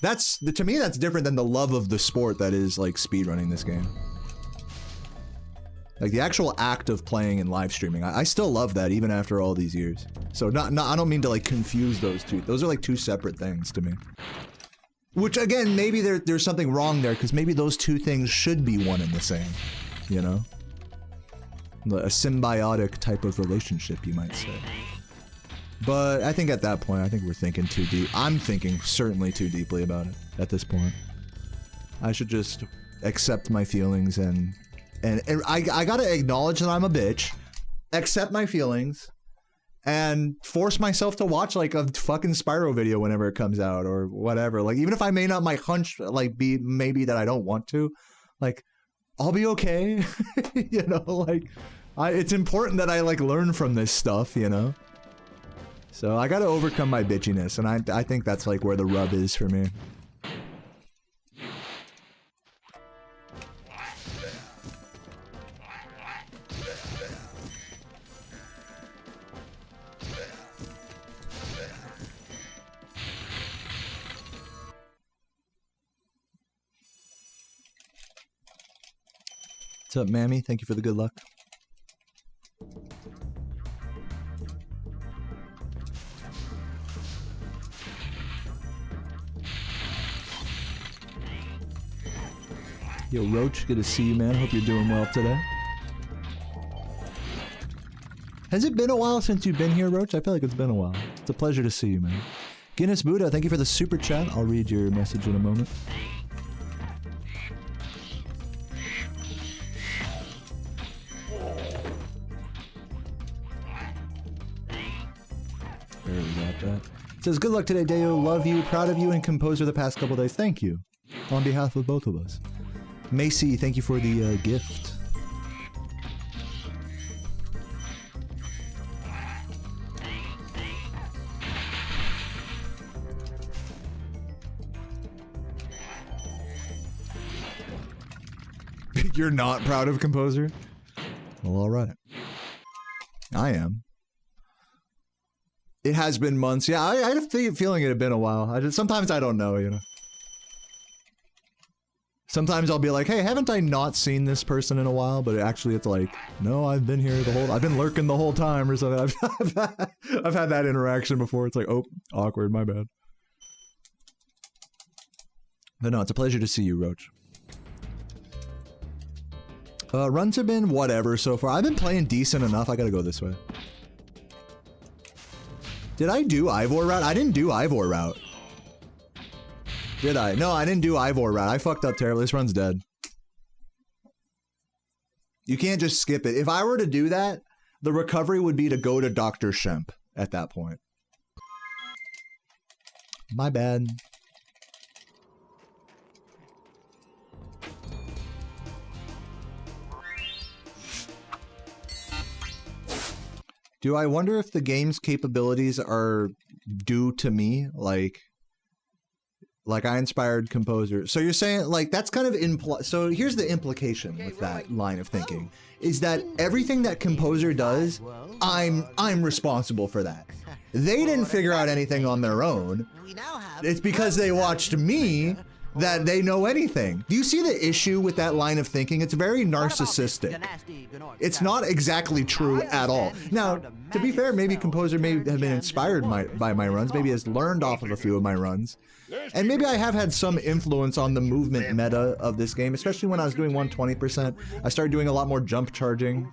to me, that's different than the love of the sport that is, like, speedrunning this game. Like, the actual act of playing and live streaming, I still love that even after all these years. So, I don't mean to, like, confuse those two. Those are, like, 2 separate things to me. Which, again, maybe there's something wrong there, because maybe those 2 things should be one and the same, you know? A symbiotic type of relationship, you might say. But I think at that point, I think we're thinking too deep. I'm thinking certainly too deeply about it at this point. I should just accept my feelings and I gotta acknowledge that I'm a bitch, accept my feelings, and force myself to watch like a fucking Spyro video whenever it comes out or whatever. Like even if I may not, my hunch like be maybe that I don't want to, like I'll be okay. You know, like it's important that I like learn from this stuff, you know? So I gotta overcome my bitchiness, and I think that's like where the rub is for me. What's up, Mammy? Thank you for the good luck. Yo, Roach, good to see you, man. Hope you're doing well today. Has it been a while since you've been here, Roach? I feel like it's been a while. It's a pleasure to see you, man. Guinness Buddha, thank you for the super chat. I'll read your message in a moment. There we got that. It says, good luck today, Deo. Love you, proud of you, and composer the past couple days. Thank you. On behalf of both of us. Macy, thank you for the gift. You're not proud of composer? Well, alright. I am. It has been months. Yeah, I had a feeling it had been a while. Sometimes I don't know, you know. Sometimes I'll be like, hey, haven't I not seen this person in a while? But actually it's like, no, I've been here I've been lurking the whole time or something. I've had that interaction before. It's like, oh, awkward, my bad. But no, it's a pleasure to see you, Roach. Runs have been whatever so far. I've been playing decent enough. I gotta go this way. Did I do Ivor route? I didn't do Ivor route. Did I? No, I didn't do Ivor route. I fucked up terribly. This run's dead. You can't just skip it. If I were to do that, The recovery would be to go to Dr. Shemp at that point. My bad. Do I wonder if the game's capabilities are due to me? Like I inspired Composer. So you're saying, like, that's kind of so here's the implication with that line of thinking, is that everything that Composer does, I'm responsible for that. They didn't figure out anything on their own. It's because they watched me that they know anything. Do you see the issue with that line of thinking? It's very narcissistic. It's not exactly true at all. Now, to be fair, maybe Composer may have been inspired by my runs, maybe has learned off of a few of my runs. And maybe I have had some influence on the movement meta of this game, especially when I was doing 120%. I started doing a lot more jump charging,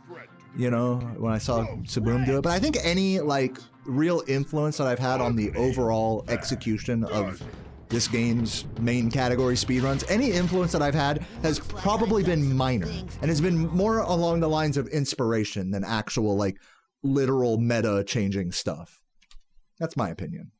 you know, when I saw Saboom do it. But I think any, like, real influence that I've had on the overall execution of this game's main category, speedruns, any influence that I've had has probably been minor, and has been more along the lines of inspiration than actual, like, literal meta changing stuff. That's my opinion.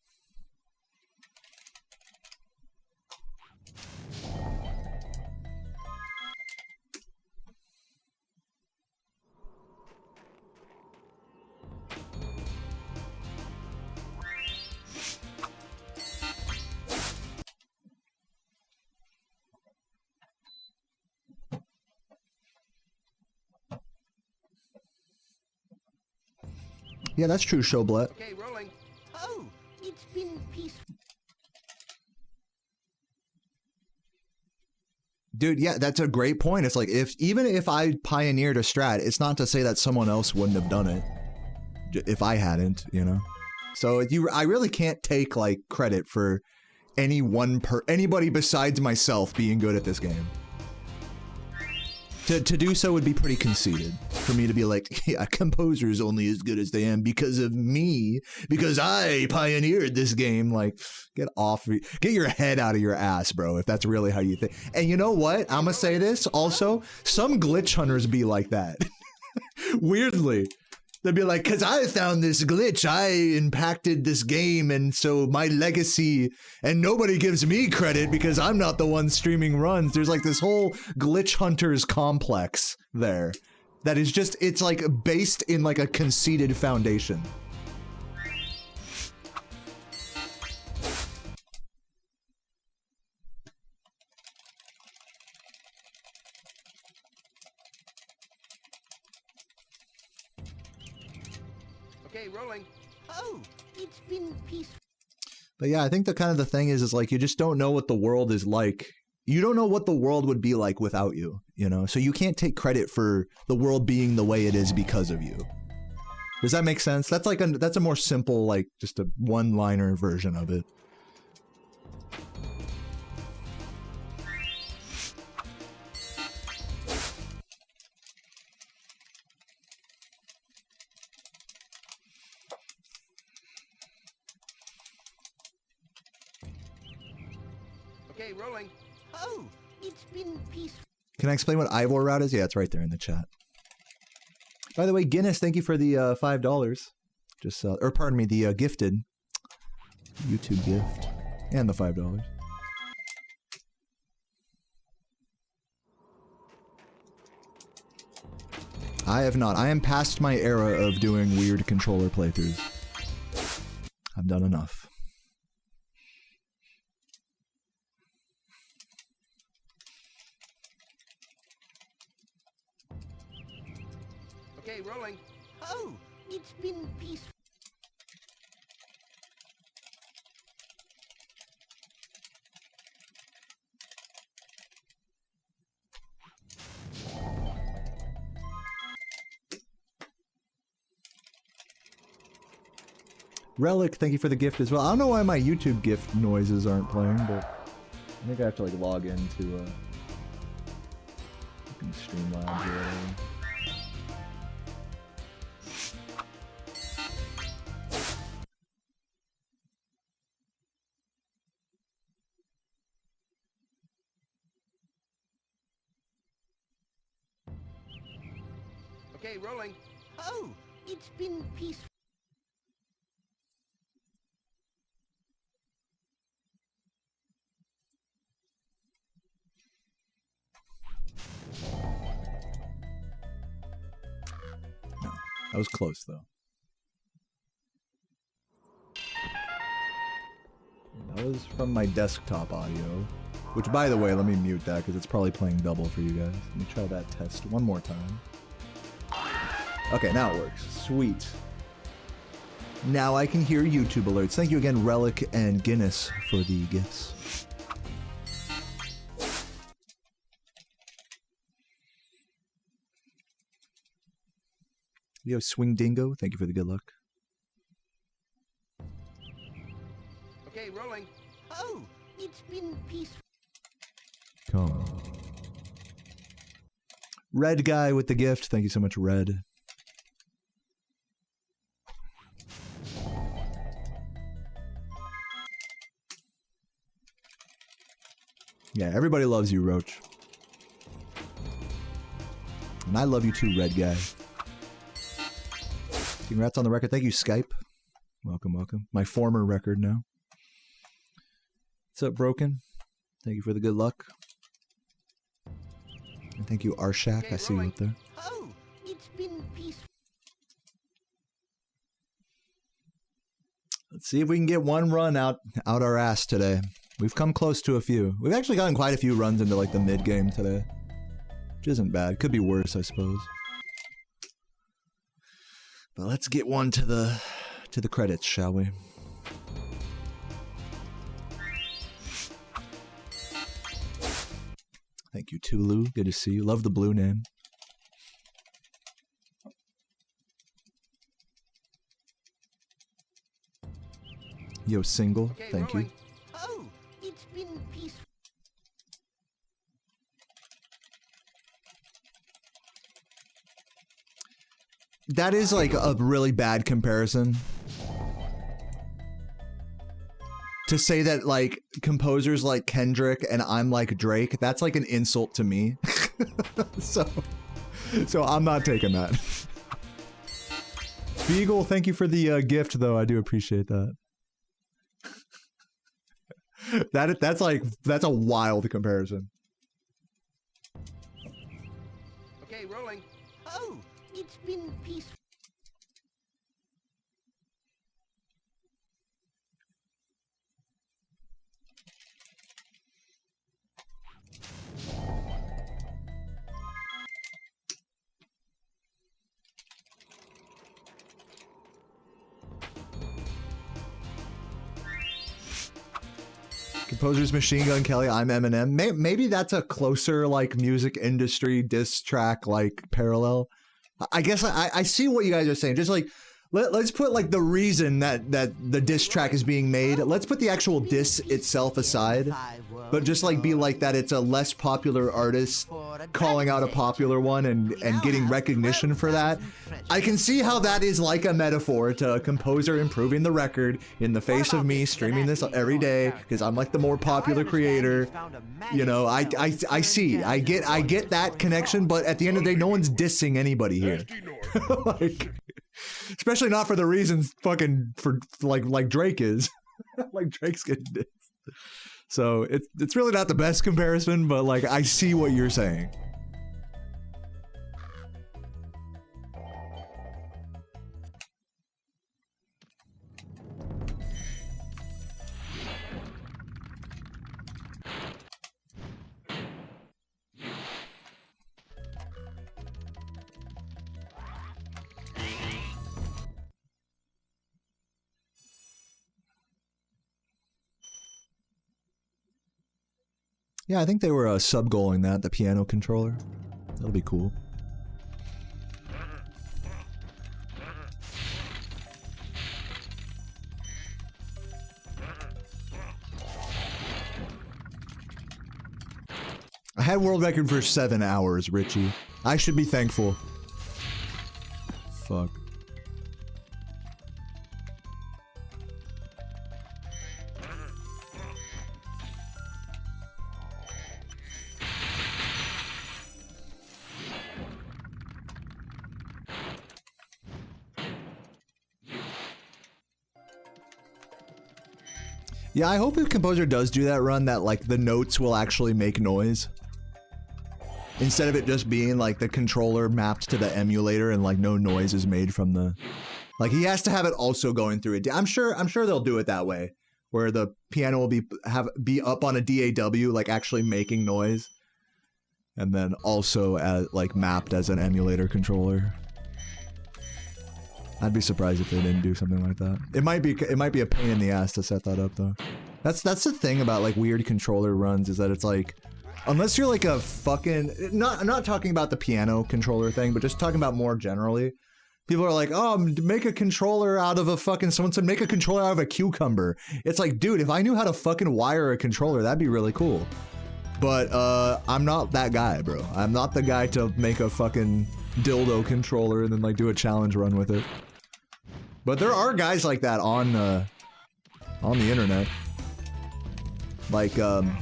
Yeah, that's true, Showblet. Okay, rolling. Oh, it's been peaceful. Dude, yeah, that's a great point. It's like, even if I pioneered a strat, it's not to say that someone else wouldn't have done it if I hadn't, you know? So I really can't take, like, credit for anybody besides myself being good at this game. To do so would be pretty conceited for me to be like, yeah, Composer is only as good as they am because of me, because I pioneered this game. Like, get your head out of your ass, bro, if that's really how you think. And you know what? I'm gonna say this also, some glitch hunters be like that. Weirdly. They'd be like, because I found this glitch, I impacted this game, and so my legacy, and nobody gives me credit because I'm not the one streaming runs. There's like this whole glitch hunters complex there that is just, it's like based in like a conceited foundation. Okay, rolling. Oh, it's been peaceful. But yeah, I think the thing is like, you just don't know what the world is like. You don't know what the world would be like without you, you know? So you can't take credit for the world being the way it is because of you. Does that make sense? That's like that's a more simple, like, just a one-liner version of it. Okay, rolling. Oh, it's been peaceful. Can I explain what Ivor route is? Yeah, it's right there in the chat. By the way, Guinness, thank you for the $5. Just, or pardon me, the gifted YouTube gift and the $5. I have not. I am past my era of doing weird controller playthroughs. I've done enough. Okay, rolling. Oh, it's been peaceful. Relic, thank you for the gift as well. I don't know why my YouTube gift noises aren't playing, but I think I have to like log into Streamlabs or whatever. Okay, rolling. Oh, it's been peaceful. That was close, though. That was from my desktop audio. Which, by the way, let me mute that because it's probably playing double for you guys. Let me try that test one more time. Okay, now it works. Sweet. Now I can hear YouTube alerts. Thank you again, Relic and Guinness, for the gifts. Yo, Swing Dingo, thank you for the good luck. Okay, rolling. Oh, it's been peaceful. Come. Red guy with the gift, thank you so much, Red. Yeah, everybody loves you, Roach. And I love you too, Red guy. Congrats on the record. Thank you, Skype. Welcome, welcome. My former record now. What's up, Broken? Thank you for the good luck. And thank you, Arshak. I see you up there. Oh, it's been peaceful. Let's see if we can get one run out our ass today. We've come close to a few. We've actually gotten quite a few runs into like the mid game today, which isn't bad. Could be worse, I suppose. But let's get one to the credits, shall we? Thank you, Tulu. Good to see you. Love the blue name. Yo, Single. Okay, thank rolling. you. Oh, it's been peaceful. That is like a really bad comparison. To say that like composers like Kendrick and I'm like Drake, that's like an insult to me. so I'm not taking that. Beagle, thank you for the gift though. I do appreciate that. That's a wild comparison. Okay, rolling. Oh, it's been peaceful. Composer's Machine Gun Kelly, I'm Eminem. Maybe that's a closer like music industry diss track like parallel. I guess I see what you guys are saying. Just like let's put like the reason that the diss track is being made. Let's put the actual diss itself aside, but just like be like that it's a less popular artist calling out a popular one and getting recognition for that. I can see how that is like a metaphor to a composer improving the record in the face of me streaming this every day because I'm like the more popular creator. You know, I get that connection, but at the end of the day, no one's dissing anybody here. Like, especially not for the reasons fucking for like Drake is. Like Drake's getting dissed. So it's really not the best comparison, but like I see what you're saying. Yeah, I think they were sub-goaling that, the piano controller. That'll be cool. I had world record for 7 hours, Richie. I should be thankful. Fuck. Yeah, I hope if Composer does do that run, that like the notes will actually make noise. Instead of it just being like the controller mapped to the emulator and like no noise is made from the... Like he has to have it also going through it. I'm sure they'll do it that way, where the piano will be up on a DAW, like actually making noise, and then also as like mapped as an emulator controller. I'd be surprised if they didn't do something like that. It might be a pain in the ass to set that up though. That's the thing about like weird controller runs, is that it's like, unless you're like a fucking I'm not talking about the piano controller thing, but just talking about more generally. People are like, oh, make a controller out of a fucking... Someone said, make a controller out of a cucumber. It's like, dude, if I knew how to fucking wire a controller, that'd be really cool. But, I'm not that guy, bro. I'm not the guy to make a fucking dildo controller and then, like, do a challenge run with it. But there are guys like that on the internet. Like,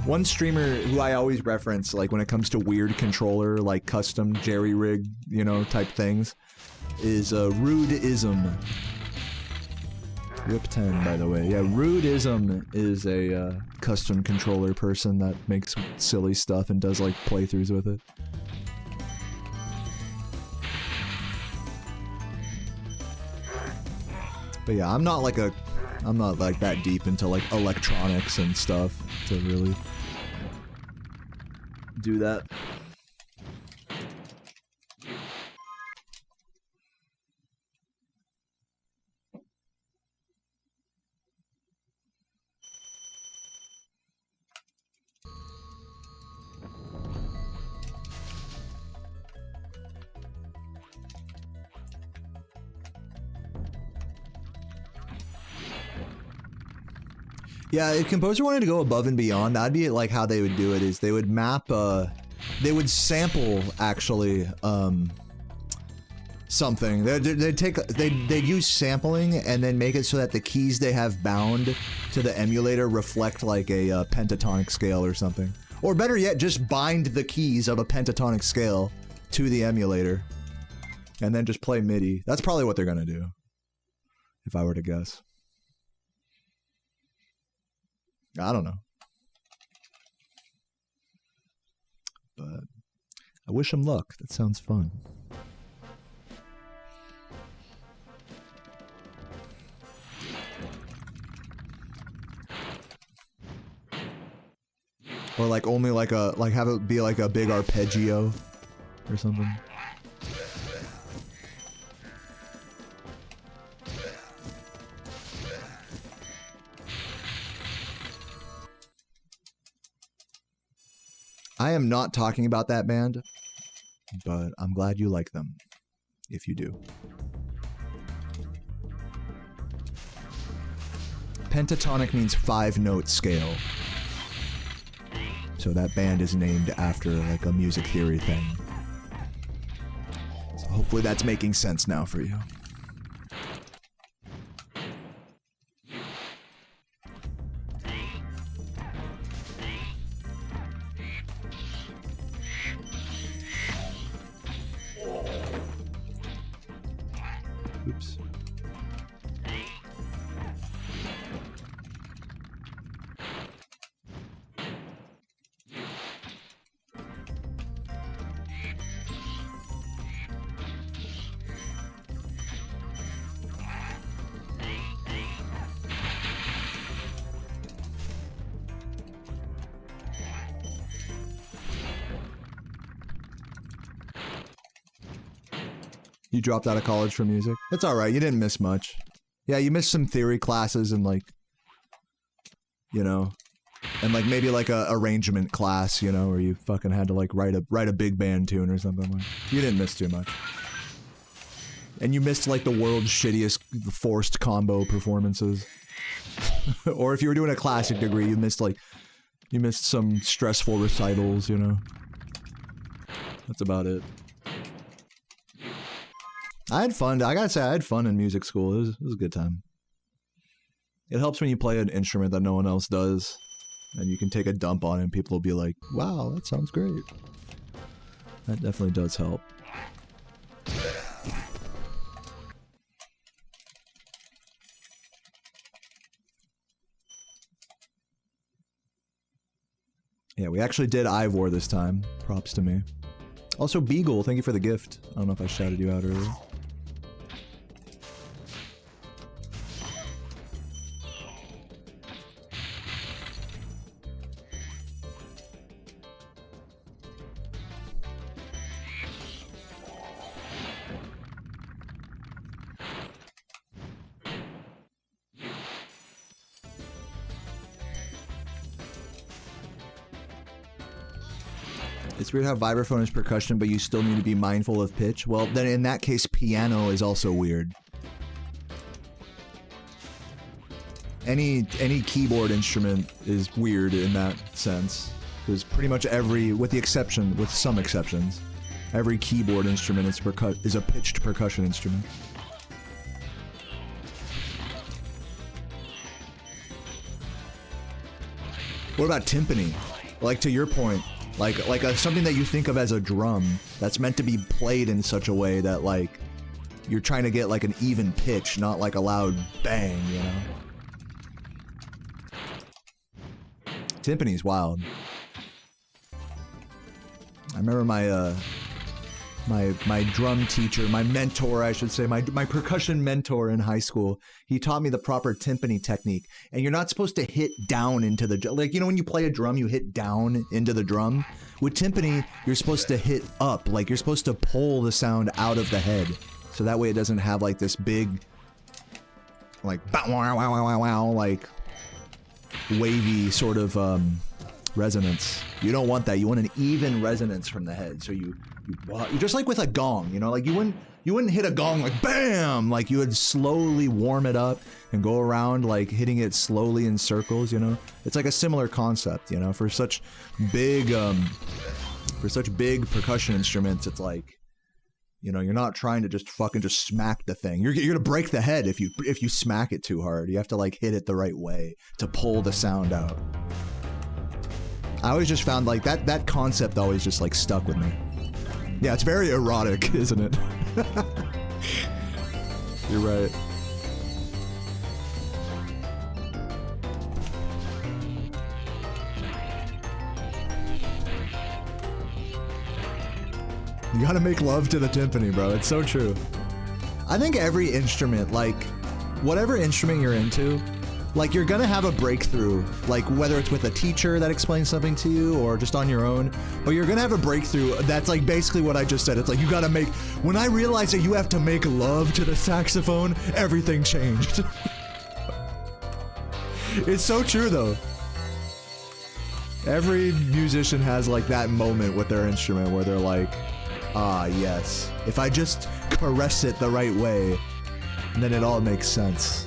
one streamer who I always reference, like, when it comes to weird controller, like, custom jerry-rig, you know, type things, is Rudeism. Rip 10, by the way. Yeah, Rudeism is a custom controller person that makes silly stuff and does like playthroughs with it. But yeah, I'm not like that deep into like electronics and stuff to really do that. Yeah, if Composer wanted to go above and beyond, that'd be like how they would do it, is they would map, they would sample, actually, something. They'd use sampling and then make it so that the keys they have bound to the emulator reflect like a pentatonic scale or something. Or better yet, just bind the keys of a pentatonic scale to the emulator. And then just play MIDI. That's probably what they're gonna do, if I were to guess. I don't know. But I wish him luck. That sounds fun. Or like only like have it be like a big arpeggio or something. I am not talking about that band, but I'm glad you like them, if you do. Pentatonic means 5-note scale. So that band is named after like a music theory thing. So hopefully that's making sense now for you. Oops. You dropped out of college for music? That's alright, you didn't miss much. Yeah, you missed some theory classes and like, you know, and like maybe like a arrangement class, you know, where you fucking had to like write a big band tune or something like. You didn't miss too much. And you missed like the world's shittiest forced combo performances. Or if you were doing a classic degree, you missed some stressful recitals, you know. That's about it. I had fun. I gotta say, I had fun in music school. It was a good time. It helps when you play an instrument that no one else does, and you can take a dump on it and people will be like, wow, that sounds great. That definitely does help. we actually did Ivor this time. Props to me. Also, Beagle, thank you for the gift. I don't know if I shouted you out earlier. It's weird how vibraphone is percussion, but you still need to be mindful of pitch. Well, then in that case, piano is also weird. Any keyboard instrument is weird in that sense, because pretty much every, with some exceptions, every keyboard instrument is a pitched percussion instrument. What about timpani? Like, to your point. Like something that you think of as a drum that's meant to be played in such a way that, like, you're trying to get, like, an even pitch, not, like, a loud bang, you know? Timpani's wild. I remember my drum teacher, my mentor, I should say, my percussion mentor in high school, he taught me the proper timpani technique. And you're not supposed to hit down into the, like, you know when you play a drum, you hit down into the drum? With timpani, you're supposed to hit up, like you're supposed to pull the sound out of the head. So that way it doesn't have like this big, like, wow, wow, wow, wow, wow, like, wavy sort of, resonance. You don't want that. You want an even resonance from the head. So you just like with a gong, you know, like you wouldn't hit a gong like bam, like you would slowly warm it up and go around like hitting it slowly in circles, you know. It's like a similar concept, you know, for such big percussion instruments. It's like, you know, you're not trying to just fucking just smack the thing. You're gonna break the head if you smack it too hard. You have to like hit it the right way to pull the sound out. I always just found like that concept always just like stuck with me. Yeah, it's very erotic, isn't it? You're right. You gotta make love to the timpani, bro. It's so true. I think every instrument, like, whatever instrument you're into, like, you're gonna have a breakthrough, like, whether it's with a teacher that explains something to you or just on your own, but you're gonna have a breakthrough that's, like, basically what I just said. It's like, you gotta make, when I realized that you have to make love to the saxophone, everything changed. It's so true, though. Every musician has, like, that moment with their instrument where they're like, ah, yes, if I just caress it the right way, then it all makes sense.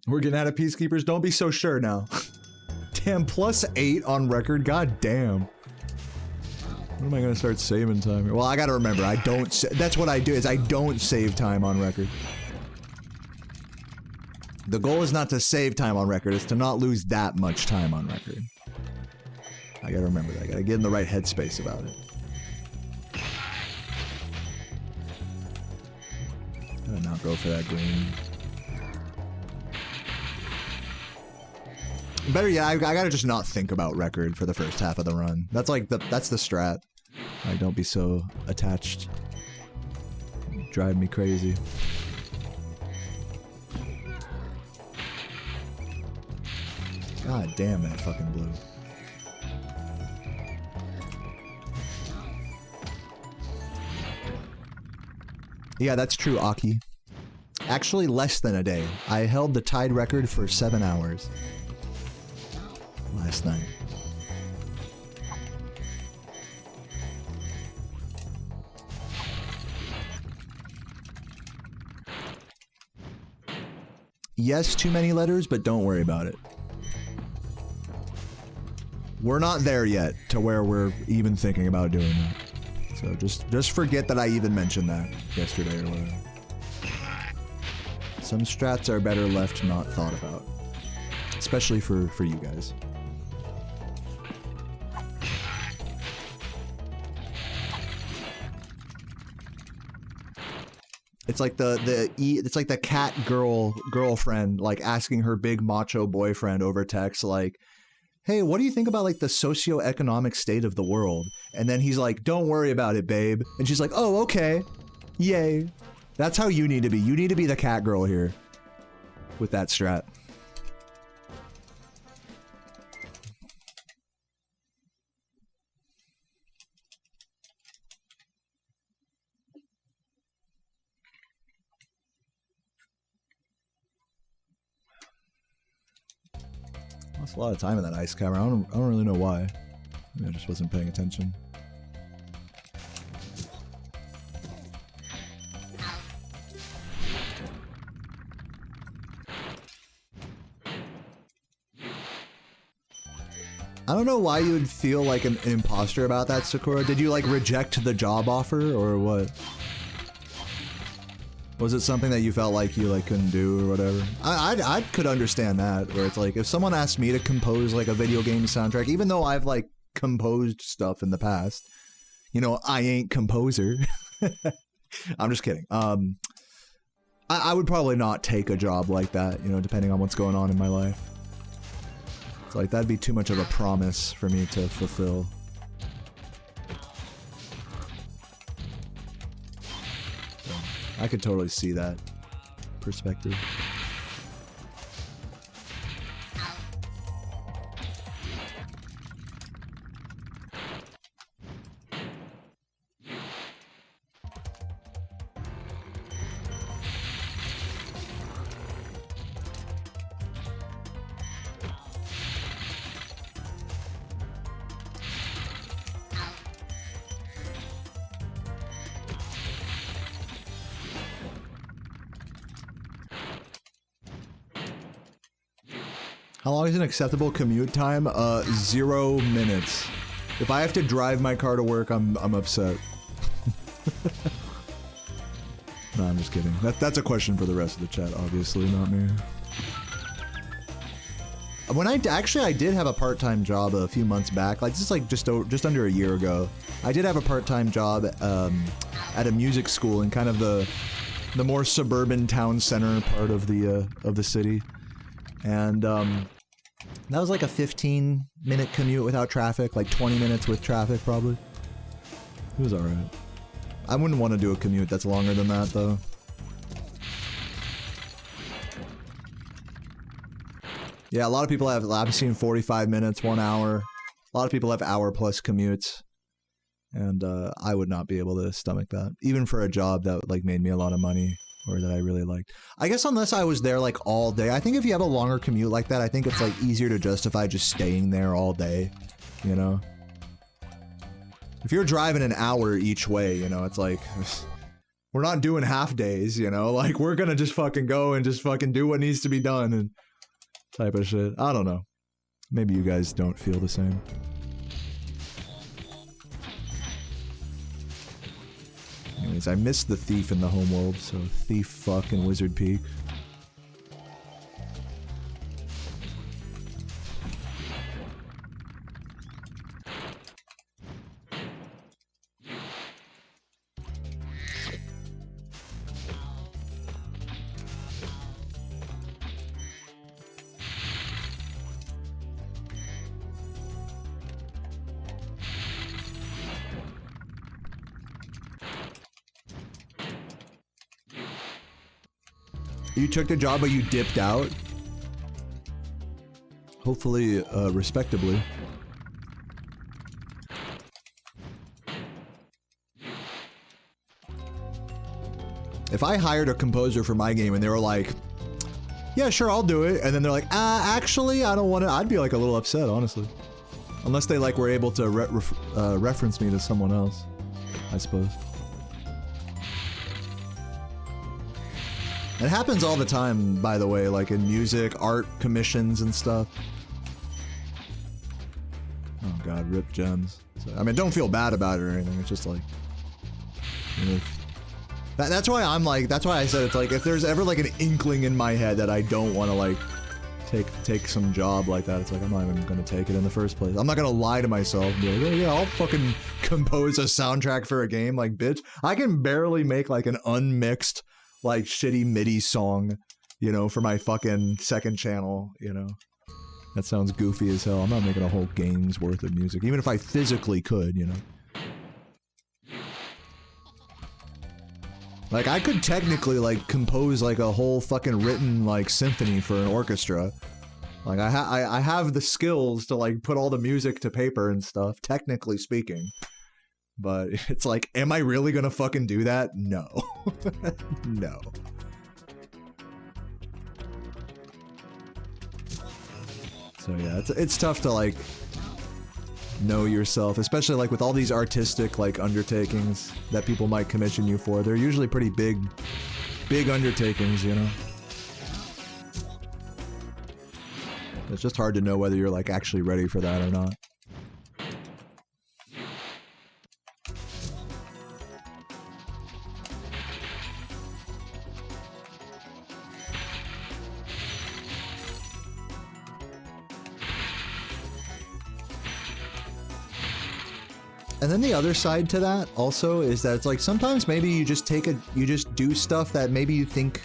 We're getting out of Peacekeepers. Don't be so sure now. Damn, +8 on record. God damn. When am I gonna start saving time here? Well, I gotta remember, I don't. That's what I do. Is I don't save time on record. The goal is not to save time on record. It's to not lose that much time on record. I gotta remember that. I gotta get in the right headspace about it. Gotta not go for that green. Better yet, I gotta just not think about record for the first half of the run. That's like that's the strat. Like, don't be so attached. Drive me crazy. God damn, that fucking blew. Yeah, that's true, Aki. Actually, less than a day. I held the tied record for 7 hours. Last night. yes, too many letters, but don't worry about it. We're not there yet to where we're even thinking about doing that. So just forget that I even mentioned that yesterday or whatever. Some strats are better left not thought about. Especially for you guys. It's like it's like the cat girlfriend like asking her big macho boyfriend over text like, hey, what do you think about like the socioeconomic state of the world? And then he's like, don't worry about it, babe. And she's like, oh, okay. Yay. That's how you need to be. You need to be the cat girl here with that strat. Lost a lot of time in that ice cavern. I don't really know why. Maybe I just wasn't paying attention. I don't know why you would feel like an imposter about that, Sakura. Did you like reject the job offer or what? Was it something that you felt like you like couldn't do or whatever? I could understand that, where it's like if someone asked me to compose like a video game soundtrack, even though I've like composed stuff in the past, you know, I ain't composer. I'm just kidding. I would probably not take a job like that, you know, depending on what's going on in my life. It's like that'd be too much of a promise for me to fulfill. I could totally see that perspective. How long is an acceptable commute time? 0 minutes. If I have to drive my car to work, I'm upset. No, I'm just kidding. That's a question for the rest of the chat, obviously, not me. When I did have a part-time job a few months back, like this is like just under a year ago. I did have a part-time job at a music school in kind of the more suburban town center part of the city, and that was like a 15-minute commute without traffic, like 20 minutes with traffic probably. It was alright. I wouldn't want to do a commute that's longer than that though. Yeah, a lot of people have, I've seen 45 minutes, 1 hour. A lot of people have hour-plus commutes. And I would not be able to stomach that. Even for a job that like made me a lot of money or that I really liked. I guess unless I was there like all day. I think if you have a longer commute like that, I think it's like easier to justify just staying there all day, you know? If you're driving an hour each way, you know, it's like, we're not doing half days, you know? Like, we're gonna just fucking go and just fucking do what needs to be done and type of shit. I don't know. Maybe you guys don't feel the same. Anyways, I missed the thief in the homeworld, so thief fuck in Wizard Peak. You took the job, but you dipped out? Hopefully, respectably. If I hired a composer for my game and they were like, yeah, sure, I'll do it. And then they're like, actually, I don't want to. I'd be like a little upset, honestly. Unless they like were able to reference me to someone else, I suppose. It happens all the time, by the way, like in music, art commissions and stuff. Oh god, rip gems. So, I mean, don't feel bad about it or anything. It's just like, you know, that's why I'm like, that's why I said it's like, if there's ever like an inkling in my head that I don't want to like take some job like that, it's like, I'm not even gonna take it in the first place. I'm not gonna lie to myself and be like, oh yeah, I'll fucking compose a soundtrack for a game. Like, bitch, I can barely make like an unmixed, like shitty MIDI song, you know, for my fucking second channel, you know. That sounds goofy as hell. I'm not making a whole game's worth of music, even if I physically could, you know. Like, I could technically, like, compose, like, a whole fucking written, like, symphony for an orchestra. Like, I have the skills to, like, put all the music to paper and stuff, technically speaking. But it's like, am I really gonna fucking do that? No. No. So yeah, it's tough to, like, know yourself, especially like with all these artistic like undertakings that people might commission you for. They're usually pretty big undertakings, you know. It's just hard to know whether you're like actually ready for that or not. And then the other side to that also is that it's like sometimes maybe you just do stuff that maybe you think,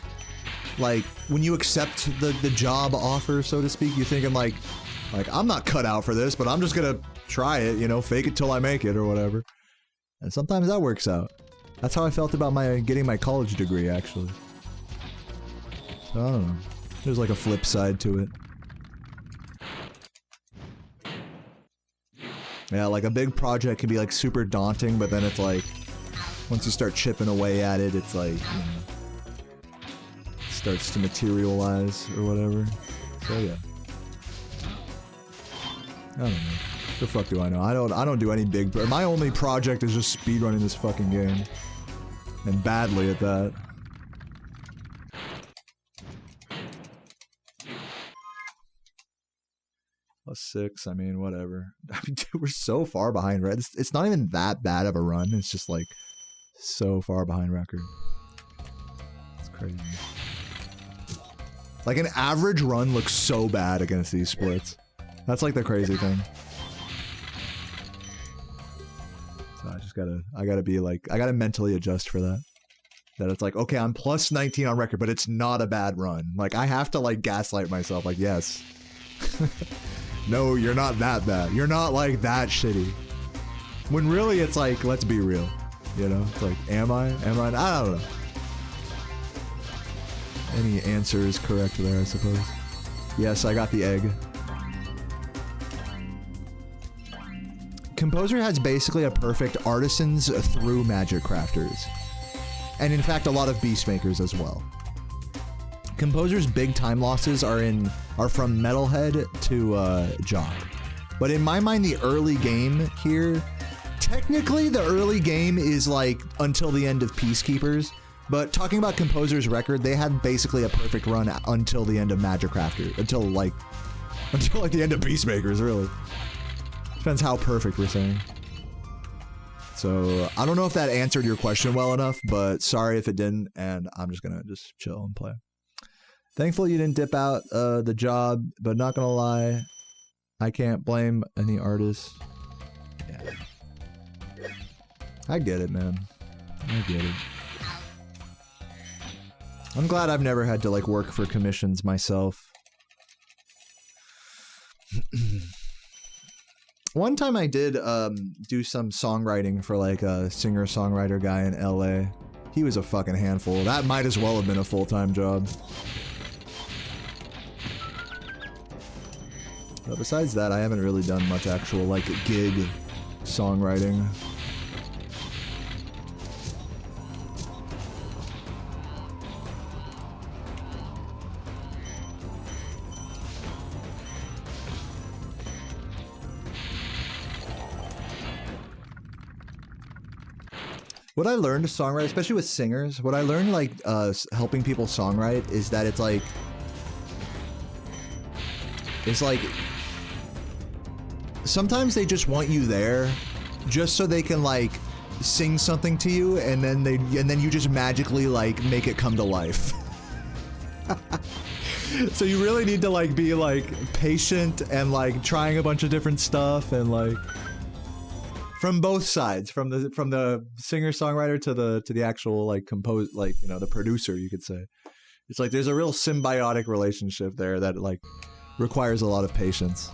like when you accept the job offer, so to speak, you're thinking like I'm not cut out for this, but I'm just gonna try it, you know, fake it till I make it or whatever. And sometimes that works out. That's how I felt about getting my college degree, actually. So, I don't know. There's like a flip side to it. Yeah, like a big project can be like super daunting, but then it's like, once you start chipping away at it, it's like, you know, it starts to materialize or whatever. So yeah. I don't know. The fuck do I know? I don't do any big, my only project is just speedrunning this fucking game. And badly at that. +6, I mean, whatever. I mean, dude, we're so far behind, right? It's not even that bad of a run. It's just like so far behind record. It's crazy. Like an average run looks so bad against these splits. That's like the crazy thing. So I gotta be like, I gotta mentally adjust for that. That it's like, okay, I'm +19 on record, but it's not a bad run. Like, I have to like gaslight myself, like, yes. No, you're not that bad. You're not like that shitty. When really it's like, let's be real. You know, it's like, am I? I don't know. Any answer is correct there, I suppose. Yes, I got the egg. Composer has basically a perfect artisans through magic crafters. And in fact, a lot of beast makers as well. Composer's big time losses are from Metalhead to Jock. But in my mind, the early game here, technically the early game is like until the end of Peacekeepers. But talking about Composer's record, they had basically a perfect run until the end of Magic Crafter, until like the end of Peacemakers, really. Depends how perfect we're saying. So I don't know if that answered your question well enough, but sorry if it didn't, and I'm just gonna chill and play. Thankfully you didn't dip out the job, but not gonna lie, I can't blame any artist. Yeah. I get it, man. I get it. I'm glad I've never had to like work for commissions myself. One time I did do some songwriting for like a singer-songwriter guy in LA. He was a fucking handful. That might as well have been a full-time job. But besides that, I haven't really done much actual like gig songwriting. What I learned to songwrite, especially with singers, what I learned like helping people songwrite is that it's like sometimes they just want you there just so they can like sing something to you, and then you just magically like make it come to life. So you really need to like be like patient and like trying a bunch of different stuff, and like from both sides, from the singer-songwriter to the actual like the producer, you could say. It's like there's a real symbiotic relationship there that like requires a lot of patience.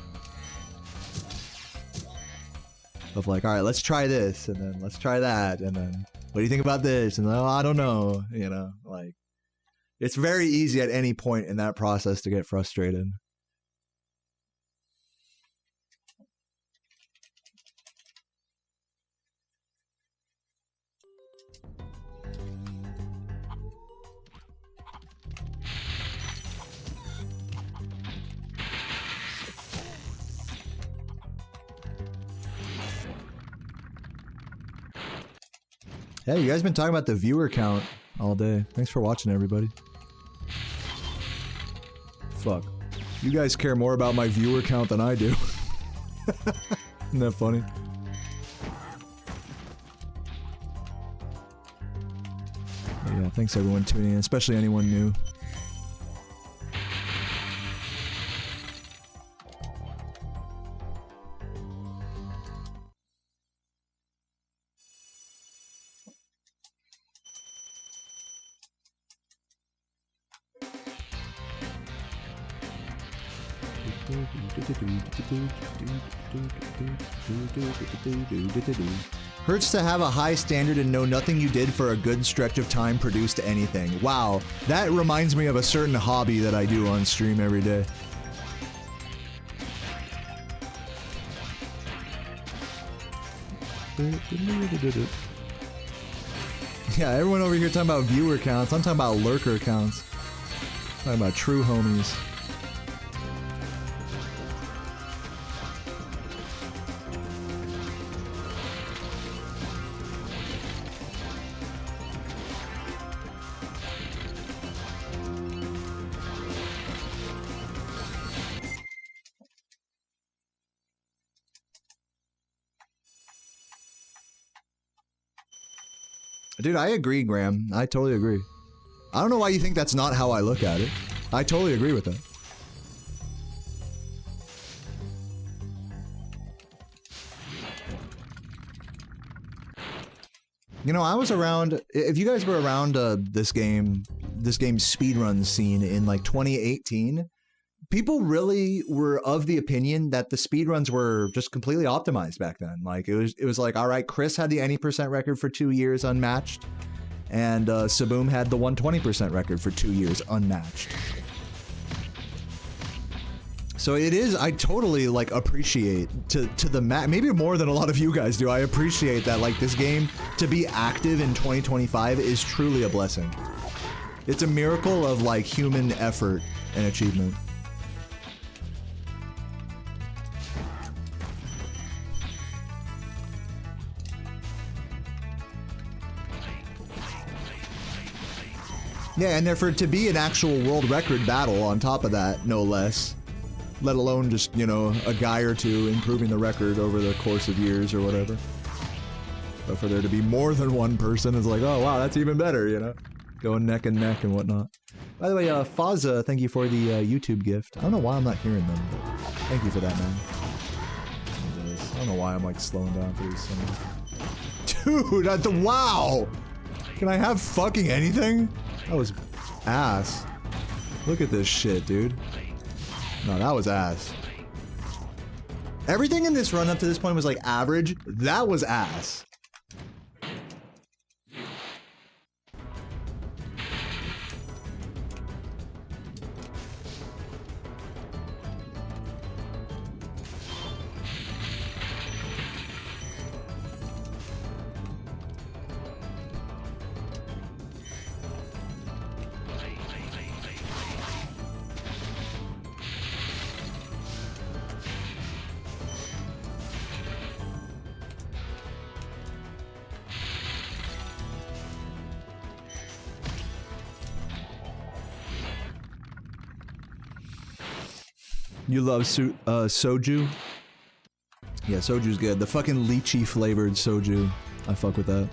Of like, all right, let's try this, and then let's try that, and then what do you think about this? And oh, I don't know, you know, like it's very easy at any point in that process to get frustrated. Yeah, you guys been talking about the viewer count all day. Thanks for watching, everybody. Fuck. You guys care more about my viewer count than I do. Isn't that funny? But yeah, thanks everyone tuning in, especially anyone new. Hurts to have a high standard and know nothing you did for a good stretch of time produced anything. Wow, that reminds me of a certain hobby that I do on stream every day. Yeah, everyone over here talking about viewer counts. I'm talking about lurker counts. Talking about true homies. Dude, I agree, Graham. I totally agree. I don't know why you think that's not how I look at it. I totally agree with that. You know, I was around, if you guys were around this game's speedrun scene in like 2018, people really were of the opinion that the speedruns were just completely optimized back then. Like it was like, all right, Chris had the any percent record for 2 years unmatched, and Saboom had the 120% record for 2 years unmatched. So it is, I totally like appreciate to the maybe more than a lot of you guys do. I appreciate that like this game to be active in 2025 is truly a blessing. It's a miracle of like human effort and achievement. Yeah, and therefore to be an actual world record battle on top of that, no less. Let alone just, you know, a guy or two improving the record over the course of years or whatever. But for there to be more than one person is like, oh wow, that's even better, you know? Going neck and neck and whatnot. By the way, Fazza, thank you for the YouTube gift. I don't know why I'm not hearing them, but thank you for that, man. I don't know why I'm like slowing down for these things. Dude, that's wow! Can I have fucking anything? That was ass. Look at this shit, dude. No, that was ass. Everything in this run up to this point was like average. That was ass. You love soju? Yeah, soju's good. The fucking lychee flavored soju. I fuck with that.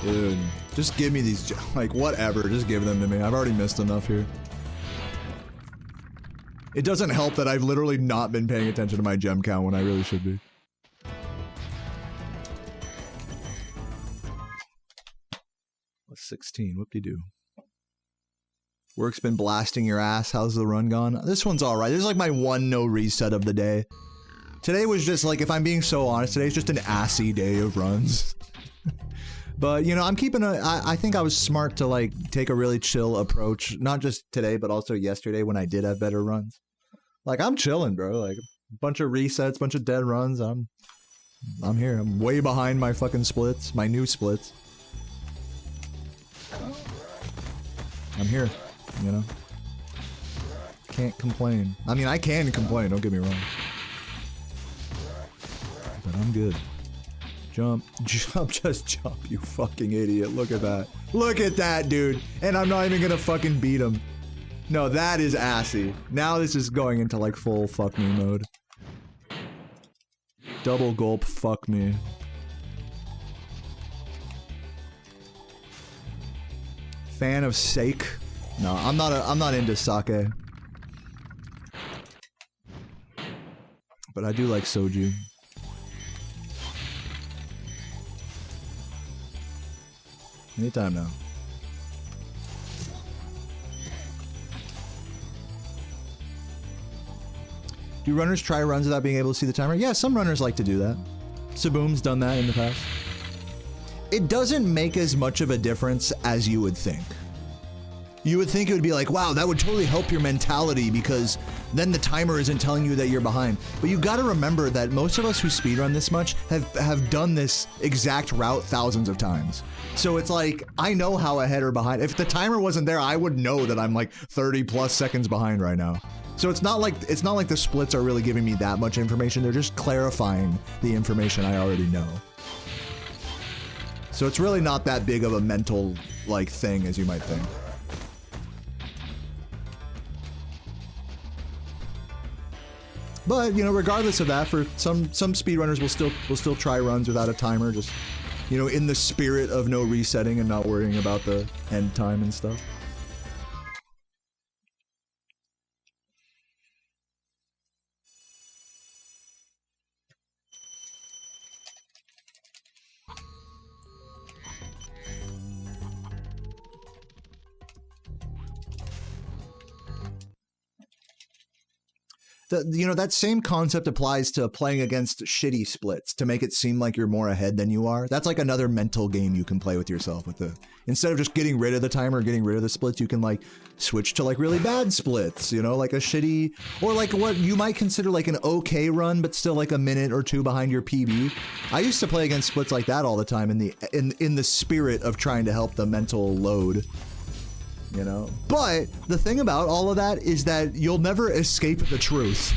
Dude, just give me these, like, whatever, just give them to me. I've already missed enough here. It doesn't help that I've literally not been paying attention to my gem count when I really should be. What's 16? Whoop-de-doo. Work's been blasting your ass. How's the run gone? This one's alright. This is like my one no reset of the day. Today was just like, if I'm being so honest, today's just an assy day of runs. But, you know, I'm keeping I think I was smart to, like, take a really chill approach. Not just today, but also yesterday when I did have better runs. Like, I'm chilling, bro. Like, a bunch of resets, bunch of dead runs. I'm here. I'm way behind my fucking splits. My new splits. I'm here, you know? Can't complain. I mean, I can complain, don't get me wrong. But I'm good. Jump, jump, just jump, you fucking idiot. Look at that. Look at that, dude. And I'm not even gonna fucking beat him. No, that is assy. Now this is going into like full fuck me mode. Double gulp, fuck me. Fan of sake? No, I'm not into sake. But I do like soju. Anytime now. Do runners try runs without being able to see the timer? Yeah, some runners like to do that. Saboom's done that in the past. It doesn't make as much of a difference as you would think. You would think it would be like, wow, that would totally help your mentality because then the timer isn't telling you that you're behind. But you gotta remember that most of us who speedrun this much have done this exact route thousands of times. So it's like, I know how ahead or behind. If the timer wasn't there, I would know that I'm like 30 plus seconds behind right now. So it's not like the splits are really giving me that much information. They're just clarifying the information I already know. So it's really not that big of a mental like thing as you might think. But, you know, regardless of that, for some speedrunners will still try runs without a timer, just, you know, in the spirit of no resetting and not worrying about the end time and stuff. You know, that same concept applies to playing against shitty splits to make it seem like you're more ahead than you are. That's like another mental game you can play with yourself. Instead of just getting rid of the timer, getting rid of the splits, you can like switch to like really bad splits, you know, like a shitty, or like what you might consider like an okay run, but still like a minute or two behind your PB. I used to play against splits like that all the time in the spirit of trying to help the mental load. You know, but the thing about all of that is that you'll never escape the truth.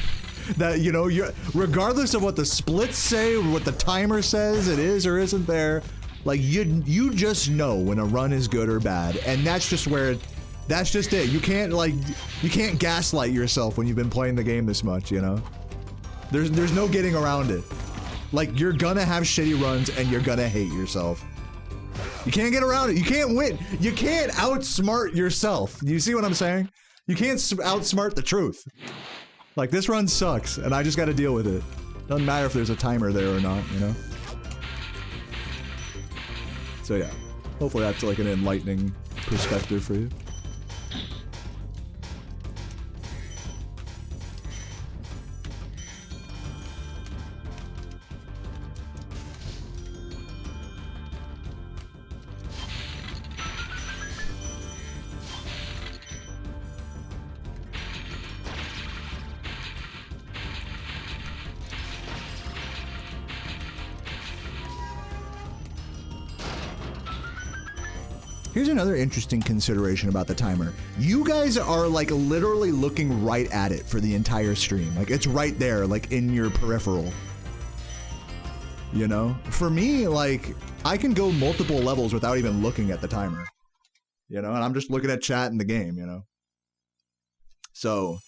That, you know, regardless of what the splits say, or what the timer says it is or isn't there, like you just know when a run is good or bad, and that's just it. You can't gaslight yourself when you've been playing the game this much, you know. There's no getting around it. Like, you're gonna have shitty runs and you're gonna hate yourself. You can't get around it. You can't win. You can't outsmart yourself. You see what I'm saying? You can't outsmart the truth. Like, this run sucks, and I just gotta deal with it. Doesn't matter if there's a timer there or not, you know? So yeah, hopefully that's like an enlightening perspective for you. Here's another interesting consideration about the timer. You guys are like literally looking right at it for the entire stream. Like, it's right there, like in your peripheral. You know? For me, like, I can go multiple levels without even looking at the timer. You know? And I'm just looking at chat in the game, you know? So,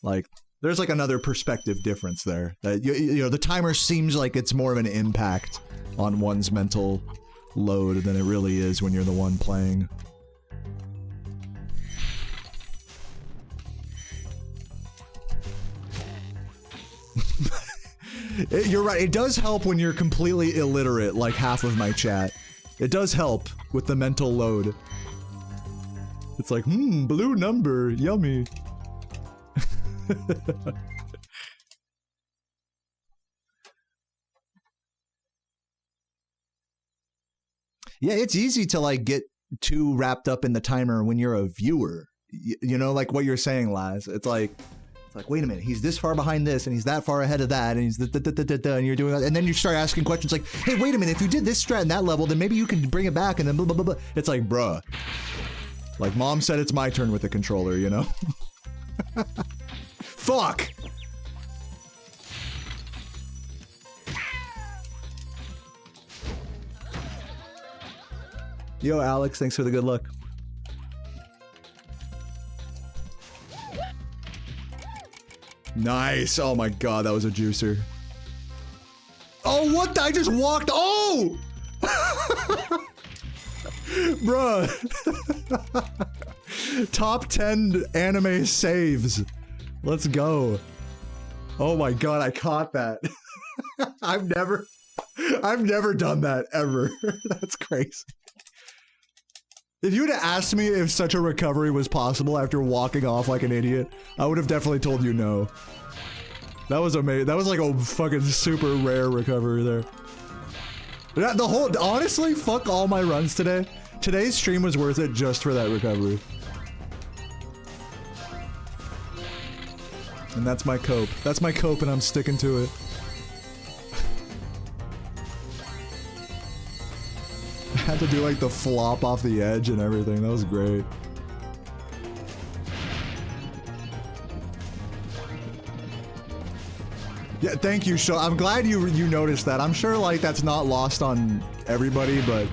like, there's like another perspective difference there. That you know, the timer seems like it's more of an impact on one's mental load than it really is when you're the one playing. You're right, it does help when you're completely illiterate, like half of my chat. It does help with the mental load. It's like, blue number, yummy. Yeah, it's easy to like get too wrapped up in the timer when you're a viewer. You know, like what you're saying, Laz. It's like, wait a minute, he's this far behind this, and he's that far ahead of that, and he's and you're doing, and then you start asking questions like, hey, wait a minute, if you did this strat in that level, then maybe you can bring it back, and then blah, blah, blah, blah. It's like, bruh. Like, mom said it's my turn with the controller, you know? Fuck! Yo, Alex, thanks for the good luck. Nice. Oh my god, that was a juicer. Oh, what the? I just walked. Oh! Bruh. Top 10 anime saves. Let's go. Oh my god, I caught that. I've never done that ever. That's crazy. If you would have asked me if such a recovery was possible after walking off like an idiot, I would have definitely told you no. That was amazing. That was like a fucking super rare recovery there. The whole, honestly, fuck all my runs today. Today's stream was worth it just for that recovery. And that's my cope. That's my cope, and I'm sticking to it. I had to do like the flop off the edge and everything. That was great. Yeah, thank you, Sean. I'm glad you noticed that. I'm sure like that's not lost on everybody, but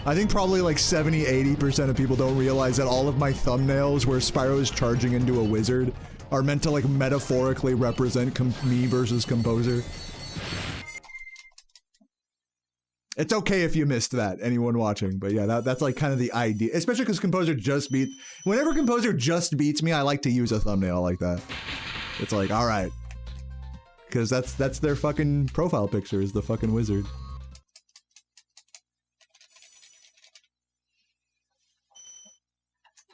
I think probably like 70-80% of people don't realize that all of my thumbnails where Spyro is charging into a wizard are meant to like metaphorically represent me versus Composer. It's okay if you missed that, anyone watching, but yeah, that's like kind of the idea, especially because Composer just beat. Whenever Composer just beats me, I like to use a thumbnail like that. It's like, all right, because that's their fucking profile picture is the fucking wizard.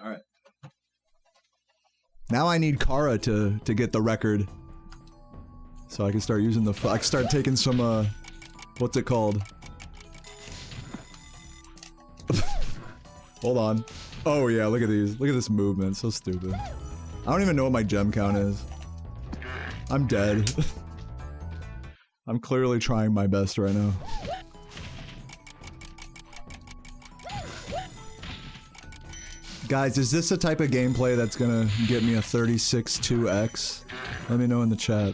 All right. Now I need Kara to get the record, so I can start using the. I can start taking some what's it called? Hold on. Oh yeah, look at these. Look at this movement. So stupid. I don't even know what my gem count is. I'm dead. I'm clearly trying my best right now. Guys, is this the type of gameplay that's gonna get me a 36-2x? Let me know in the chat.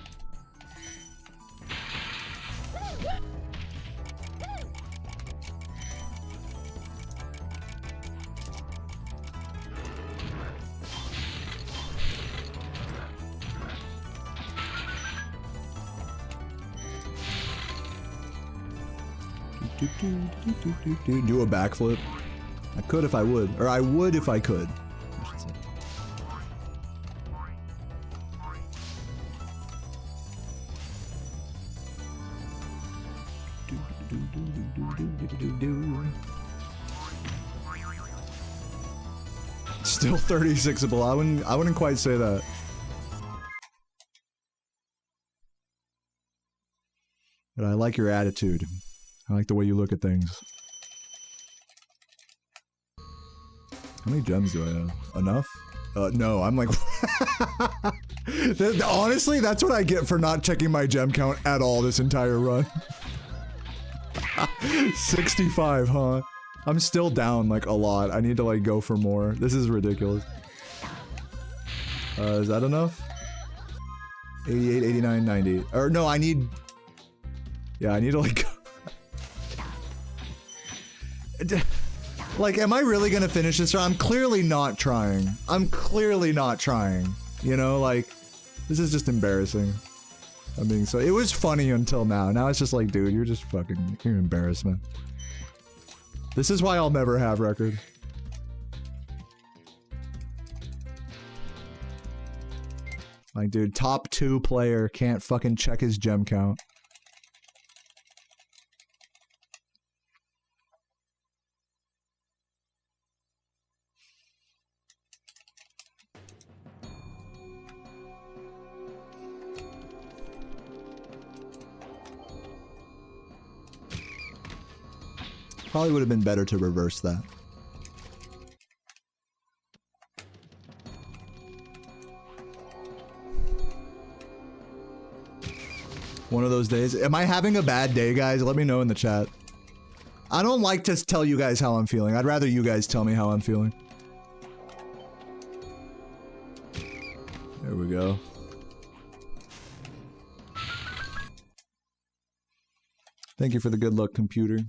Do a backflip. I could if I would. Or I would if I could. I should say. Still 36able. I wouldn't quite say that. But I like your attitude. I like the way you look at things. How many gems do I have? Enough? No, I'm like... Honestly, that's what I get for not checking my gem count at all this entire run. 65, huh? I'm still down, like, a lot. I need to, like, go for more. This is ridiculous. Is that enough? 88, 89, 90. Or, no, I need... Yeah, I need to like... Like, am I really gonna finish this? I'm clearly not trying. I'm clearly not trying. You know, like, this is just embarrassing. I mean, so it was funny until now. Now it's just like, dude, you're just fucking, you're an embarrassment. This is why I'll never have record. Like, dude, top 2 player can't fucking check his gem count. Probably would have been better to reverse that. One of those days. Am I having a bad day, guys? Let me know in the chat. I don't like to tell you guys how I'm feeling. I'd rather you guys tell me how I'm feeling. There we go. Thank you for the good luck, computer.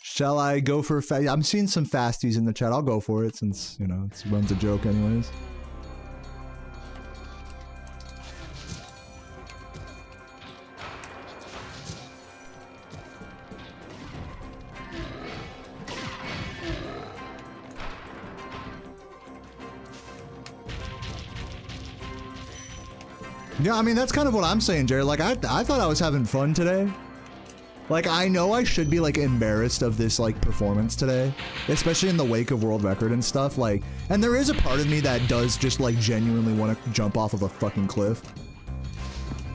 Shall I go for a I'm seeing some fasties in the chat. I'll go for it since, you know, it runs a joke anyways. Yeah, I mean, that's kind of what I'm saying, Jared. Like, I thought I was having fun today. Like, I know I should be, like, embarrassed of this, like, performance today. Especially in the wake of world record and stuff, like... And there is a part of me that does just, like, genuinely want to jump off of a fucking cliff.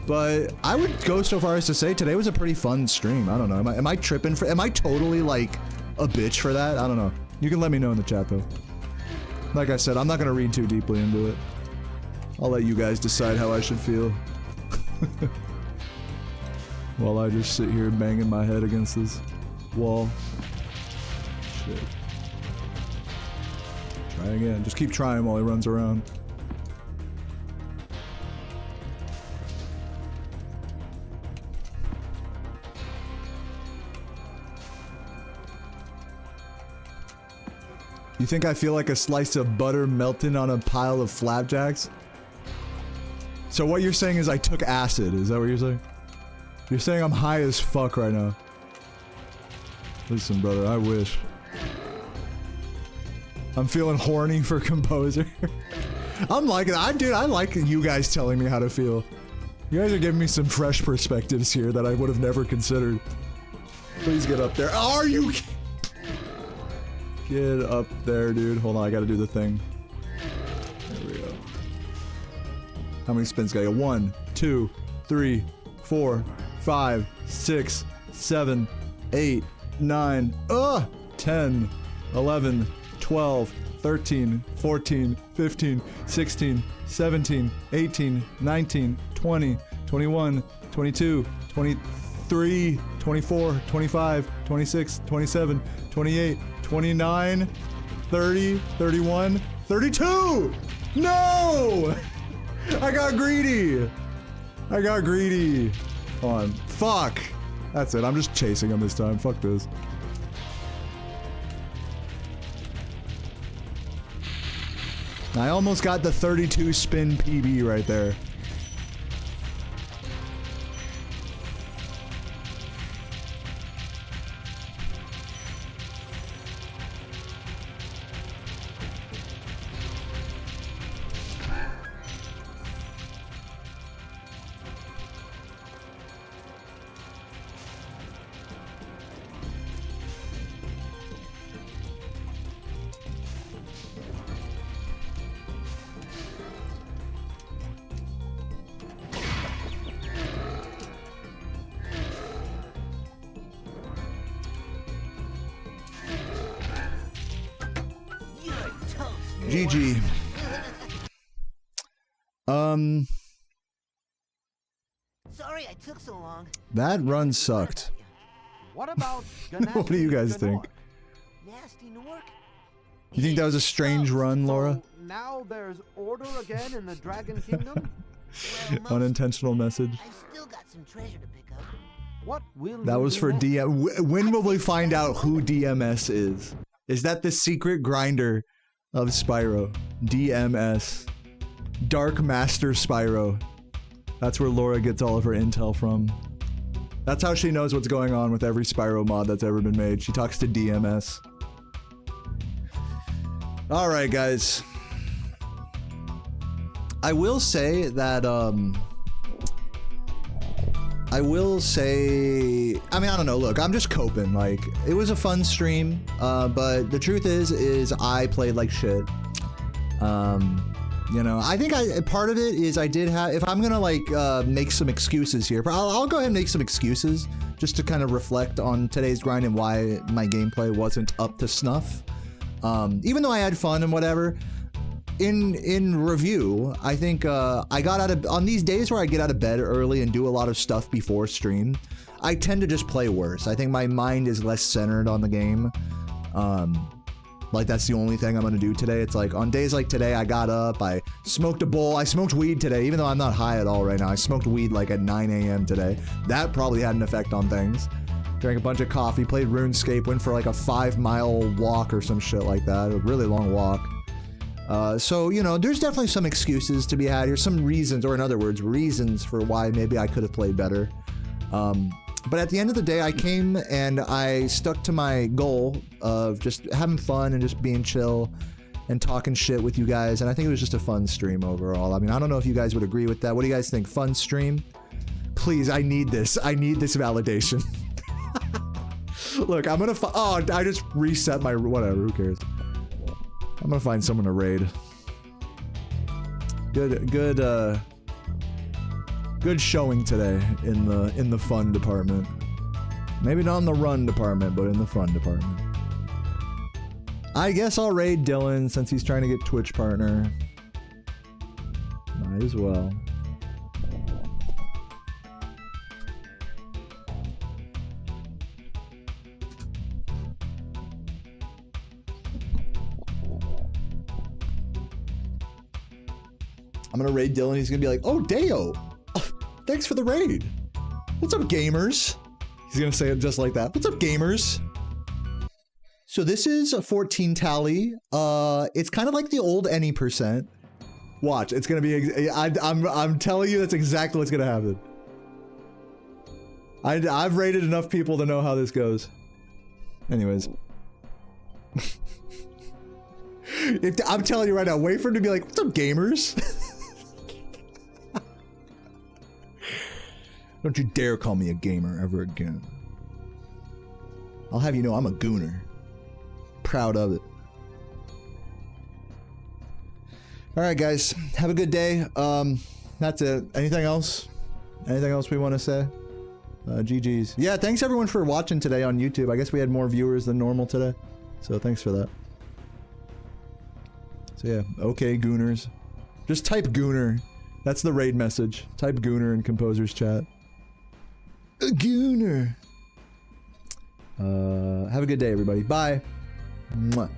But I would go so far as to say today was a pretty fun stream. I don't know. Am I tripping for... Am I totally, like, a bitch for that? I don't know. You can let me know in the chat, though. Like I said, I'm not gonna read too deeply into it. I'll let you guys decide how I should feel. While I just sit here banging my head against this wall. Shit. Try again. Just keep trying while he runs around. You think I feel like a slice of butter melting on a pile of flapjacks? So what you're saying is I took acid, is that what you're saying? You're saying I'm high as fuck right now. Listen, brother, I wish. I'm feeling horny for Composer. I'm liking it. Dude, I like you guys telling me how to feel. You guys are giving me some fresh perspectives here that I would have never considered. Please get up there. Are you? Get up there, dude. Hold on, I gotta do the thing. There we go. How many spins got you? 1, 2, 3, 4, 5, 6, 7, 8, 9, 10, 11, 12, 13, 14, 15, 16, 17, 18, 19, 20, 21, 22, 23, 24, 25, 26, 27, 28, 29, 30, 31, 32! No! I got greedy! I got greedy. Hold on. Fuck! That's it. I'm just chasing him this time. Fuck this. I almost got the 32 spin PB right there. GG. Sorry I took so long. That run sucked. What about What do you guys think? Nasty Nork? You think that was a strange run, Laura? So now there's order again in the Dragon Kingdom? Well, Unintentional message. I've still got some treasure to pick up. What will That you was do for next? DM. When will we find out who DMS is? Is that the secret grinder of Spyro? DMS. Dark Master Spyro. That's where Laura gets all of her intel from. That's how she knows what's going on with every Spyro mod that's ever been made. She talks to DMS. Alright, guys. I will say that, I don't know, look, I'm just coping, like, it was a fun stream, but the truth is I played like shit. You know, I think part of it is I did have, if I'm gonna like, make some excuses here, I'll go ahead and make some excuses, just to kind of reflect on today's grind and why my gameplay wasn't up to snuff. Even though I had fun and whatever, in review, I think I got out of, on these days where I get out of bed early and do a lot of stuff before stream, I tend to just play worse. I think my mind is less centered on the game. Like that's the only thing I'm gonna do today. It's like on days like today, I got up, I smoked a bowl, I smoked weed today, even though I'm not high at all right now. I smoked weed like at 9 a.m. today. That probably had an effect on things. Drank a bunch of coffee, played RuneScape, went for like a 5-mile walk or some shit like that, a really long walk. So, you know, there's definitely some excuses to be had here, some reasons, or in other words, reasons for why maybe I could have played better. But at the end of the day, I came and I stuck to my goal of just having fun and just being chill and talking shit with you guys, and I think it was just a fun stream overall. I mean, I don't know if you guys would agree with that. What do you guys think? Fun stream? Please, I need this. I need this validation. Look, I'm gonna oh, I just reset my, whatever, who cares? I'm gonna find someone to raid. Good showing today in the fun department. Maybe not in the run department, but in the fun department. I guess I'll raid Dylan since he's trying to get Twitch partner. Might as well. I'm gonna raid Dylan. He's gonna be like, "Oh, Deo, thanks for the raid. What's up, gamers?" He's gonna say it just like that. "What's up, gamers?" So this is a 14 tally. It's kind of like the old any %. Watch, it's gonna be. I'm telling you, that's exactly what's gonna happen. I've raided enough people to know how this goes. Anyways. I'm telling you right now, wait for him to be like, "What's up, gamers?" Don't you dare call me a gamer ever again. I'll have you know I'm a gooner. Proud of it. Alright guys, have a good day. That's it. Anything else? Anything else we want to say? GG's. Yeah, thanks everyone for watching today on YouTube. I guess we had more viewers than normal today. So thanks for that. So yeah, okay Gooners. Just type Gooner. That's the raid message. Type Gooner in Composer's chat. A Gooner. Have a good day everybody. Bye. Mwah.